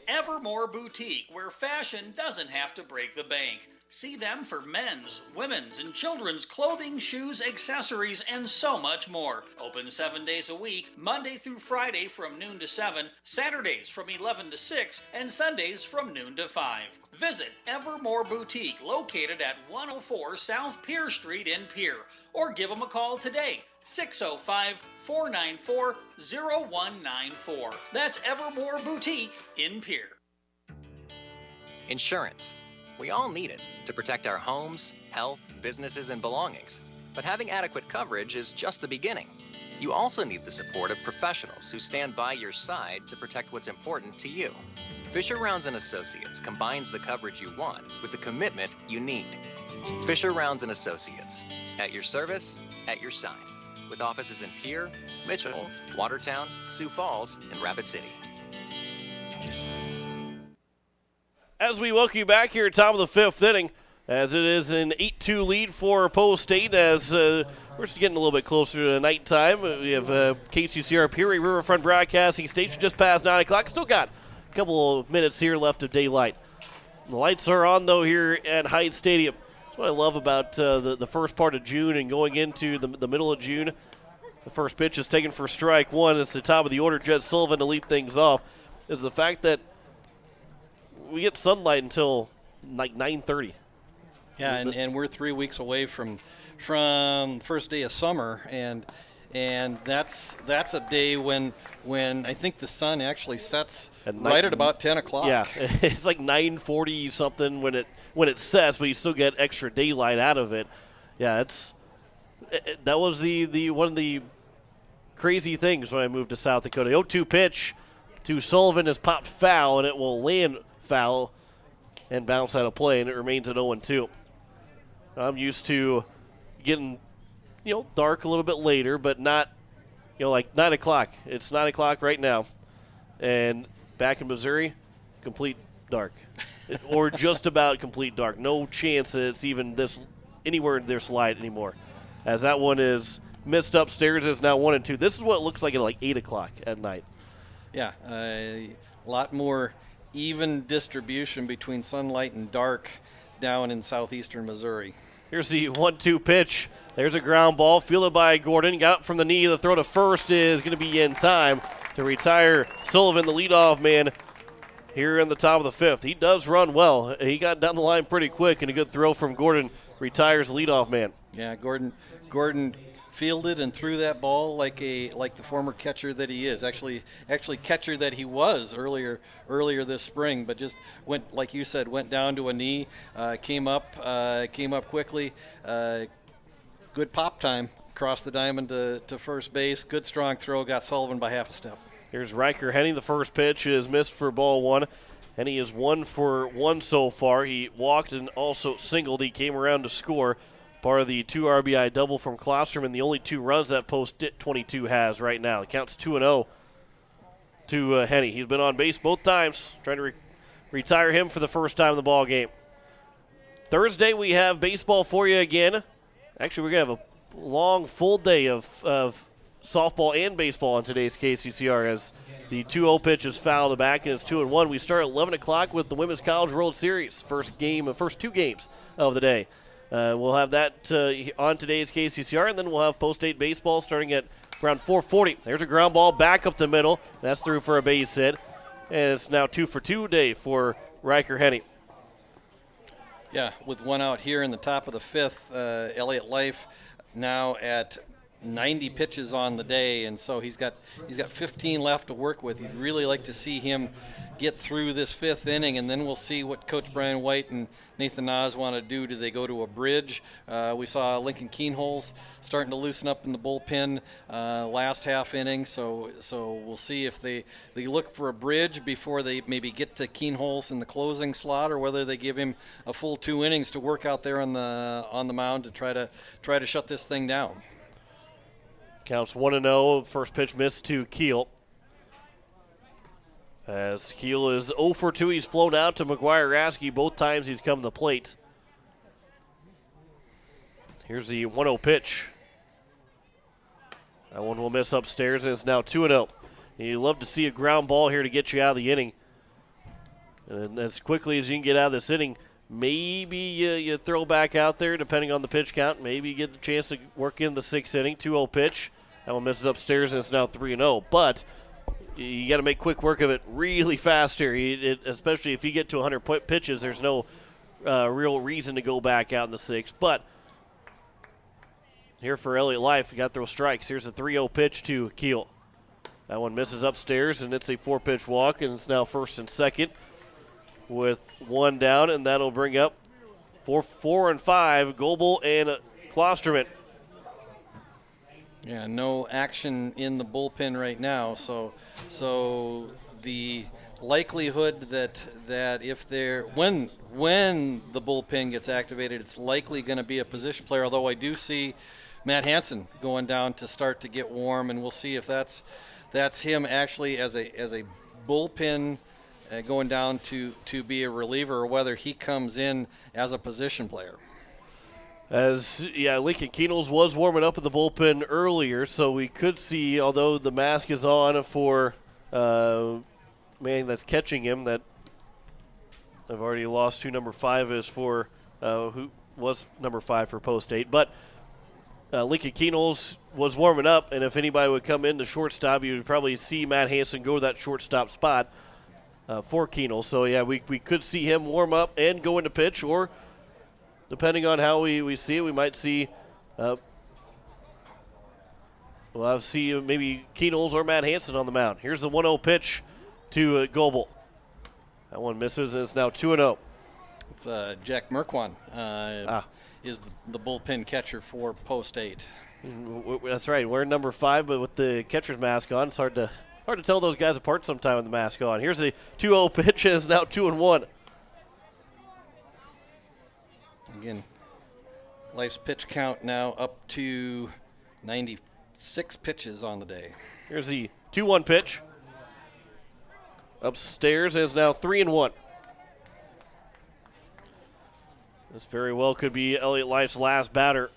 Evermore Boutique, where fashion doesn't have to break the bank. See them for men's, women's, and children's clothing, shoes, accessories, and so much more. Open 7 days a week, Monday through Friday from noon to 7, Saturdays from 11 to 6, and Sundays from noon to 5. Visit Evermore Boutique, located at 104 South Pierre Street in Pierre, or give them a call today, 605-494-0194. That's Evermore Boutique in Pierre. Insurance. We all need it to protect our homes, health, businesses, and belongings. But having adequate coverage is just the beginning. You also need the support of professionals who stand by your side to protect what's important to you. Fisher Rounds & Associates combines the coverage you want with the commitment you need. Fisher Rounds & Associates, at your service, at your side, with offices in Pierre, Mitchell, Watertown, Sioux Falls, and Rapid City. As we welcome you back here at top of the 5th inning, as it is an 8-2 lead for Post State, as we're just getting a little bit closer to nighttime. We have KCCR Pierre Riverfront Broadcasting Station just past 9 o'clock. Still got a couple of minutes here left of daylight. The lights are on, though, here at Hyde Stadium. That's what I love about the first part of June and going into the middle of June. The first pitch is taken for strike 1. It's the top of the order, Jed Sullivan, to lead things off, is the fact that we get sunlight until like 9:30. Yeah, and we're 3 weeks away from first day of summer, and that's a day when I think the sun actually sets right at about 10 o'clock. Yeah, it's like 9:40 something when it sets, but you still get extra daylight out of it. Yeah, that was the one of the crazy things when I moved to South Dakota. 0-2 pitch to Sullivan is popped foul, and it will land foul and bounce out of play, and it remains at 0-2. I'm used to getting, dark a little bit later, but not, like 9 o'clock. It's 9 o'clock right now, and back in Missouri, complete dark, or just about complete dark. No chance that it's even anywhere this light anymore, as that one is missed upstairs. It's now 1-2. This is what it looks like at like 8 o'clock at night. Yeah, a lot more even distribution between sunlight and dark down in southeastern Missouri. Here's the 1-2 pitch. There's a ground ball fielded by Gordon. Got up from the knee. The throw to first is going to be in time to retire Sullivan, the leadoff man, here in the top of the 5th. He does run well. He got down the line pretty quick, and a good throw from Gordon retires the leadoff man. Yeah, Gordon fielded and threw that ball like the former catcher that he is. Actually catcher that he was earlier this spring, but just went, like you said, went down to a knee, came up quickly. Good pop time, crossed the diamond to first base. Good strong throw, got Sullivan by half a step. Here's Riker Henny. The first pitch is missed for ball 1. Henny is 1 for 1 so far. He walked and also singled. He came around to score. Part of the 2 RBI double from Klostrom, and the only 2 runs that Post 22 has right now. It counts 2-0 to Henny. He's been on base both times, trying to retire him for the first time in the ball game. Thursday we have baseball for you again. Actually, we're going to have a long, full day of softball and baseball on today's KCCR as the 2-0 pitch is fouled back, and it's 2-1. We start at 11 o'clock with the Women's College World Series, first two games of the day. We'll have that on today's KCCR, and then we'll have post-8 baseball starting at around 4:40. There's a ground ball back up the middle. That's through for a base hit, and it's now 2-for-2 day for Riker Henny. Yeah, with one out here in the top of the fifth, Elliott Life now at 90 pitches on the day, and so he's got 15 left to work with. You'd really like to see him get through this fifth inning, and then we'll see what Coach Brian White and Nathan Nas want to do. Do they go to a bridge? We saw Lincoln Keenholz starting to loosen up in the bullpen last half inning, so we'll see if they look for a bridge before they maybe get to Keenholz in the closing slot, or whether they give him a full 2 innings to work out there on the mound to try to shut this thing down. Counts 1-0. First pitch missed to Keel. As Keel is 0-for-2, he's flown out to McGuire-Raskey. Both times he's come to the plate. Here's the 1-0 pitch. That one will miss upstairs, and it's now 2-0. You love to see a ground ball here to get you out of the inning. And as quickly as you can get out of this inning, maybe you throw back out there depending on the pitch count. Maybe you get the chance to work in the 6th inning. 2-0 pitch. That one misses upstairs, and it's now 3-0. But you got to make quick work of it really fast here. Especially if you get to 100 pitches, there's no real reason to go back out in the 6th. But here for Elliott Life, you got to throw strikes. Here's a 3-0 pitch to Keel. That one misses upstairs, and it's a 4-pitch walk, and it's now 1st and 2nd with 1 down, and that'll bring up 4 and 5, Goebel and Klosterman. Yeah, no action in the bullpen right now, so the likelihood that if they're when the bullpen gets activated, it's likely going to be a position player. Although I do see Matt Hansen going down to start to get warm, and we'll see if that's him actually as a bullpen going down to be a reliever, or whether he comes in as a position player. Lincoln Keenholz was warming up in the bullpen earlier, so we could see, although the mask is on for man that's catching him, that I've already lost who number 5 is for, who was number 5 for post 8. But Lincoln Keenholz was warming up, and if anybody would come in the shortstop, you would probably see Matt Hansen go to that shortstop spot for Keenholz. So, yeah, we could see him warm up and go into pitch, or depending on how we see it, we might see we'll see maybe Keenholz or Matt Hansen on the mound. Here's the 1-0 pitch to Goebel. That one misses, and it's now 2-0. It's Jack Merkwan is the bullpen catcher for post 8. That's right. We're number 5, but with the catcher's mask on, it's hard to tell those guys apart sometime with the mask on. Here's the 2-0 pitch, and it's now 2-1. Again, Life's pitch count now up to 96 pitches on the day. Here's the 2-1 pitch. Upstairs, and it's now 3-1. This very well could be Elliott Life's last batter.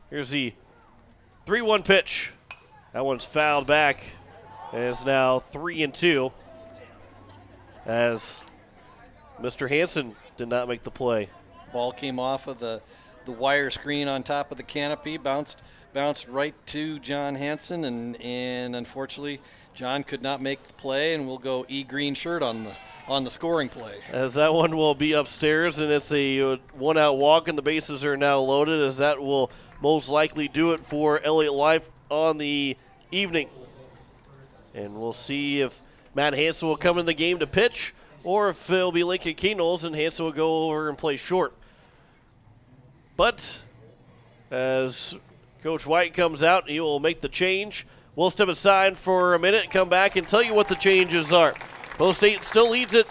Here's the 3-1 pitch. That one's fouled back, and it's now 3-2 as Mr. Hansen did not make the play. Ball came off of the wire screen on top of the canopy, bounced right to John Hansen, and unfortunately John could not make the play, and we'll go green shirt on the scoring play. As that one will be upstairs, and it's a 1-out walk, and the bases are now loaded, as that will most likely do it for Elliott Life on the evening. And we'll see if Matt Hansen will come in the game to pitch, or if it'll be Lincoln Keenholz and Hansen will go over and play short. But as Coach White comes out, he will make the change. We'll step aside for a minute, come back, and tell you what the changes are. Post 8 still leads it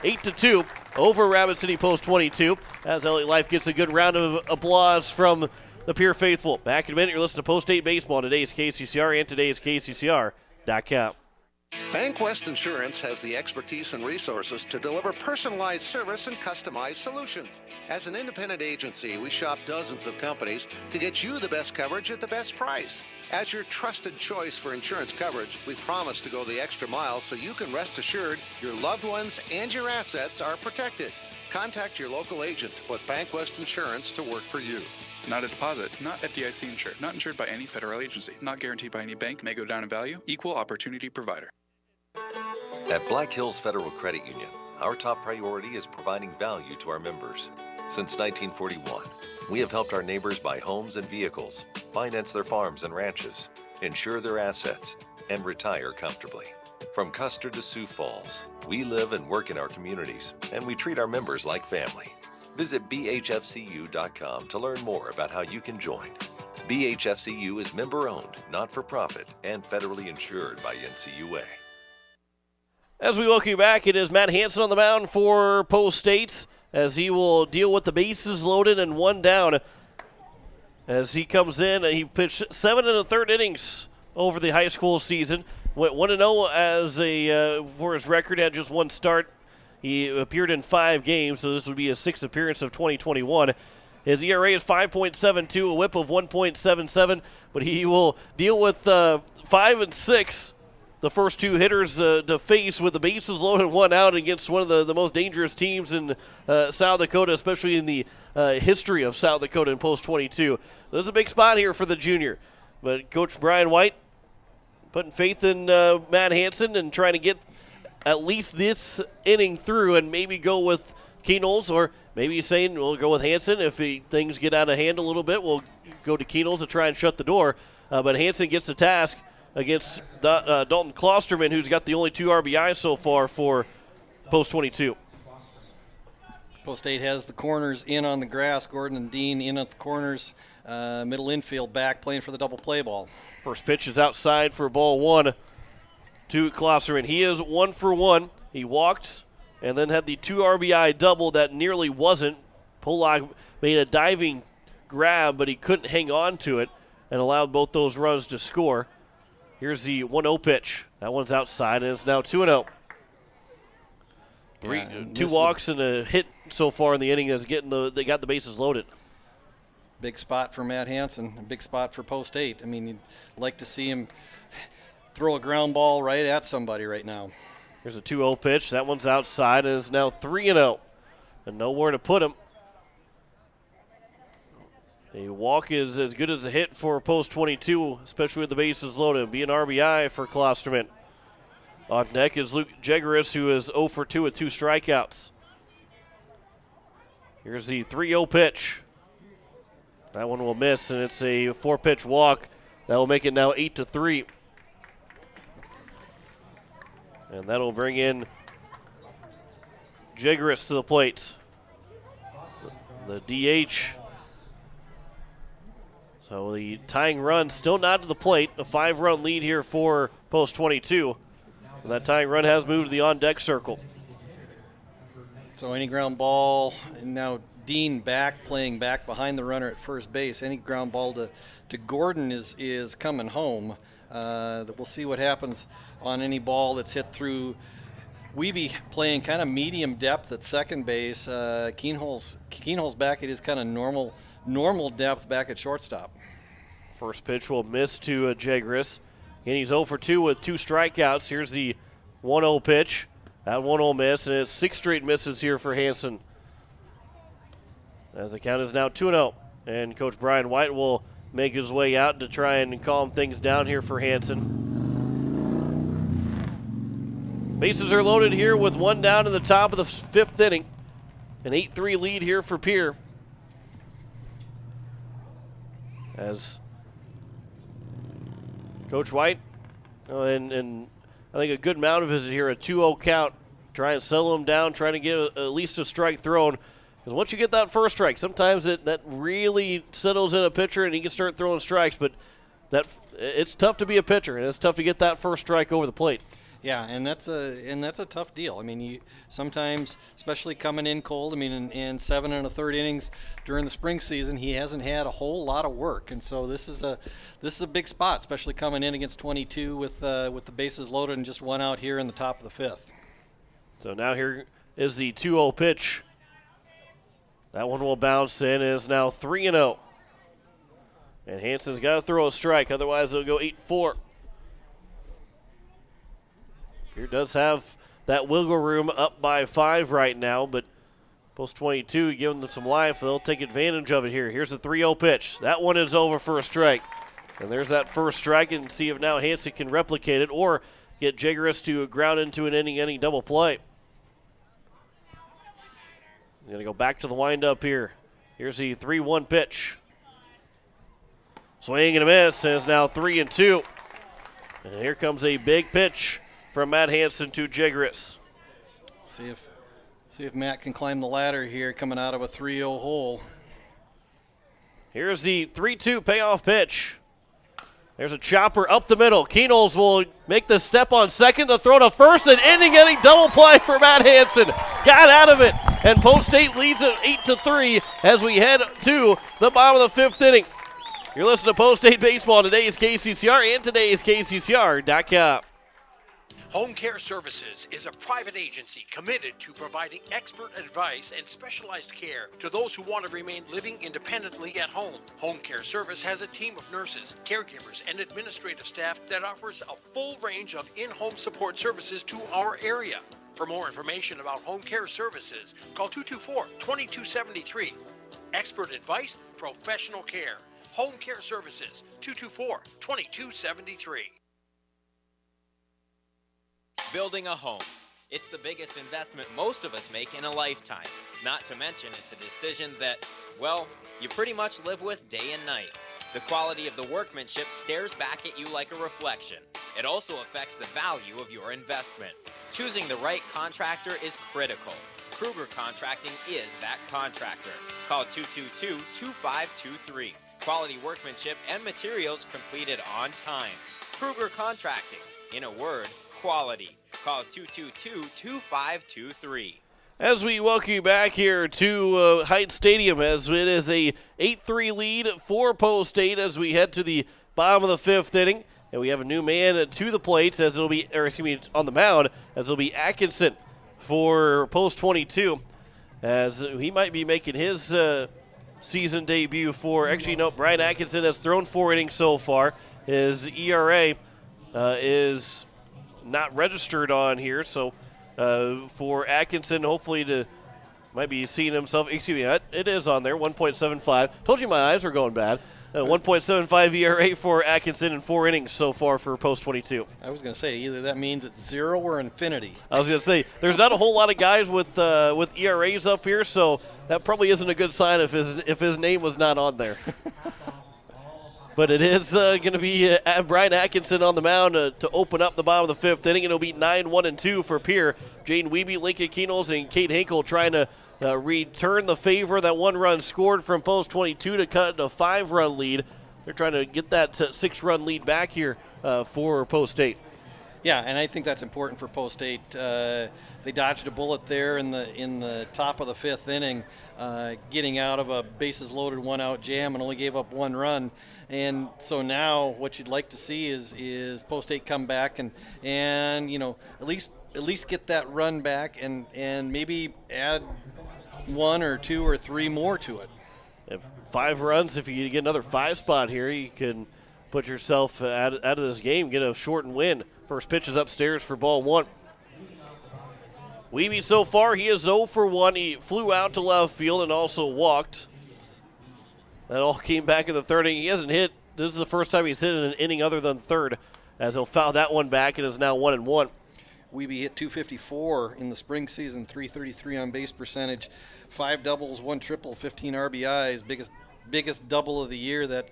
8-2 over Rapid City Post 22, as Elliott Life gets a good round of applause from the Pierre faithful. Back in a minute, you're listening to Post 8 Baseball on today's KCCR and today's KCCR.com. Bank West Insurance has the expertise and resources to deliver personalized service and customized solutions. As an independent agency, we shop dozens of companies to get you the best coverage at the best price. As your trusted choice for insurance coverage, we promise to go the extra mile so you can rest assured your loved ones and your assets are protected. Contact your local agent to put Bank West Insurance to work for you. Not a deposit, not FDIC insured, not insured by any federal agency, not guaranteed by any bank, may go down in value, equal opportunity provider. At Black Hills Federal Credit Union, our top priority is providing value to our members. Since 1941, we have helped our neighbors buy homes and vehicles, finance their farms and ranches, insure their assets, and retire comfortably. From Custer to Sioux Falls, we live and work in our communities, and we treat our members like family. Visit bhfcu.com to learn more about how you can join. BHFCU is member-owned, not-for-profit, and federally insured by NCUA. As we welcome you back, it is Matt Hansen on the mound for Post State as he will deal with the bases loaded and one down. As he comes in, he pitched 7 1/3 innings over the high school season. Went 1-0 as for his record, had just one start. He appeared in 5 games, so this would be his 6th appearance of 2021. His ERA is 5.72, a whip of 1.77, but he will deal with 5 and 6. The first 2 hitters to face with the bases loaded, 1 out against one of the most dangerous teams in South Dakota, especially in the history of South Dakota in Post 22. There's a big spot here for the junior. But Coach Brian White putting faith in Matt Hansen and trying to get at least this inning through and maybe go with Keenels, or maybe he's saying we'll go with Hansen. If things get out of hand a little bit, we'll go to Keenels to try and shut the door. But Hansen gets the task against Dalton Klosterman, who's got the only 2 RBIs so far for Post 22. Post State has the corners in on the grass. Gordon and Dean in at the corners. Middle infield back playing for the double play ball. First pitch is outside for ball 1 to Klosterman. He is 1 for 1. He walked and then had the 2 RBI double that nearly wasn't. Polak made a diving grab, but he couldn't hang on to it and allowed both those runs to score. Here's the 1-0 pitch. That one's outside, and it's now 2-0. 2 walks and a hit so far in the inning. They got the bases loaded. Big spot for Matt Hansen, a big spot for Post State. I mean, you'd like to see him throw a ground ball right at somebody right now. Here's a 2-0 pitch. That one's outside, and it's now 3-0. And nowhere to put him. A walk is as good as a hit for Post 22, especially with the bases loaded. Be an RBI for Klosterman. On deck is Luke Jegeris, who is 0 for 2 with 2 strikeouts. Here's the 3-0 pitch. That one will miss, and it's a 4-pitch walk. That will make it now 8-3. And that'll bring in Jegeris to the plate. The DH. So the tying run still not to the plate. A 5-run lead here for Post 22. And that tying run has moved to the on-deck circle. So any ground ball, and now Dean playing back behind the runner at first base. Any ground ball to Gordon is coming home. We'll see what happens on any ball that's hit through. Weeby playing kind of medium depth at second base. Keenhol's back at his kind of normal depth back at shortstop. First pitch will miss to Jegeris. Again, he's 0 for 2 with 2 strikeouts. Here's the 1-0 pitch. That 1-0 miss, and it's 6 straight misses here for Hansen. As the count is now 2-0. And Coach Brian White will make his way out to try and calm things down here for Hansen. Bases are loaded here with 1 down in the top of the 5th inning. An 8-3 lead here for Pierre. As Coach White, and I think a good amount of his here, a 2-0 count. Try and settle him down, trying to get at least a strike thrown. Because once you get that first strike, sometimes that really settles in a pitcher and he can start throwing strikes. But it's tough to be a pitcher, and it's tough to get that first strike over the plate. Yeah, and that's a tough deal. I mean, you sometimes, especially coming in cold. I mean, in 7 1/3 innings during the spring season, he hasn't had a whole lot of work, and so this is a big spot, especially coming in against 22 with the bases loaded and just one out here in the top of the fifth. So now here is the 2-0 pitch. That one will bounce in. It is now 3-0. And Hansen's got to throw a strike, otherwise it'll go 8-4. Pierre does have that wiggle room up by 5 right now, but post 22 giving them some life. They'll take advantage of it here. Here's the 3-0 pitch. That one is over for a strike. And there's that first strike, and see if now Hansen can replicate it or get Jaggeris to ground into an inning double play. Going to go back to the windup here. Here's the 3-1 pitch. Swing and a miss, and it's now 3-2. And here comes a big pitch from Matt Hansen to Jaggeris. See if Matt can climb the ladder here coming out of a 3-0 hole. Here's the 3-2 payoff pitch. There's a chopper up the middle. Keenels will make the step on second to throw to first, and inning double play for Matt Hansen. Got out of it, and Post State leads at 8-3 as we head to the bottom of the 5th inning. You're listening to Post State Baseball on today's KCCR and today's KCCR.com. Home Care Services is a private agency committed to providing expert advice and specialized care to those who want to remain living independently at home. Home Care Service has a team of nurses, caregivers, and administrative staff that offers a full range of in-home support services to our area. For more information about Home Care Services, call 224-2273. Expert advice, professional care. Home Care Services, 224-2273. Building a home. It's the biggest investment most of us make in a lifetime. Not to mention, it's a decision that, well, you pretty much live with day and night. The quality of the workmanship stares back at you like a reflection. It also affects the value of your investment. Choosing the right contractor is critical. Kruger Contracting is that contractor. Call 222-2523. Quality workmanship and materials completed on time. Kruger Contracting. In a word, quality. Call 222-2523. As we welcome you back here to Heights Stadium, as it is a 8-3 lead for Post State as we head to the bottom of the 5th inning. And we have a new man to the plates as it'll be, on the mound, as it'll be Atkinson for Post 22. As he might be making his season debut Brian Atkinson has thrown 4 innings so far. His ERA is not registered on here, so for Atkinson, hopefully might be seeing himself. Excuse me, it is on there, 1.75. Told you my eyes were going bad. 1.75 ERA for Atkinson in 4 innings so far for Post 22. I was going to say, either that means it's 0 or infinity. I was going to say, there's not a whole lot of guys with ERAs up here, so that probably isn't a good sign if his name was not on there. But it is going to be Brian Atkinson on the mound to open up the bottom of the 5th inning. It'll be 9-1-2 for Pierre. Jaden Wiebe, Lincoln Keenels, and Kate Hinkle trying to return the favor. That 1 run scored from Post 22 to cut a 5-run lead. They're trying to get that 6-run lead back here for Post State. Yeah, and I think that's important for Post State. They dodged a bullet there in the top of the 5th inning, getting out of a bases-loaded 1-out jam and only gave up 1 run. And so now what you'd like to see is Post State come back and at least get that run back and maybe add 1 or 2 or 3 more to it. If 5 runs, if you get another 5 spot here, you can put yourself out of this game, get a shortened win. First pitch is upstairs for ball 1. Wiebe so far, he is 0 for 1. He flew out to left field and also walked. That all came back in the 3rd inning. He hasn't hit. This is the first time he's hit in an inning other than 3rd, as he'll foul that one back and is now 1-1. Wiebe hit .254 in the spring season, .333 on base percentage, 5 doubles, 1 triple, 15 RBIs. biggest double of the year, that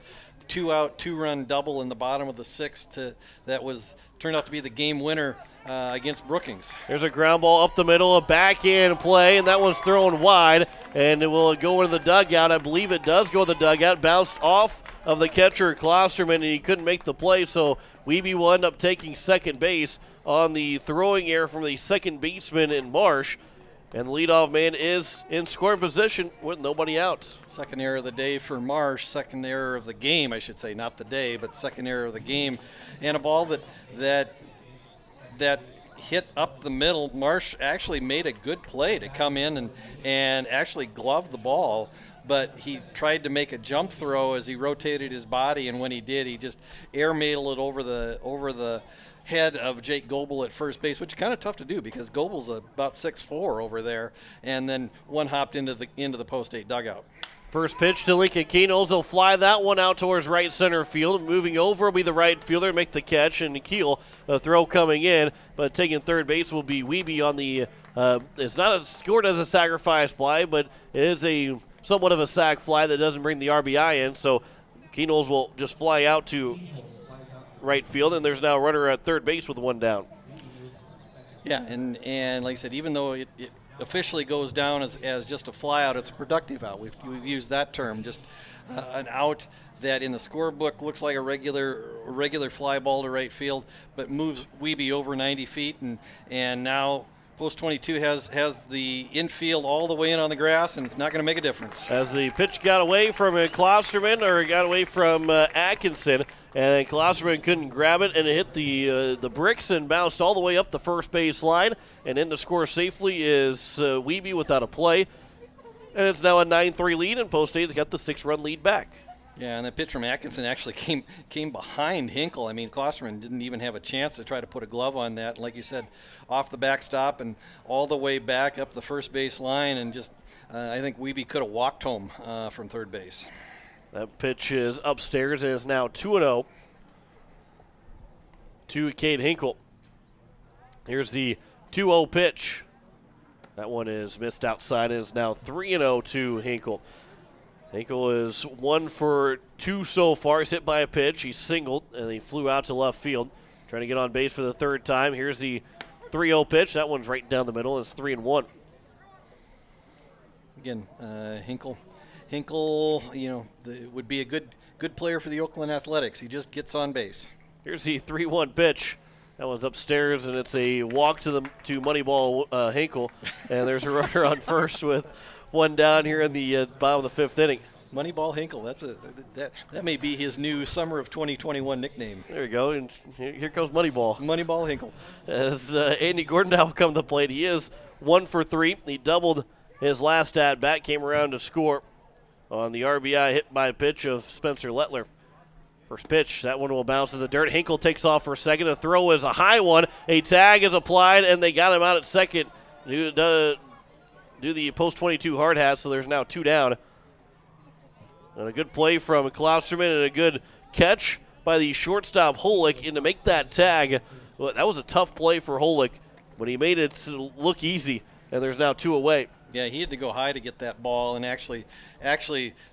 2-out, 2-run double in the bottom of the sixth that turned out to be the game winner against Brookings. There's a ground ball up the middle, a backhand play, and that one's thrown wide, and it will go into the dugout. I believe it does go to the dugout, bounced off of the catcher Klosterman, and he couldn't make the play, so Wiebe will end up taking second base on the throwing error from the second baseman in Marsh. And the leadoff man is in scoring position with nobody out. Second error of the day for Marsh, second error of the game, I should say, not the day, but second error of the game. And a ball that hit up the middle. Marsh actually made a good play to come in and actually glove the ball, but he tried to make a jump throw as he rotated his body, and when he did, he just airmailed it over the head of Jake Goebel at first base, which is kind of tough to do because Goebel's about 6'4" over there, and then one hopped into the post 8 dugout. First pitch to Lincoln Keenholz. They'll fly that one out towards right center field. Moving over will be the right fielder, make the catch, and Keel, a throw coming in, but taking third base will be Wiebe on the. It's not scored as a sacrifice fly, but it is a somewhat of a sac fly that doesn't bring the RBI in. So Keenholz will just fly out to right field, and there's now a runner at third base with one down. Yeah, and like I said, even though it officially goes down as just a fly out, it's a productive out. We've used that term, just an out that in the scorebook looks like a regular fly ball to right field, but moves Wiebe over 90 feet, and now Post 22 has the infield all the way in on the grass, and it's not going to make a difference. As the pitch got away from Klosterman, or got away from Atkinson, and Klosterman couldn't grab it, and it hit the bricks and bounced all the way up the first base line. And in to score safely is Wiebe without a play. And it's now a 9-3 lead, and Post 8's got the 6-run lead back. Yeah, and the pitch from Atkinson actually came behind Hinkle. I mean, Klosterman didn't even have a chance to try to put a glove on that. Like you said, off the backstop and all the way back up the first base line, and just I think Wiebe could have walked home from third base. That pitch is upstairs and is now 2-0 to Cade Hinkle. Here's the 2-0 pitch. That one is missed outside and is now 3-0 to Hinkle. Hinkle is 1 for 2 so far. He's hit by a pitch. He singled, and he flew out to left field, trying to get on base for the third time. Here's the 3-0 pitch. That one's right down the middle, and it's 3-1. Again, Hinkle, would be a good player for the Oakland Athletics. He just gets on base. Here's the 3-1 pitch. That one's upstairs, and it's a walk to Moneyball Hinkle, and there's a runner on first with one down here in the bottom of the 5th inning. Moneyball Hinkle. That may be his new summer of 2021 nickname. There you go. And here goes Moneyball. Moneyball Hinkle. As Andy Gordon now will come to the plate. He is 1 for 3. He doubled his last at bat, came around to score on the RBI hit by a pitch of Spencer Lettler. First pitch, that one will bounce to the dirt. Hinkle takes off for second. The throw is a high one. A tag is applied, and they got him out at second. Do the Post 22 Hardhats, so there's now 2 down. And a good play from Klosterman and a good catch by the shortstop Holick, and to make that tag, well, that was a tough play for Holick, but he made it look easy, and there's now 2 away. Yeah, he had to go high to get that ball, and actually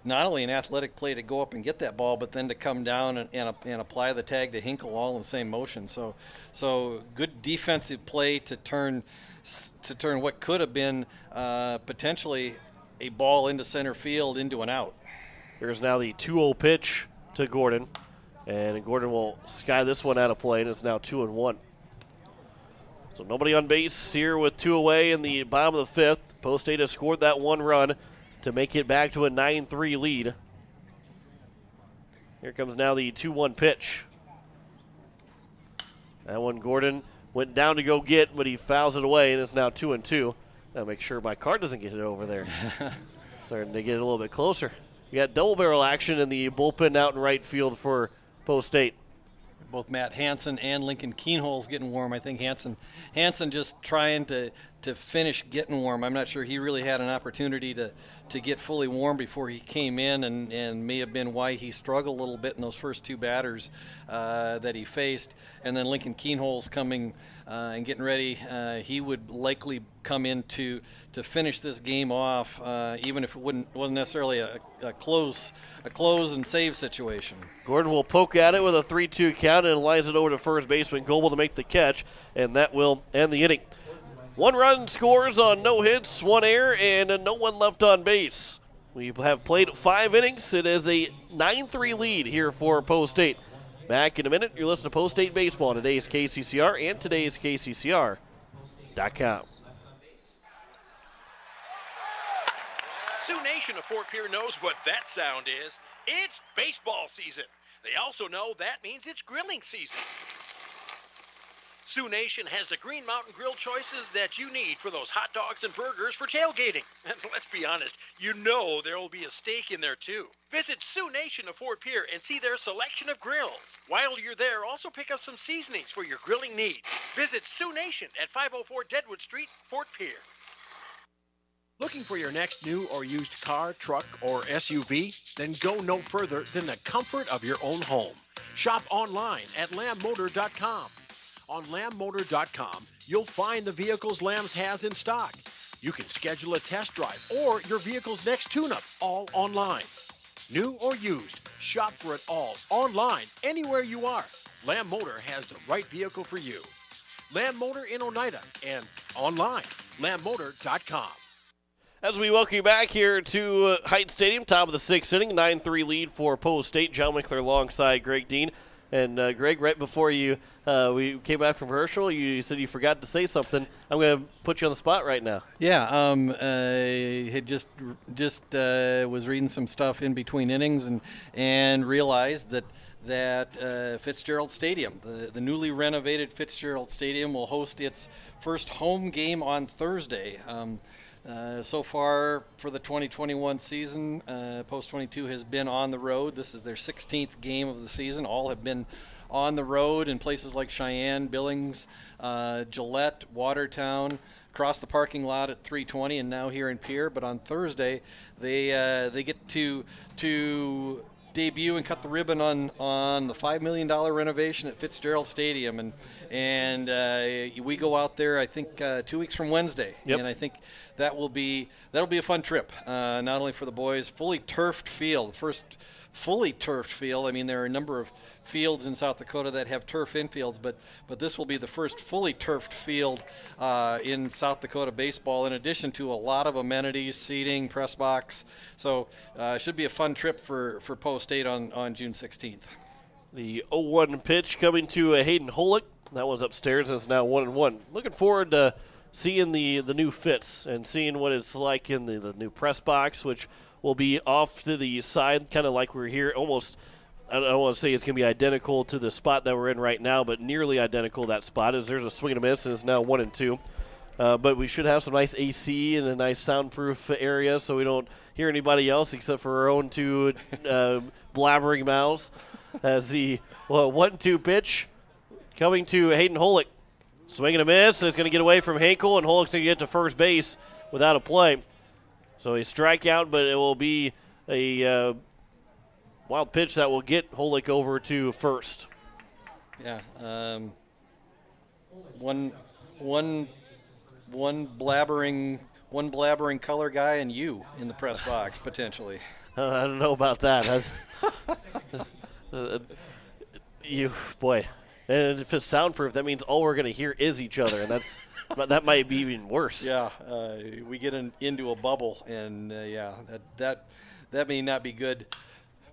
not only an athletic play to go up and get that ball, but then to come down and apply the tag to Hinkle all in the same motion. So good defensive play to turn what could have been potentially a ball into center field into an out. Here's now the 2-0 pitch to Gordon, and Gordon will sky this one out of play, and it's now 2-1. So nobody on base here with 2 away in the bottom of the 5th. Post 8 has scored that 1 run to make it back to a 9-3 lead. Here comes now the 2-1 pitch. That one Gordon went down to go get, but he fouls it away, and it's now 2-2. I'll make sure my car doesn't get it over there. Starting to get a little bit closer. We got double barrel action in the bullpen out in right field for Post 8. Both Matt Hansen and Lincoln Keenholz getting warm. I think Hansen just trying to to finish getting warm. I'm not sure he really had an opportunity to get fully warm before he came in, and may have been why he struggled a little bit in those first two batters that he faced. And then Lincoln Keenholz coming and getting ready. He would likely come in to finish this game off, even if it wasn't necessarily a close and save situation. Gordon will poke at it with a 3-2 count and lines it over to first baseman Goebel to make the catch, and that will end the inning. 1 run scores on no hits, 1 error, and no one left on base. We have played 5 innings. It is a 9-3 lead here for Post State. Back in a minute. You're listening to Post State Baseball on today's KCCR and today's KCCR.com. Sioux Nation of Fort Pierre knows what that sound is. It's baseball season. They also know that means it's grilling season. Sioux Nation has the Green Mountain Grill choices that you need for those hot dogs and burgers for tailgating. And let's be honest, you know there will be a steak in there too. Visit Sioux Nation of Fort Pierre and see their selection of grills. While you're there, also pick up some seasonings for your grilling needs. Visit Sioux Nation at 504 Deadwood Street, Fort Pierre. Looking for your next new or used car, truck, or SUV? Then go no further than the comfort of your own home. Shop online at lambmotor.com. On lambmotor.com, you'll find the vehicles Lambs has in stock. You can schedule a test drive or your vehicle's next tune-up, all online. New or used, shop for it all online, anywhere you are. Lamb Motor has the right vehicle for you. Lamb Motor in Oneida and online, lambmotor.com. As we welcome you back here to Heights Stadium, top of the 6th inning, 9-3 lead for Post State. John Winkler alongside Greg Dean. And Greg, right before we came back from Herschel, you said you forgot to say something. I'm going to put you on the spot right now. Yeah, I had just was reading some stuff in between innings and realized that Fitzgerald Stadium, the newly renovated Fitzgerald Stadium, will host its first home game on Thursday. So far for the 2021 season, Post 22 has been on the road. This is their 16th game of the season. All have been on the road in places like Cheyenne, Billings, Gillette, Watertown, across the parking lot at 320, and now here in Pierre. But on Thursday, they get to debut and cut the ribbon on the $5 million renovation at Fitzgerald Stadium, and we go out there I think 2 weeks from Wednesday. Yep. And I think that'll be a fun trip, not only for the boys. Fully turfed field, first fully turfed field. I mean, there are a number of fields in South Dakota that have turf infields, but this will be the first fully turfed field in South Dakota baseball, in addition to a lot of amenities, seating, press box. So it should be a fun trip for Post State on June 16th. The 0-1 pitch coming to Hayden Holick. That one's upstairs, and it's now 1-1. Looking forward to seeing the new fits and seeing what it's like in the new press box, which will be off to the side, kind of like we're here, almost. I don't want to say it's going to be identical to the spot that we're in right now, but nearly identical to that spot. As there's a swing and a miss, and it's now 1-2. But we should have some nice AC and a nice soundproof area, so we don't hear anybody else except for our own two blabbering mouths. As the 1-2 pitch coming to Hayden Holick. Swing and a miss. It's going to get away from Hankel, and Holick's going to get to first base without a play. So a strikeout, but it will be a wild pitch that will get Holick over to first. Yeah. One blabbering color guy and you in the press box potentially. I don't know about that. Boy. And if it's soundproof, that means all we're going to hear is each other, and that might be even worse. Yeah, we get into a bubble, and that may not be good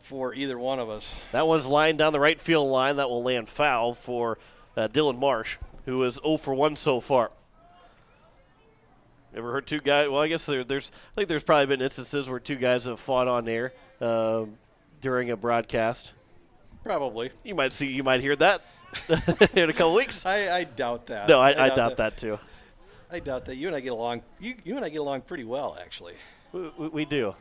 for either one of us. That one's lined down the right field line. That will land foul for Dylan Marsh, who is 0 for 1 so far. Ever heard two guys? Well, I guess there's probably been instances where two guys have fought on air during a broadcast. Probably. You might hear that in a couple weeks. I doubt that. No, I doubt that too. I doubt that. You and I get along. You and I get along pretty well, actually. We do.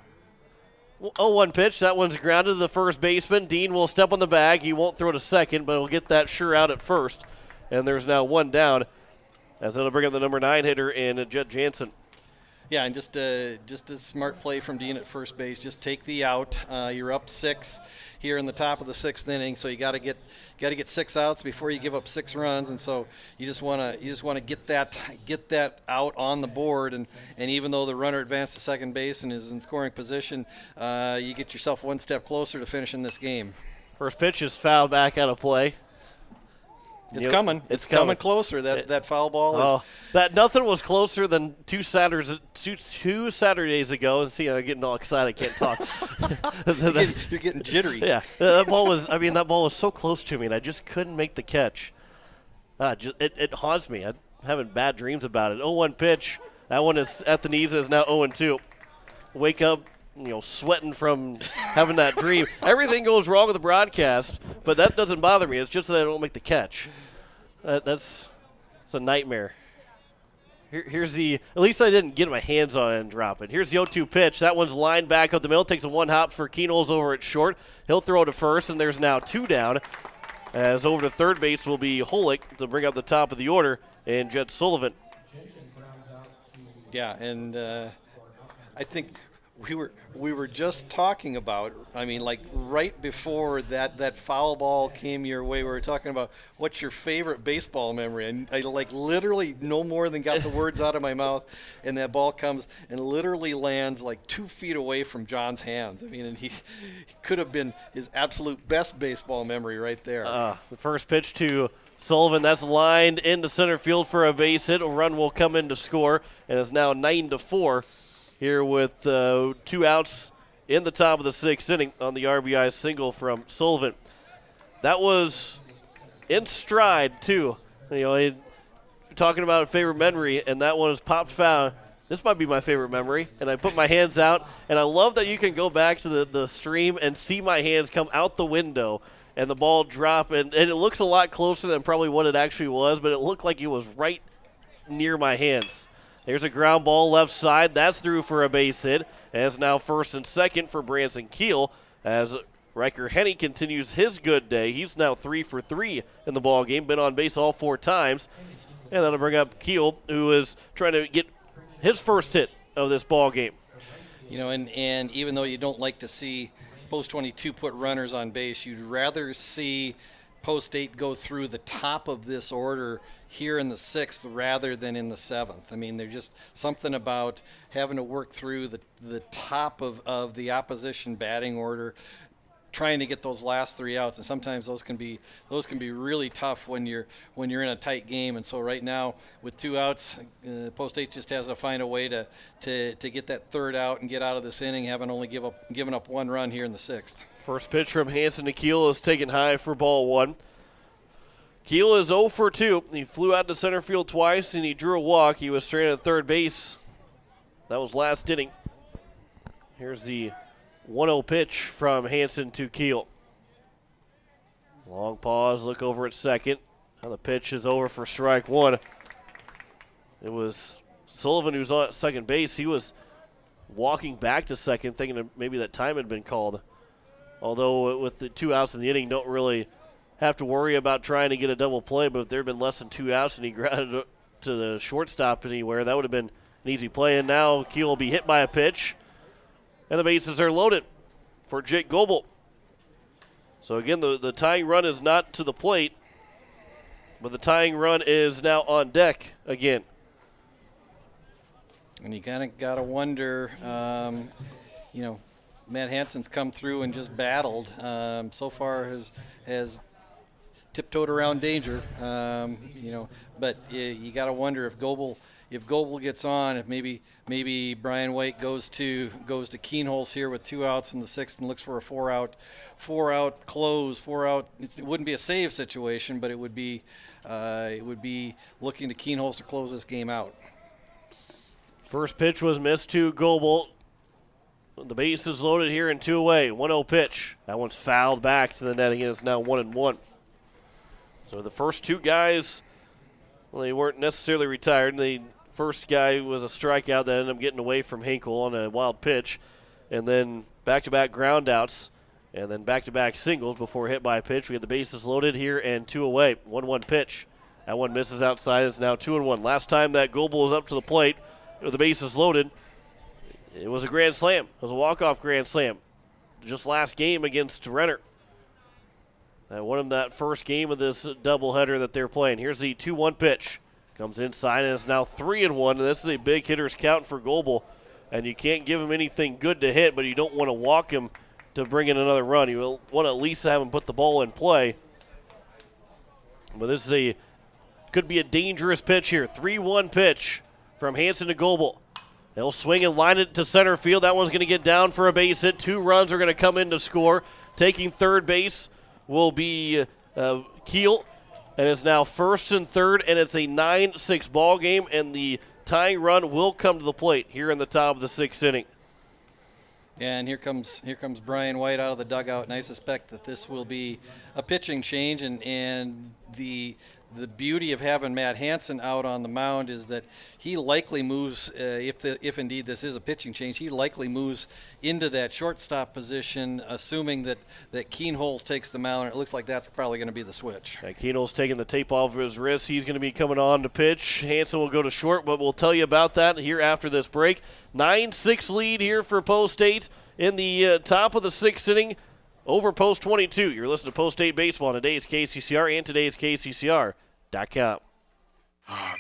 0-1 pitch. That one's grounded to the first baseman. Dean will step on the bag. He won't throw to second, but he'll get that sure out at first. And there's now one down as it'll bring up the number 9 hitter in Jet Jansen. Yeah, and just a smart play from Dean at first base. Just take the out. You're up 6 here in the top of the 6th inning, so you got to get 6 outs before you give up 6 runs, and so you just want to get that out on the board, and even though the runner advanced to second base and is in scoring position, you get yourself one step closer to finishing this game. First pitch is fouled back out of play. It's coming. It's coming closer. That foul ball is. Oh, that nothing was closer than two Saturdays ago. And see, I'm getting all excited. I can't talk. You're getting jittery. Yeah, that ball was so close to me, and I just couldn't make the catch. It haunts me. I'm having bad dreams about it. 0-1 pitch. That one is at the knees. Is now 0-2. Wake up, sweating from having that dream. Everything goes wrong with the broadcast, but that doesn't bother me. It's just that I don't make the catch. It's a nightmare. Here's at least I didn't get my hands on it and drop it. Here's the 0-2 pitch. That one's lined back up the middle. Takes a one hop for Keenholz over at short. He'll throw to first, and there's now 2 down. As over to third base will be Holick to bring up the top of the order, and Jet Sullivan. Yeah, and I think we were just talking about, right before that foul ball came your way, we were talking about what's your favorite baseball memory, and I literally no more than got the words out of my mouth, and that ball comes and literally lands 2 feet away from John's hands. And he could have been his absolute best baseball memory right there. The first pitch to Sullivan, that's lined into center field for a base hit. A run will come in to score, and it's now 9-4. Here with 2 outs in the top of the 6th inning on the RBI single from Sullivan. That was in stride, too. Talking about a favorite memory, and that one is popped foul. This might be my favorite memory. And I put my hands out, and I love that you can go back to the stream and see my hands come out the window and the ball drop. And it looks a lot closer than probably what it actually was, but it looked like it was right near my hands. There's a ground ball left side. That's through for a base hit. As now first and second for Branson Keel as Riker Henny continues his good day. He's now 3 for 3 in the ball game. Been on base all 4 times. And that'll bring up Keel, who is trying to get his first hit of this ball game. And even though you don't like to see Post 22 put runners on base, you'd rather see Post 8 go through the top of this order here in the 6th rather than in the 7th. There's just something about having to work through the top of the opposition batting order, trying to get those last 3 outs, and sometimes those can be really tough when you're in a tight game. And so right now with 2 outs, Post 8 just has to find a way to get that 3rd out and get out of this inning, having only given up 1 run here in the 6th. First pitch from Hansen to Keel is taken high for ball 1. Keel is 0 for 2. He flew out to center field twice, and he drew a walk. He was stranded at third base. That was last inning. Here's the 1-0 pitch from Hansen to Keel. Long pause, look over at second. Now the pitch is over for strike 1. It was Sullivan who's on second base. He was walking back to second, thinking that maybe that time had been called. Although with the 2 outs in the inning, don't really have to worry about trying to get a double play, but if there had been less than 2 outs and he grounded it to the shortstop anywhere, that would have been an easy play. And now Keel will be hit by a pitch, and the bases are loaded for Jake Goebel. So again, the tying run is not to the plate, but the tying run is now on deck again. And you kind of got to wonder, Matt Hansen's come through and just battled. So far has tiptoed around danger, but you got to wonder if Goebel gets on, if maybe Brian White goes to Keenholz here with 2 outs in the 6th and looks for a 4 out close, 4 out. It wouldn't be a save situation, but it would be looking to Keenholz to close this game out. First pitch was missed to Goebel. The base is loaded here and 2 away. 1-0 pitch. That one's fouled back to the net again. It's now 1-1. So the first 2 guys, they weren't necessarily retired. The first guy was a strikeout that ended up getting away from Hinkle on a wild pitch. And then back-to-back ground outs. And then back-to-back singles before hit by a pitch. We had the bases loaded here and 2 away. 1-1 pitch. That one misses outside. It's now 2-1. Last time that Goebel was up to the plate with the bases loaded, it was a grand slam. It was a walk-off grand slam. Just last game against Renner. I won him that first game of this doubleheader that they're playing. Here's the 2-1 pitch. Comes inside, and it's now 3-1. And this is a big hitter's count for Goebel. And you can't give him anything good to hit, but you don't want to walk him to bring in another run. You want to at least have him put the ball in play. But this is could be a dangerous pitch here. 3-1 pitch from Hansen to Goebel. They'll swing and line it to center field. That one's going to get down for a base hit. 2 runs are going to come in to score. Taking third base will be Keel. And it's now first and third, and it's a 9-6 ball game, and the tying run will come to the plate here in the top of the 6th inning. And here comes Brian White out of the dugout, and I suspect that this will be a pitching change, and the beauty of having Matt Hansen out on the mound is that he likely moves, if indeed this is a pitching change, he likely moves into that shortstop position, assuming that Keenholz takes the mound. It looks like that's probably going to be the switch. Keenholz taking the tape off of his wrist. He's going to be coming on to pitch. Hansen will go to short, but we'll tell you about that here after this break. 9-6 lead here for Post 8 in the top of the 6th inning over Post 22. You're listening to Post 8 Baseball on today's KCCR and today's KCCR.com.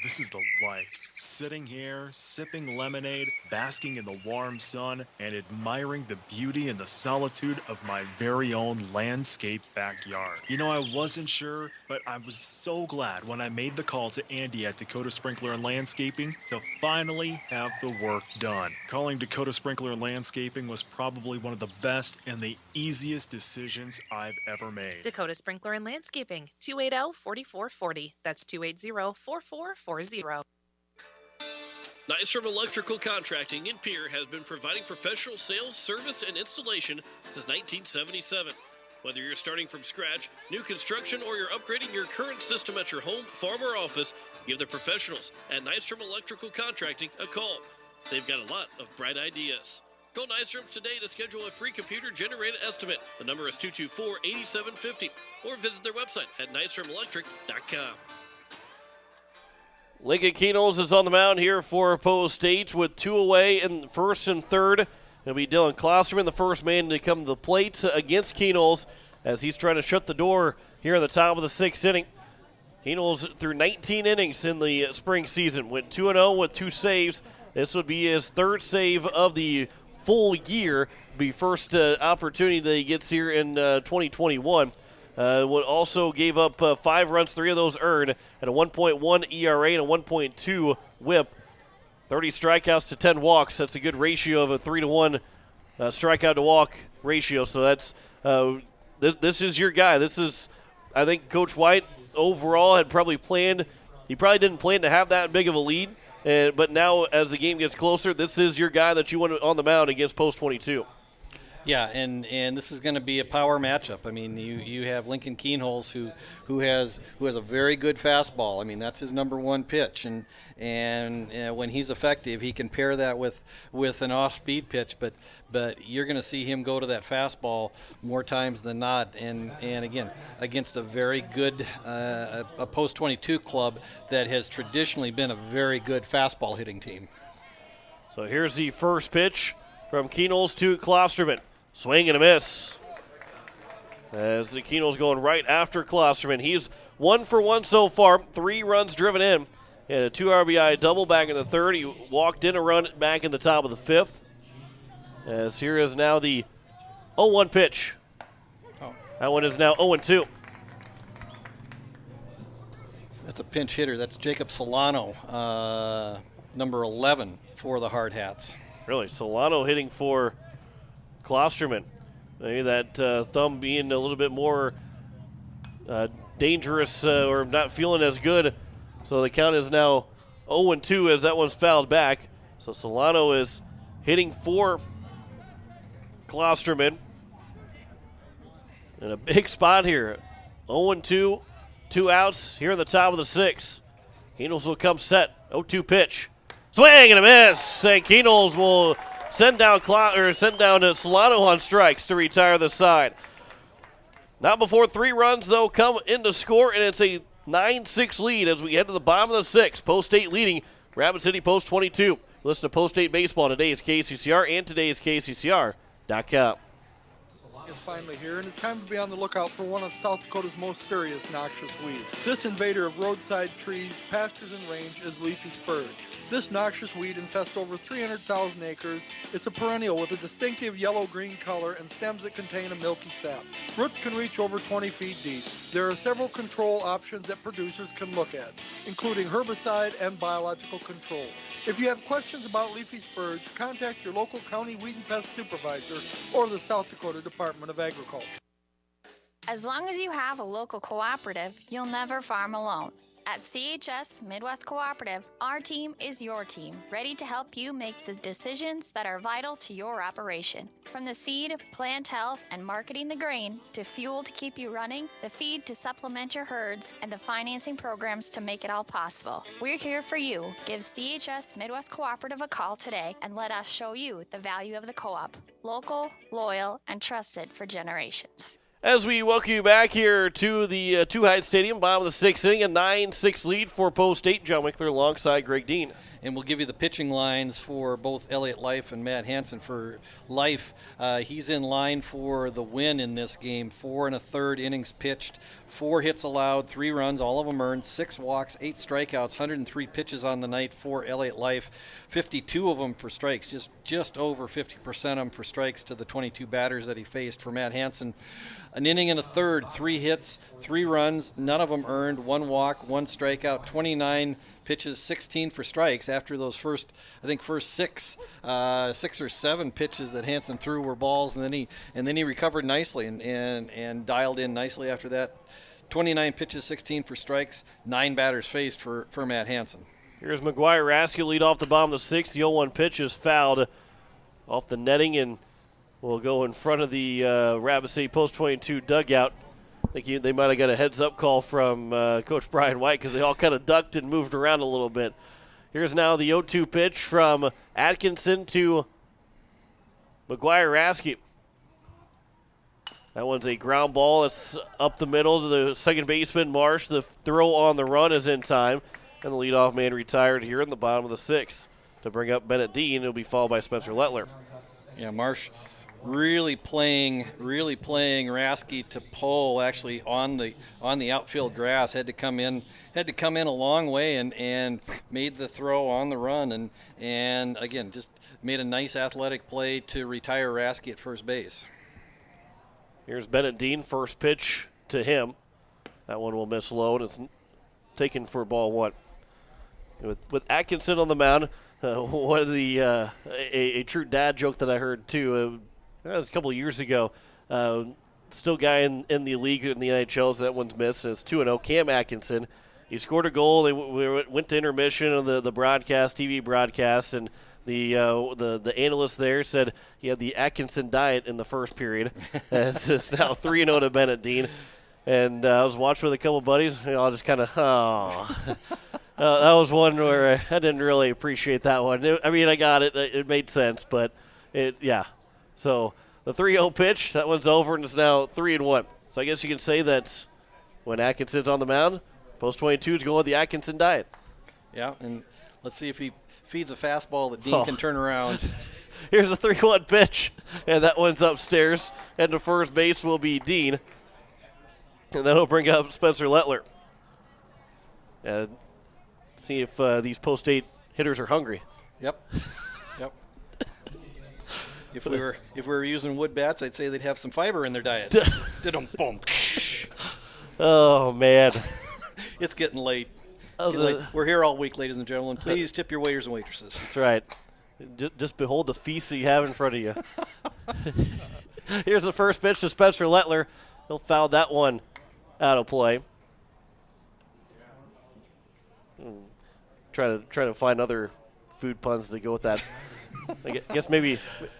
This is the life. Sitting here, sipping lemonade, basking in the warm sun, and admiring the beauty and the solitude of my very own landscaped backyard. You know, I wasn't sure, but I was so glad when I made the call to Andy at Dakota Sprinkler and Landscaping to finally have the work done. Calling Dakota Sprinkler and Landscaping was probably one of the best and the easiest decisions I've ever made. Dakota Sprinkler and Landscaping, 280-4440. That's 280-4440. Nystrom Electrical Contracting in Pierre has been providing professional sales, service, and installation since 1977. Whether you're starting from scratch, new construction, or you're upgrading your current system at your home, farm, or office, give the professionals at Nystrom Electrical Contracting a call. They've got a lot of bright ideas. Call Nystrom today to schedule a free computer-generated estimate. The number is 224-8750, or visit their website at nystromelectric.com. Lincoln Keenholz is on the mound here for Post 8 with 2 away in first and third. It'll be Dylan Klosterman, the first man to come to the plate against Keenholz as he's trying to shut the door here at the top of the 6th inning. Keenholz through 19 innings in the spring season, went 2-0 with 2 saves. This would be his 3rd save of the full year. Be first opportunity that he gets here in 2021. Also gave up 5 runs, 3 of those earned, and a 1.1 ERA and a 1.2 WHIP. 30 strikeouts to 10 walks. That's a good ratio of a 3-to-1 strikeout to walk ratio. So that's this is your guy. This is, I think, Coach White overall had probably planned. He probably didn't plan to have that big of a lead, but now as the game gets closer, this is your guy that you want on the mound against Post 22. Yeah, and this is going to be a power matchup. I mean, you have Lincoln Keenholz who has a very good fastball. I mean, that's his number 1 pitch, and when he's effective, he can pair that with an off-speed pitch. But you're going to see him go to that fastball more times than not. And again, against a very good a Post 22 club that has traditionally been a very good fastball hitting team. So here's the first pitch from Keenholz to Klosterman. Swing and a miss. As the Keenholz going right after Klosterman. He's 1 for 1 so far. 3 runs driven in. And a 2 RBI double back in the 3rd. He walked in a run back in the top of the 5th. As here is now the 0-1 pitch. That one is now 0-2. That's a pinch hitter. That's Jacob Solano, number 11 for the Hardhats. Really, Solano hitting for Klosterman. Maybe that thumb being a little bit more dangerous or not feeling as good. So the count is now 0-2 as that one's fouled back. So Solano is hitting for Klosterman. In a big spot here. 0-2, 2 outs here in the top of the 6th. Keenholz will come set. 0-2 pitch. Swing and a miss. And Keenholz will send down Solano on strikes to retire the side. Not before 3 runs, though, come in to score, and it's a 9-6 lead as we head to the bottom of the sixth. Post State leading Rapid City Post 22. Listen to Post State Baseball on today's KCCR and today's KCCR.com. Is finally here, and it's time to be on the lookout for one of South Dakota's most serious noxious weeds. This invader of roadside trees, pastures, and range is leafy spurge. This noxious weed infests over 300,000 acres. It's a perennial with a distinctive yellow-green color and stems that contain a milky sap. Roots can reach over 20 feet deep. There are several control options that producers can look at, including herbicide and biological control. If you have questions about leafy spurge, contact your local county weed and pest supervisor or the South Dakota Department of Agriculture. As long as you have a local cooperative, you'll never farm alone. At CHS Midwest Cooperative, our team is your team, ready to help you make the decisions that are vital to your operation. From the seed, plant health, and marketing the grain, to fuel to keep you running, the feed to supplement your herds, and the financing programs to make it all possible. We're here for you. Give CHS Midwest Cooperative a call today and let us show you the value of the co-op. Local, loyal, and trusted for generations. As we welcome you back here to the Two Heights Stadium, bottom of the sixth inning, a 9-6 lead for Post State. John Winkler alongside Greg Dean. And we'll give you the pitching lines for both Elliott Life and Matt Hansen. For Life, he's in line for the win in this game. 4 1/3 innings pitched, 4 hits allowed, 3 runs, all of them earned, 6 walks, 8 strikeouts, 103 pitches on the night for Elliott Life, 52 of them for strikes, just over 50% of them for strikes to the 22 batters that he faced. For Matt Hansen, an inning and a third, 3 hits, 3 runs, none of them earned, 1 walk, 1 strikeout, 29 pitches, 16 for strikes. After those first 6 or 7 pitches that Hansen threw were balls, and then he recovered nicely and dialed in nicely after that. 29 pitches, 16 for strikes, 9 batters faced for Matt Hansen. Here's McGuire Raskin lead off the bottom of the sixth. The 0-1 pitch is fouled off the netting and will go in front of the Rapid City Post 22 dugout. I think they might have got a heads-up call from Coach Brian White because they all kind of ducked and moved around a little bit. Here's now the 0-2 pitch from Atkinson to McGuire Raskin. That one's a ground ball. It's up the middle to the second baseman, Marsh. The throw on the run is in time, and the leadoff man retired here in the bottom of the sixth. To bring up Bennett Dean, it'll be followed by Spencer Lettler. Yeah, Marsh really playing Rasky to pull actually on the outfield grass. Had to come in a long way and made the throw on the run and again just made a nice athletic play to retire Rasky at first base. Here's Bennett Dean, first pitch to him. That one will miss low, and it's taken for ball 1. With Atkinson on the mound, one of the a true dad joke that I heard too. That was a couple of years ago. Still guy in the league in the NHL, so that one's missed. It's 2-0. Cam Atkinson. He scored a goal. They went to intermission on the broadcast, TV broadcast, and the analyst there said he had the Atkinson diet in the first period. It's just now 3-0 to Bennett Dean. And I was watching with a couple of buddies. I just kind of, that was one where I didn't really appreciate that one. I got it. It made sense, but yeah. So the 3-0 pitch, that one's over, and it's now 3-1. So I guess you can say that when Atkinson's on the mound, Post 22 is going with the Atkinson diet. Yeah, and let's see if he feeds a fastball that Dean can turn around. Here's the 3-1 pitch, and that one's upstairs. And to first base will be Dean. And then he'll bring up Spencer Lettler. And see if these Post 8 hitters are hungry. Yep. If we were using wood bats, I'd say they'd have some fiber in their diet. Oh, man. It's getting late. We're here all week, ladies and gentlemen. Please tip your waiters and waitresses. That's right. Just behold the feast that you have in front of you. Here's the first pitch to Spencer Lettler. He'll foul that one out of play. Try to find other food puns to go with that. I guess maybe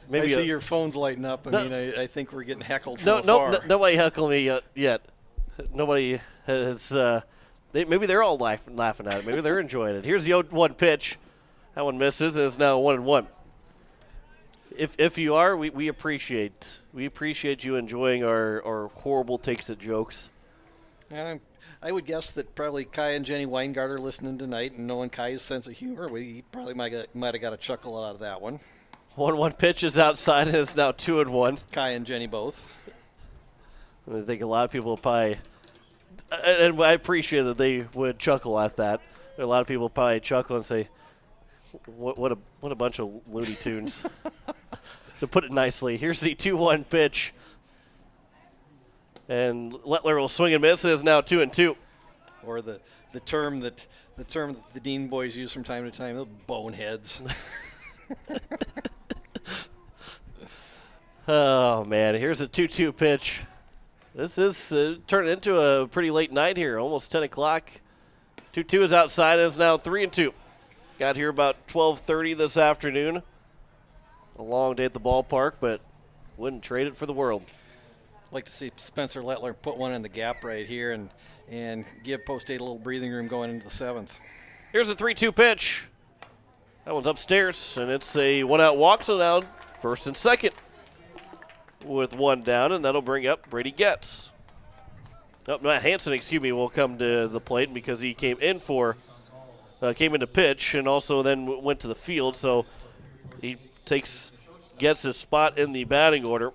I see your phone's lighting up. I think we're getting heckled from afar. Nobody heckled me yet. Nobody has. Maybe they're all laughing at it. Maybe they're enjoying it. Here's the 0-1 pitch. That one misses, and it's now 1-1. If you are, we appreciate you enjoying our horrible takes at jokes. I would guess that probably Kai and Jenny Weingart are listening tonight, and knowing Kai's sense of humor, we probably might have got a chuckle out of that one. 1-1 pitch is outside, and it's now 2-1. Kai and Jenny both. I think a lot of people probably, and I appreciate that they would chuckle at that. A lot of people probably chuckle and say, "What a bunch of Looney Tunes." To put it nicely, here's the 2-1 pitch. And Lettler will swing and miss. It is now 2-2. Or the term that the Dean boys use from time to time, the boneheads. Oh man, here's a 2-2 pitch. This is turning into a pretty late night here, almost 10 o'clock. 2-2 is outside, and it's now 3-2. Got here about 12:30 this afternoon. A long day at the ballpark, but wouldn't trade it for the world. Like to see Spencer Lettler put one in the gap right here and give Post State a little breathing room going into the 7th. Here's a 3-2 pitch. That one's upstairs, and it's a one-out walk, so now first and second with one down, and that'll bring up Brady Getz. Matt Hansen, will come to the plate because he came into pitch and also then went to the field, so he gets his spot in the batting order.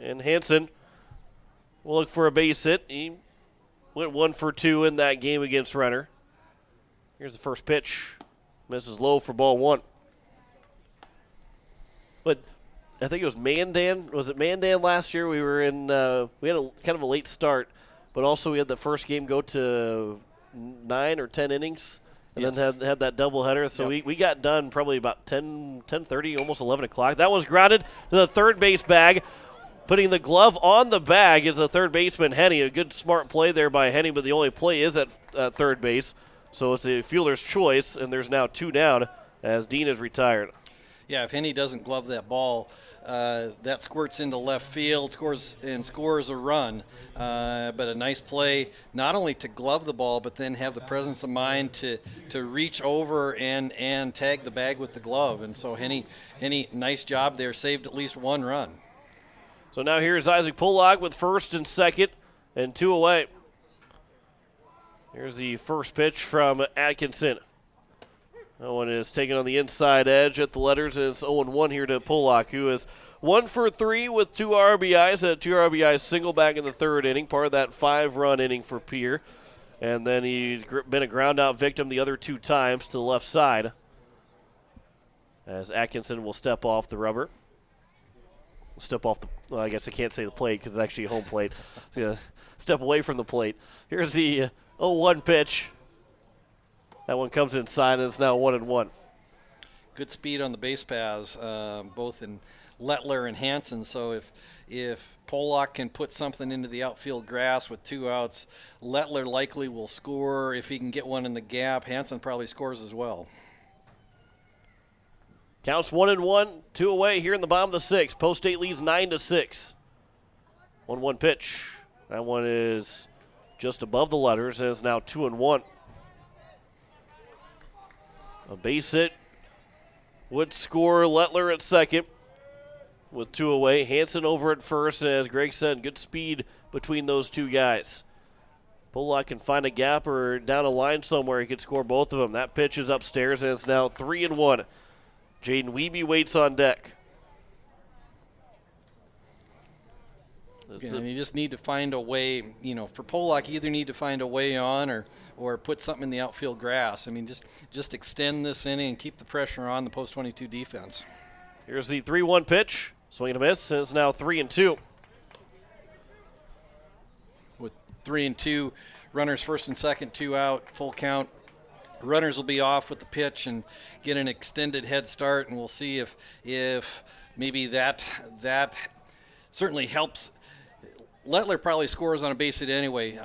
And Hansen will look for a base hit. He went 1 for 2 in that game against Renner. Here's the first pitch. Misses low for ball 1. But I think it was Mandan. Was it Mandan last year? We were in. We had a kind of a late start, but also we had the first game go to 9 or 10 innings, and then had that doubleheader. So we got done probably about 10:30, almost 11 o'clock. That was grounded to the third base bag. Putting the glove on the bag is the third baseman, Henny. A good, smart play there by Henny, but the only play is at third base. So it's a fielder's choice, and there's now 2 down as Dean is retired. Yeah, if Henny doesn't glove that ball, that squirts into left field, scores a run. But a nice play, not only to glove the ball, but then have the presence of mind to reach over and tag the bag with the glove. And so Henny, nice job there, saved at least 1 run. So now here's Isaac Pollock with first and second and 2 away. Here's the first pitch from Atkinson. That one is taken on the inside edge at the letters, and it's 0-1 here to Pollock, who is 1 for 3 with 2 RBIs. A 2 RBI single back in the third inning, part of that 5-run inning for Pierre. And then he's been a ground-out victim the other 2 times to the left side, as Atkinson will step off the rubber. I guess I can't say the plate because it's actually a home plate. He's going to step away from the plate. Here's the 0-1 pitch. That one comes inside, and it's now 1-1. Good speed on the base paths, both in Lettler and Hansen. So if Pollock can put something into the outfield grass with 2 outs, Lettler likely will score. If he can get one in the gap, Hansen probably scores as well. Counts 1-1, 2 away here in the bottom of the 6th. Post State leads 9-6. 1-1 pitch. That one is just above the letters, and it's now 2-1. A base hit would score Lettler at second with 2 away. Hansen over at first, and as Greg said, good speed between those 2 guys. Pollock can find a gap or down a line somewhere. He could score both of them. That pitch is upstairs, and it's now 3-1. Jaden Wiebe waits on deck. You just need to find a way, for Pollock, you either need to find a way on or put something in the outfield grass. I mean, just extend this inning and keep the pressure on the post-22 defense. Here's the 3-1 pitch. Swing and a miss, and it's now 3-2. With 3-2, runners first and second, 2 out, full count. Runners will be off with the pitch and get an extended head start, and we'll see if maybe that certainly helps. Lettler probably scores on a base hit anyway,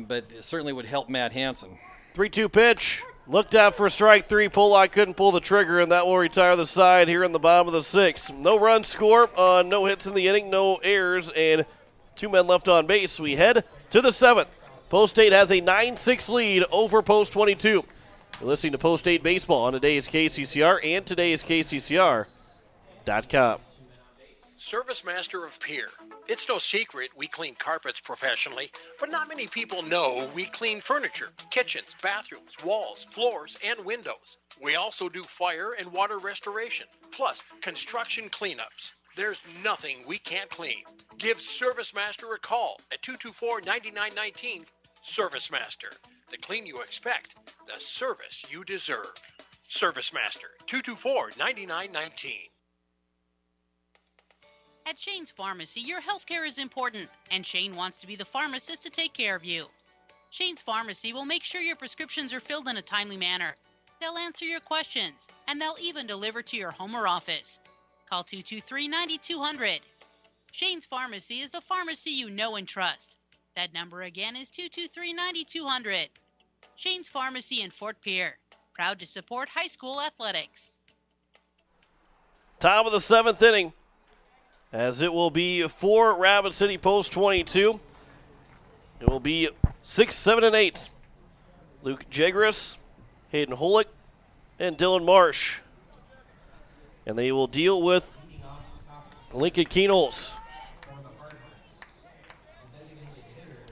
but it certainly would help Matt Hansen. 3-2 pitch. Looked out for strike 3. Pollock couldn't pull the trigger, and that will retire the side here in the bottom of the 6th. No run score on no hits in the inning, no errors, and 2 men left on base. We head to the 7th. Post State has a 9-6 lead over Post 22. You're listening to Post State Baseball on today's KCCR and today's KCCR.com. Service Master of Pierre. It's no secret we clean carpets professionally, but not many people know we clean furniture, kitchens, bathrooms, walls, floors, and windows. We also do fire and water restoration, plus construction cleanups. There's nothing we can't clean. Give Service Master a call at 224-9919. Service Master. The clean you expect, the service you deserve. Service Master, 224-9919. At Shane's Pharmacy, your healthcare is important, and Shane wants to be the pharmacist to take care of you. Shane's Pharmacy will make sure your prescriptions are filled in a timely manner. They'll answer your questions, and they'll even deliver to your home or office. Call 223-9200. Shane's Pharmacy is the pharmacy you know and trust. That number again is 223-9200. Shane's Pharmacy in Fort Pierre. Proud to support high school athletics. Top of the 7th inning, as it will be for Rapid City Post 22. It will be 6, 7, and 8. Luke Jagris, Hayden Holick, and Dylan Marsh. And they will deal with Lincoln Keenholz.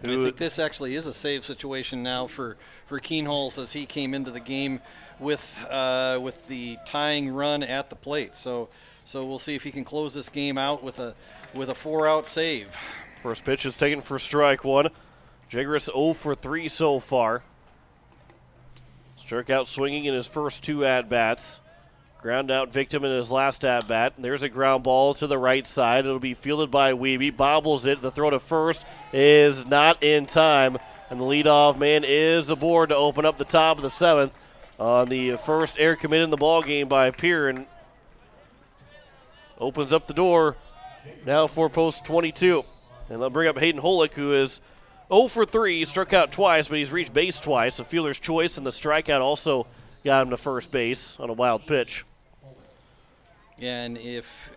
I think this actually is a save situation now for Keenholz as he came into the game with the tying run at the plate. So we'll see if he can close this game out with a 4-out save. First pitch is taken for strike one. Jagris 0 for 3 so far. Struck out swinging in his first 2 at-bats. Ground out victim in his last at-bat. There's a ground ball to the right side. It'll be fielded by Wiebe. Bobbles it. The throw to first is not in time. And the leadoff man is aboard to open up the top of the 7th on the first error committed in the ballgame by Pierre. And opens up the door now for Post 22. And they'll bring up Hayden Holick, who is 0 for 3. Struck out twice, but he's reached base twice. A fielder's choice, and the strikeout also got him to first base on a wild pitch. And if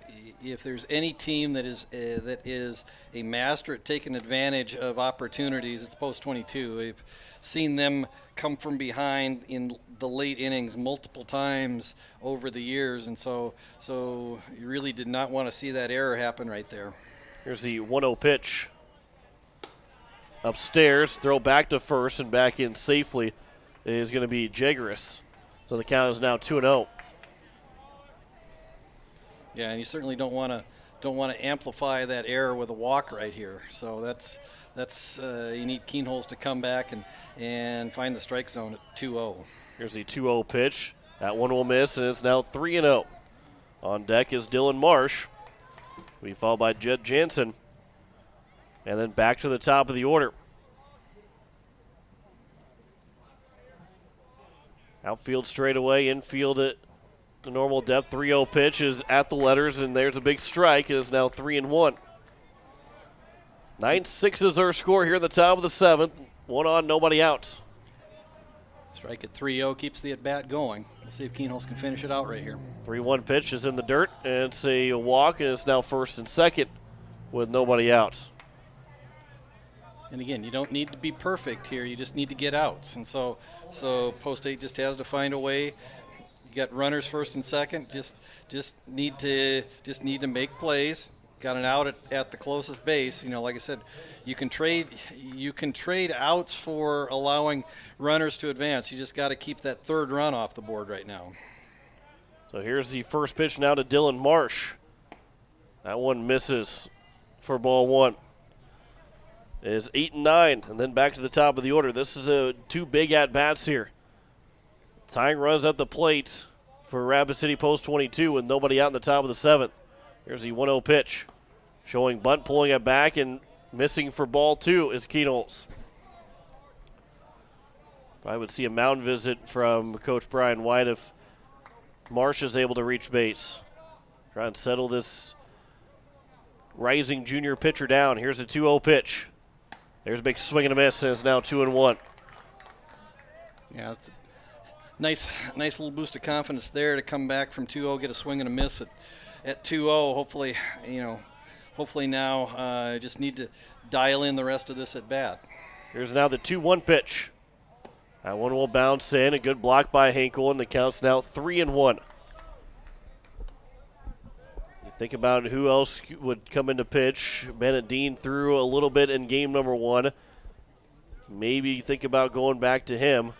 there's any team that is a master at taking advantage of opportunities, it's Post 22. We've seen them come from behind in the late innings multiple times over the years, and so you really did not want to see that error happen right there. Here's the 1-0 pitch. Upstairs, throw back to first and back in safely is going to be Jagris. So the count is now 2-0. Yeah, and you certainly don't want to amplify that error with a walk right here. So that's you need Keenholz to come back and find the strike zone at 2-0. Here's the 2-0 pitch. That one will miss, and it's now 3-0. On deck is Dylan Marsh. We followed by Jed Jansen. And then back to the top of the order. Outfield straightaway, infield at the normal depth. 3-0 pitch is at the letters, and there's a big strike. It is now 3-1. 9-6 is our score here at the top of the 7th. 1 on, nobody out. Strike at 3-0 keeps the at-bat going. We'll see if Keenholz can finish it out right here. 3-1 pitch is in the dirt, and it's a walk, and it's now first and second with nobody out. And again, you don't need to be perfect here. You just need to get outs. And so Post 8 just has to find a way. You got runners first and second. Just need to make plays. Got an out at the closest base. You know, like I said, you can trade outs for allowing runners to advance. You just got to keep that third run off the board right now. So here's the first pitch now to Dylan Marsh. That one misses for ball one. It is 8-9, and then back to the top of the order. This is 2 big at-bats here. Tying runs at the plate for Rapid City Post 22 with nobody out in the top of the 7th. Here's the 1-0 pitch. Showing bunt, pulling it back, and missing for ball 2 is Keenholz. I would see a mound visit from Coach Brian White if Marsh is able to reach base. Try and settle this rising junior pitcher down. Here's a 2-0 pitch. There's a big swing and a miss, and it's now 2-1. Yeah, it's a nice little boost of confidence there to come back from 2-0, get a swing and a miss at 2-0. Hopefully now just need to dial in the rest of this at bat. Here's now the 2-1 pitch. That one will bounce in. A good block by Hinkle, and the count's now 3-1. Think about who else would come into pitch. Bennett Dean threw a little bit in game number 1. Maybe think about going back to him.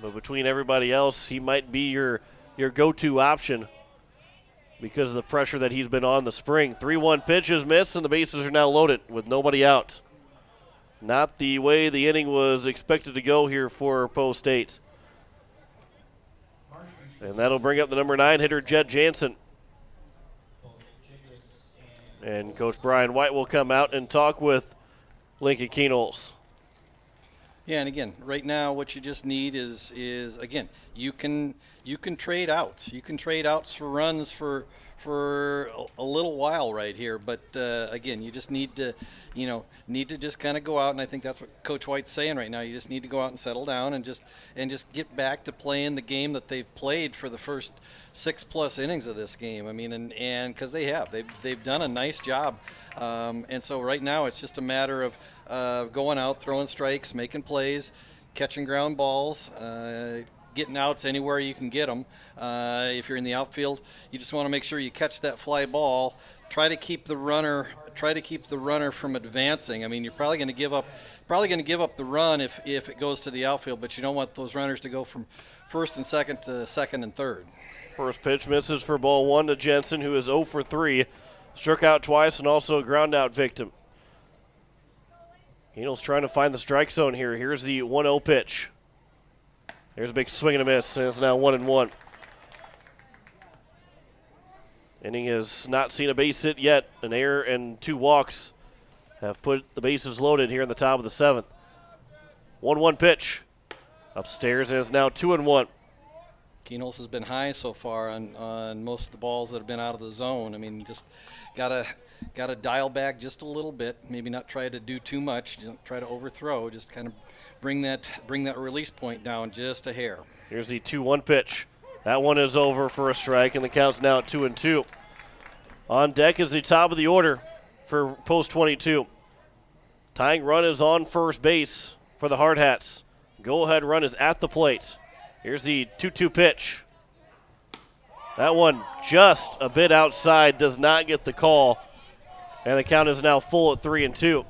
But between everybody else, he might be your go-to option because of the pressure that he's been on the spring. 3-1 pitch is missed, and the bases are now loaded with nobody out. Not the way the inning was expected to go here for Poe State. And that'll bring up the number 9 hitter, Jet Jansen. And Coach Brian White will come out and talk with Lincoln Keenholz. Yeah, and again, right now what you just need is again, you can trade outs. You can trade outs for runs for a little while right here, but again, you just need to just kind of go out, and I think that's what Coach White's saying right now. You just need to go out and settle down and just get back to playing the game that they've played for the first 6+ innings of this game. I mean, and because they've done a nice job, and so right now it's just a matter of going out, throwing strikes, making plays, catching ground balls, getting outs anywhere you can get them. If you're in the outfield, you just want to make sure you catch that fly ball. Try to keep the runner from advancing. I mean, you're probably going to give up the run if it goes to the outfield, but you don't want those runners to go from first and second to second and third. First pitch misses for ball 1 to Jensen, who is 0 for 3. Struck out twice and also a ground out victim. Keenholz trying to find the strike zone here. Here's the 1-0 pitch. There's a big swing and a miss, and it's now 1-1. Inning has not seen a base hit yet. An error and 2 walks have put the bases loaded here in the top of the 7th. 1-1 pitch. Upstairs, and it's now 2-1. Keenholz has been high so far on most of the balls that have been out of the zone. I mean, just gotta dial back just a little bit. Maybe not try to do too much. Don't try to overthrow. Just kind of bring that release point down just a hair. Here's the 2-1 pitch. That one is over for a strike, and the count's now at 2-2. On deck is the top of the order for Post 22. Tying run is on first base for the Hardhats. Go-ahead run is at the plate. Here's the 2-2 pitch. That one just a bit outside, does not get the call, and the count is now full at 3-2.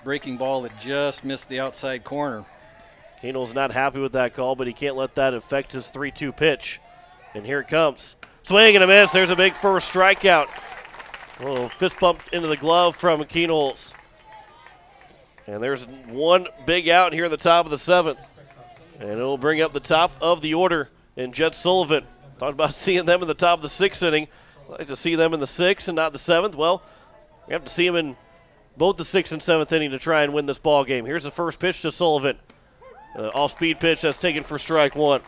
Breaking ball that just missed the outside corner. Keenholz not happy with that call, but he can't let that affect his 3-2 pitch. And here it comes. Swing and a miss. There's a big first strikeout. A little fist bump into the glove from Keenholz. And there's one big out here in the top of the 7th. And it'll bring up the top of the order in Jet Sullivan. Talked about seeing them in the top of the 6th inning. I'd like to see them in the 6th and not the 7th. Well, we have to see them in both the 6th and 7th inning to try and win this ball game. Here's the first pitch to Sullivan. All-speed pitch that's taken for strike 1.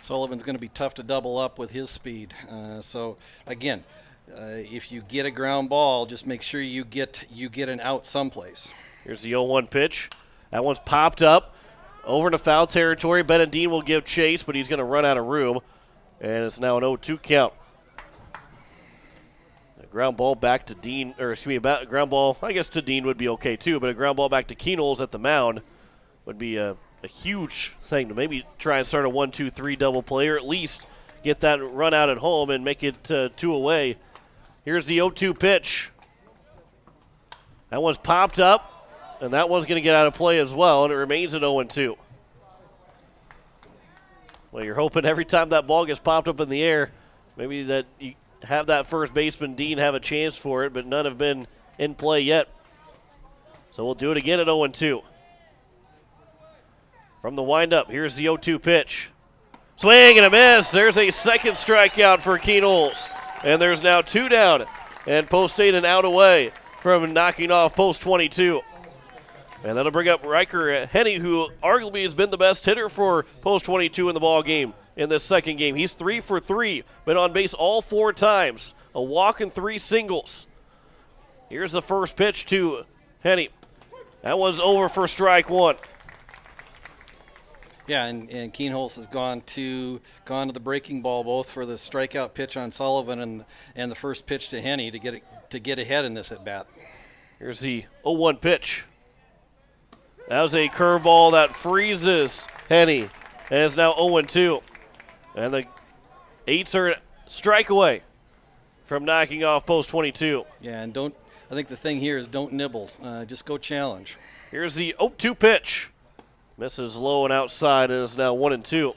Sullivan's going to be tough to double up with his speed. So, again, if you get a ground ball, just make sure you get an out someplace. Here's the 0-1 pitch. That one's popped up over into foul territory. Bennett Dean will give chase, but he's going to run out of room. And it's now an 0-2 count. A ground ball back to Dean, ground ball, I guess to Dean would be okay too, but a ground ball back to Keenholz at the mound would be a huge thing to maybe try and start a 1-2-3 double play, or at least get that run out at home and make it 2 away. Here's the 0-2 pitch. That one's popped up, and that one's going to get out of play as well, and it remains at 0-2. Well, you're hoping every time that ball gets popped up in the air, maybe that you have that first baseman, Dean, have a chance for it, but none have been in play yet. So we'll do it again at 0-2. From the windup, here's the 0-2 pitch. Swing and a miss. There's a second strikeout for Keenholz. And there's now 2 down. And Post State an out away from knocking off Post 22. And that'll bring up Riker Henny, who arguably has been the best hitter for Post 22 in the ball game in this second game. He's 3 for 3, been on base all 4 times. A walk and 3 singles. Here's the first pitch to Henny. That one's over for strike 1. Yeah, and Keenholz has gone to the breaking ball, both for the strikeout pitch on Sullivan and the first pitch to Henny to get ahead in this at bat. Here's the 0-1 pitch. That was a curveball that freezes Henny, and it's now 0-2. And the 8s are strike away from knocking off post 22. Yeah, and I think the thing here is don't nibble. Just go challenge. Here's the 0-2 pitch. Misses low and outside. It is now 1-2.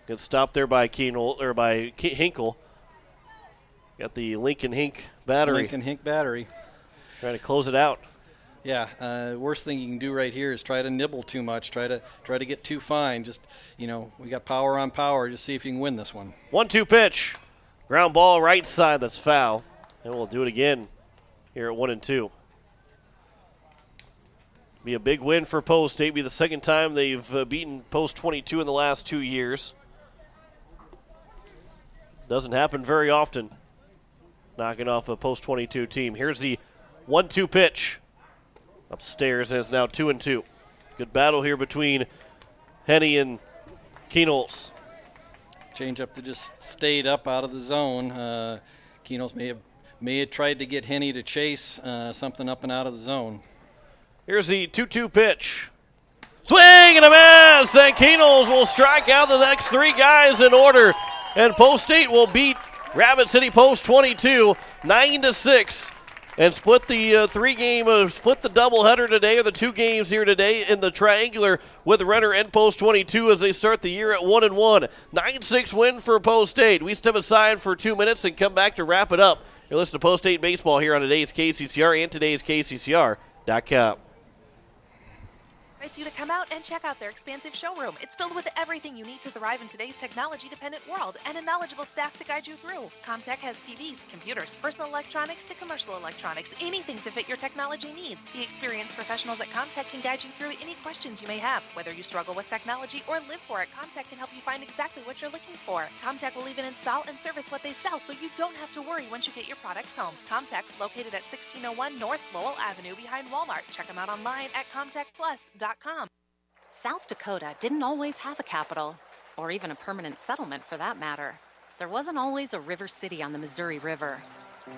Gets stopped there by Hinkle. Got the Lincoln Hink battery. Lincoln Hink battery. Trying to close it out. Yeah, worst thing you can do right here is try to nibble too much. Try to get too fine. Just, we got power on power. Just see if you can win this one. 1-2 pitch. Ground ball right side. That's foul. And we'll do it again here at 1-2. Be a big win for Post State. Be the second time they've beaten Post 22 in the last 2 years. Doesn't happen very often. Knocking off a Post 22 team. Here's the 1-2 pitch. Upstairs, and it's now 2-2. Good battle here between Henny and Keenholz. Change up that just stayed up out of the zone. Keenholz may have tried to get Henny to chase something up and out of the zone. Here's the 2-2 pitch. Swing and a miss, and Keenholz will strike out the next 3 guys in order, and Post State will beat Rapid City Post 22 9-6, and split the split the doubleheader today, or the 2 games here today in the triangular with Renner and Post 22 as they start the year at 1-1. 9-6 win for Post State. We step aside for 2 minutes and come back to wrap it up. You're listening to Post State Baseball here on today's KCCR and today's KCCR.com. Invites you to come out and check out their expansive showroom. It's filled with everything you need to thrive in today's technology-dependent world, and a knowledgeable staff to guide you through. Comtech has TVs, computers, personal electronics to commercial electronics, anything to fit your technology needs. The experienced professionals at Comtech can guide you through any questions you may have. Whether you struggle with technology or live for it, Comtech can help you find exactly what you're looking for. Comtech will even install and service what they sell, so you don't have to worry once you get your products home. Comtech, located at 1601 North Lowell Avenue behind Walmart. Check them out online at comtechplus.com. South Dakota didn't always have a capital, or even a permanent settlement for that matter. There wasn't always a river city on the Missouri River.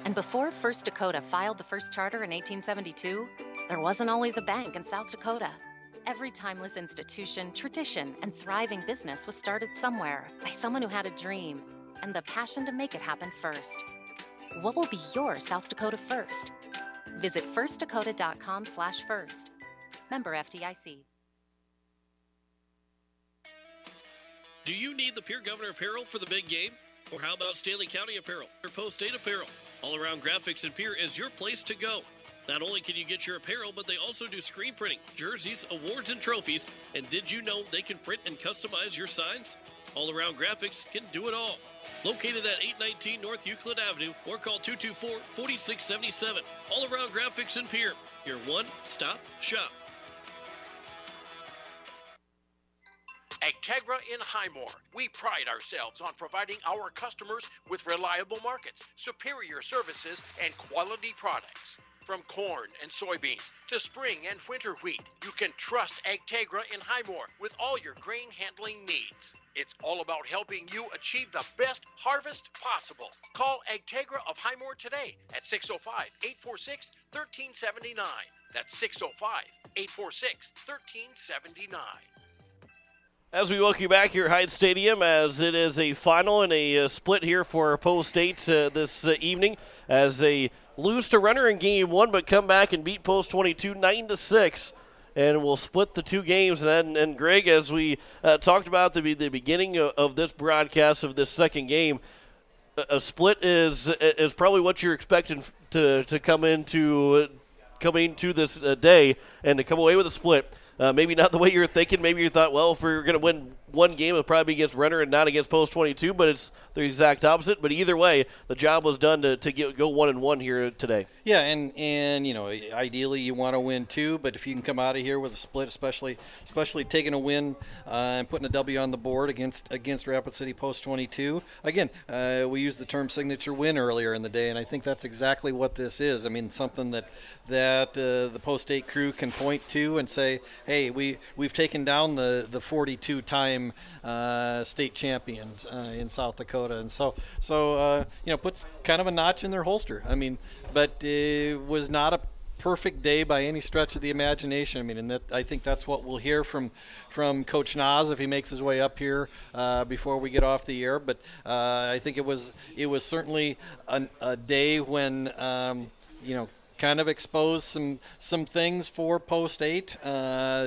And before First Dakota filed the first charter in 1872, there wasn't always a bank in South Dakota. Every timeless institution, tradition, and thriving business was started somewhere by someone who had a dream and the passion to make it happen first. What will be your South Dakota first? Visit firstdakota.com/first. Member FDIC. Do you need the Pierre Governor apparel for the big game? Or how about Stanley County apparel or Post State apparel? All Around Graphics in Pierre is your place to go. Not only can you get your apparel, but they also do screen printing, jerseys, awards, and trophies. And did you know they can print and customize your signs? All Around Graphics can do it all. Located at 819 North Euclid Avenue, or call 224-4677. All Around Graphics in Pierre, your one-stop shop. Agtegra in Highmore. We pride ourselves on providing our customers with reliable markets, superior services, and quality products. From corn and soybeans to spring and winter wheat, you can trust Agtegra in Highmore with all your grain handling needs. It's all about helping you achieve the best harvest possible. Call Agtegra of Highmore today at 605-846-1379. That's 605-846-1379. As we welcome you back here at Hyde Stadium, as it is a final and a split here for Post State this evening, as they lose to Renner in Game 1, but come back and beat Post 22 9-6, and we'll split the 2 games. And Greg, as we talked about at the beginning of this broadcast of this second game, a split is probably what you're expecting to come into this day, and to come away with a split. Maybe not the way you were thinking. Maybe you thought, well, if we're going to win one game, it'll probably be against Renner and not against Post 22, but it's the exact opposite. But either way, the job was done to go 1-1 here today. Yeah, and ideally you want to win 2, but if you can come out of here with a split, especially taking a win and putting a W on the board against Rapid City Post 22. Again, we used the term signature win earlier in the day, and I think that's exactly what this is. I mean, something that the Post State crew can point to and say, hey, we've taken down the 42-time state champions in South Dakota, and so puts kind of a notch in their holster. I mean, but it was not perfect day by any stretch of the imagination. I mean, and I think that's what we'll hear from Coach Nas if he makes his way up here before we get off the air. But I think it was certainly a day when kind of exposed some things for Post 8,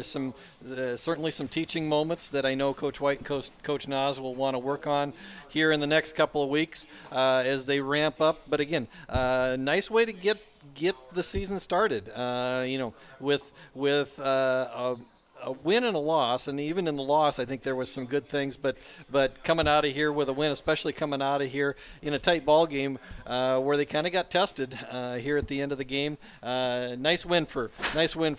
certainly some teaching moments that I know Coach White and Coach Nas will want to work on here in the next couple of weeks as they ramp up. But again, nice way to get the season started, with a win and a loss, and even in the loss, I think there was some good things. But coming out of here with a win, especially coming out of here in a tight ball game where they kind of got tested here at the end of the game, nice win for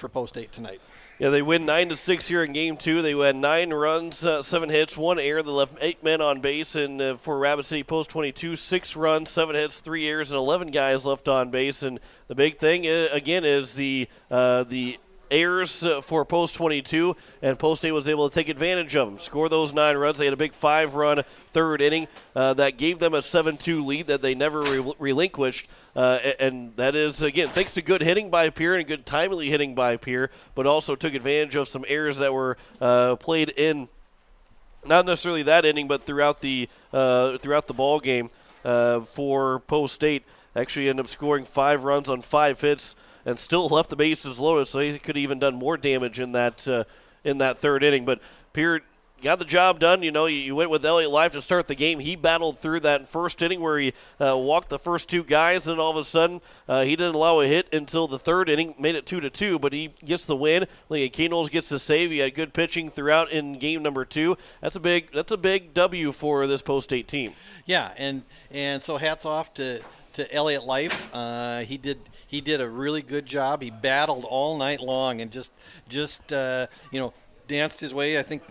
Post 8 tonight. Yeah, they win 9-6 here in Game 2. They had 9 runs, 7 hits, 1 error. They left 8 men on base, and for Rapid City Post 22, 6 runs, 7 hits, 3 errors, and 11 guys left on base. And the big thing again is the errors for Post 22, and Post 8 was able to take advantage of them, score those 9 runs. They had a big 5-run third inning that gave them a 7-2 lead that they never relinquished. And that is, again, thanks to good hitting by Pierre and good timely hitting by Pierre, but also took advantage of some errors that were played in, not necessarily that inning, but throughout the ball game for Post 8. Actually ended up scoring 5 runs on 5 hits and still left the bases loaded, so he could have even done more damage in that third inning. But Pierre got the job done. You went with Elliott Life to start the game. He battled through that first inning where he walked the first 2 guys, and all of a sudden he didn't allow a hit until the third inning, made it 2-2, but he gets the win. Kane Knowles gets the save. He had good pitching throughout in game number 2. That's a big W for this Post 8 team. Yeah, and so hats off to Elliott Life. He did a really good job. He battled all night long and just danced his way. I think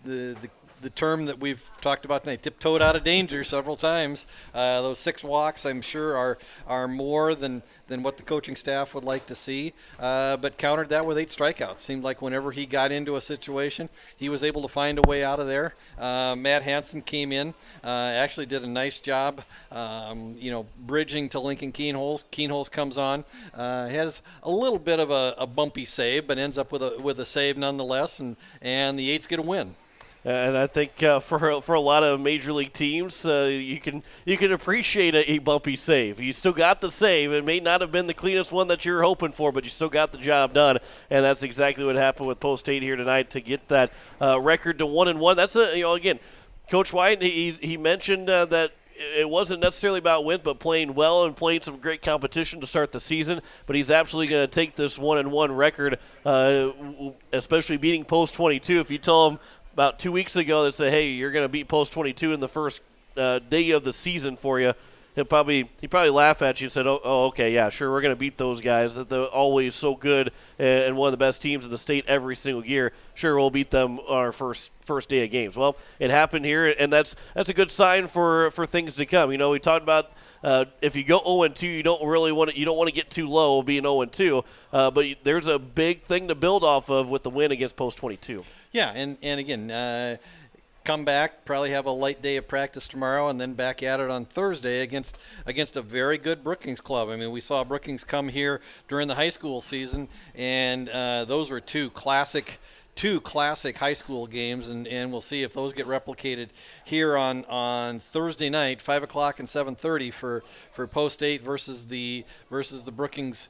the term that we've talked about tonight, tiptoed out of danger several times. Those 6 walks, I'm sure, are more than what the coaching staff would like to see, but countered that with 8 strikeouts. Seemed like whenever he got into a situation, he was able to find a way out of there. Matt Hansen came in, actually did a nice job, bridging to Lincoln Keenholz. Keenholz comes on, has a little bit of a bumpy save, but ends up with a save nonetheless, and the 8s get a win. And I think for a lot of major league teams, you can appreciate a bumpy save. You still got the save. It may not have been the cleanest one that you're hoping for, but you still got the job done. And that's exactly what happened with Post 8 here tonight to get that record to 1-1. That's again, Coach White, he mentioned that it wasn't necessarily about wins, but playing well and playing some great competition to start the season. But he's absolutely going to take this 1-1 record, especially beating Post 22. If you tell him about 2 weeks ago that said, hey, you're going to beat Post 22 in the first day of the season for you, he'd probably laugh at you and said, oh, okay, yeah, sure, we're going to beat those guys. They're always so good and one of the best teams in the state every single year. Sure, we'll beat them on our first day of games. Well, it happened here, and that's a good sign for things to come. We talked about if you go 0-2, you don't want to get too low being 0-2, but there's a big thing to build off of with the win against Post 22. Yeah, and again, come back, probably have a light day of practice tomorrow, and then back at it on Thursday against a very good Brookings club. I mean, we saw Brookings come here during the high school season, and those were two classic high school games, and we'll see if those get replicated here on Thursday night, 5 o'clock and 7:30 for Post 8 versus the Brookings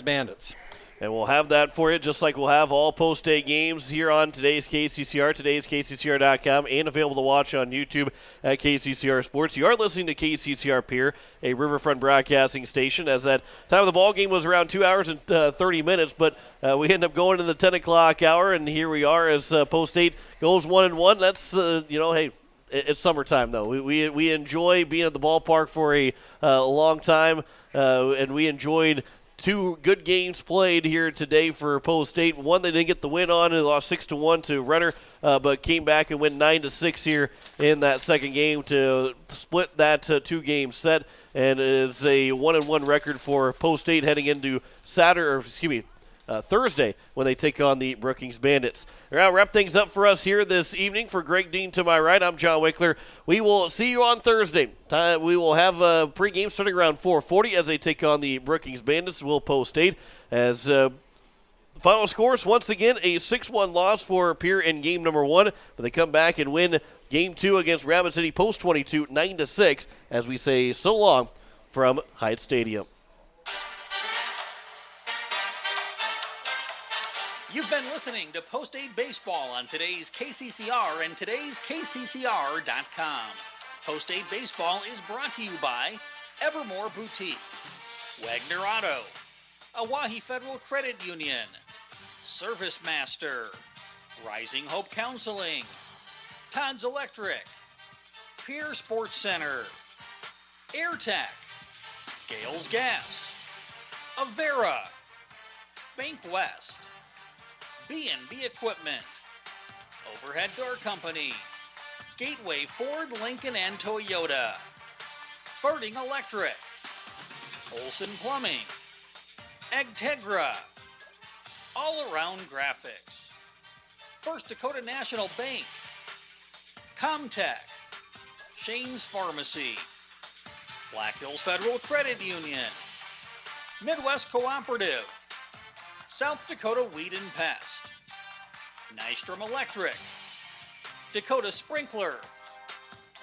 Bandits. And we'll have that for you, just like we'll have all Post 8 games here on today's KCCR, KCCR.com, and available to watch on YouTube at KCCR Sports. You are listening to KCCR Pierre, a Riverfront broadcasting station, as that time of the ball game was around 2 hours and 30 minutes, but we ended up going to the 10 o'clock hour, and here we are as Post 8 goes 1-1. That's, hey, it's summertime, though. We enjoy being at the ballpark for a long time, and we enjoyed 2 good games played here today for Post 8. One they didn't get the win on. They lost 6-1 to Renner, but came back and went 9-6 here in that second game to split that 2-game set. And it is a 1-1 record for Post 8 heading into Thursday when they take on the Brookings Bandits. I'll wrap things up for us here this evening. For Greg Dean to my right, I'm John Wickler. We will see you on Thursday. We will have a pregame starting around 4:40 as they take on the Brookings Bandits. We'll post 8 as final scores, once again, a 6-1 loss for Pierre in game number 1, but they come back and win game 2 against Rapid City Post 22, 9-6, as we say so long from Hyde Stadium. You've been listening to Post 8 Baseball on today's KCCR and today's KCCR.com. Post 8 Baseball is brought to you by Evermore Boutique, Wagner Auto, Owyhee Federal Credit Union, Service Master, Rising Hope Counseling, Todd's Electric, Pierre Sports Center, AirTech, Gales Gas, Avera, Bank West, B&B Equipment, Overhead Door Company, Gateway Ford, Lincoln, and Toyota, Farting Electric, Olson Plumbing, Agtegra, All Around Graphics, First Dakota National Bank, Comtech, Shane's Pharmacy, Black Hills Federal Credit Union, Midwest Cooperative, South Dakota Weed and Pest, Nystrom Electric, Dakota Sprinkler,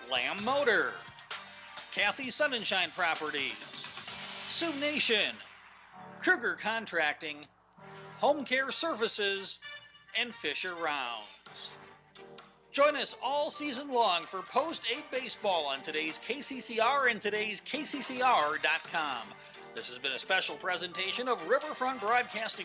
Lamb Motor, Kathy Sunshine Properties, Sioux Nation, Kruger Contracting, Home Care Services, and Fisher Rounds. Join us all season long for Post 8 Baseball on today's KCCR and today's KCCR.com. This has been a special presentation of Riverfront Broadcasting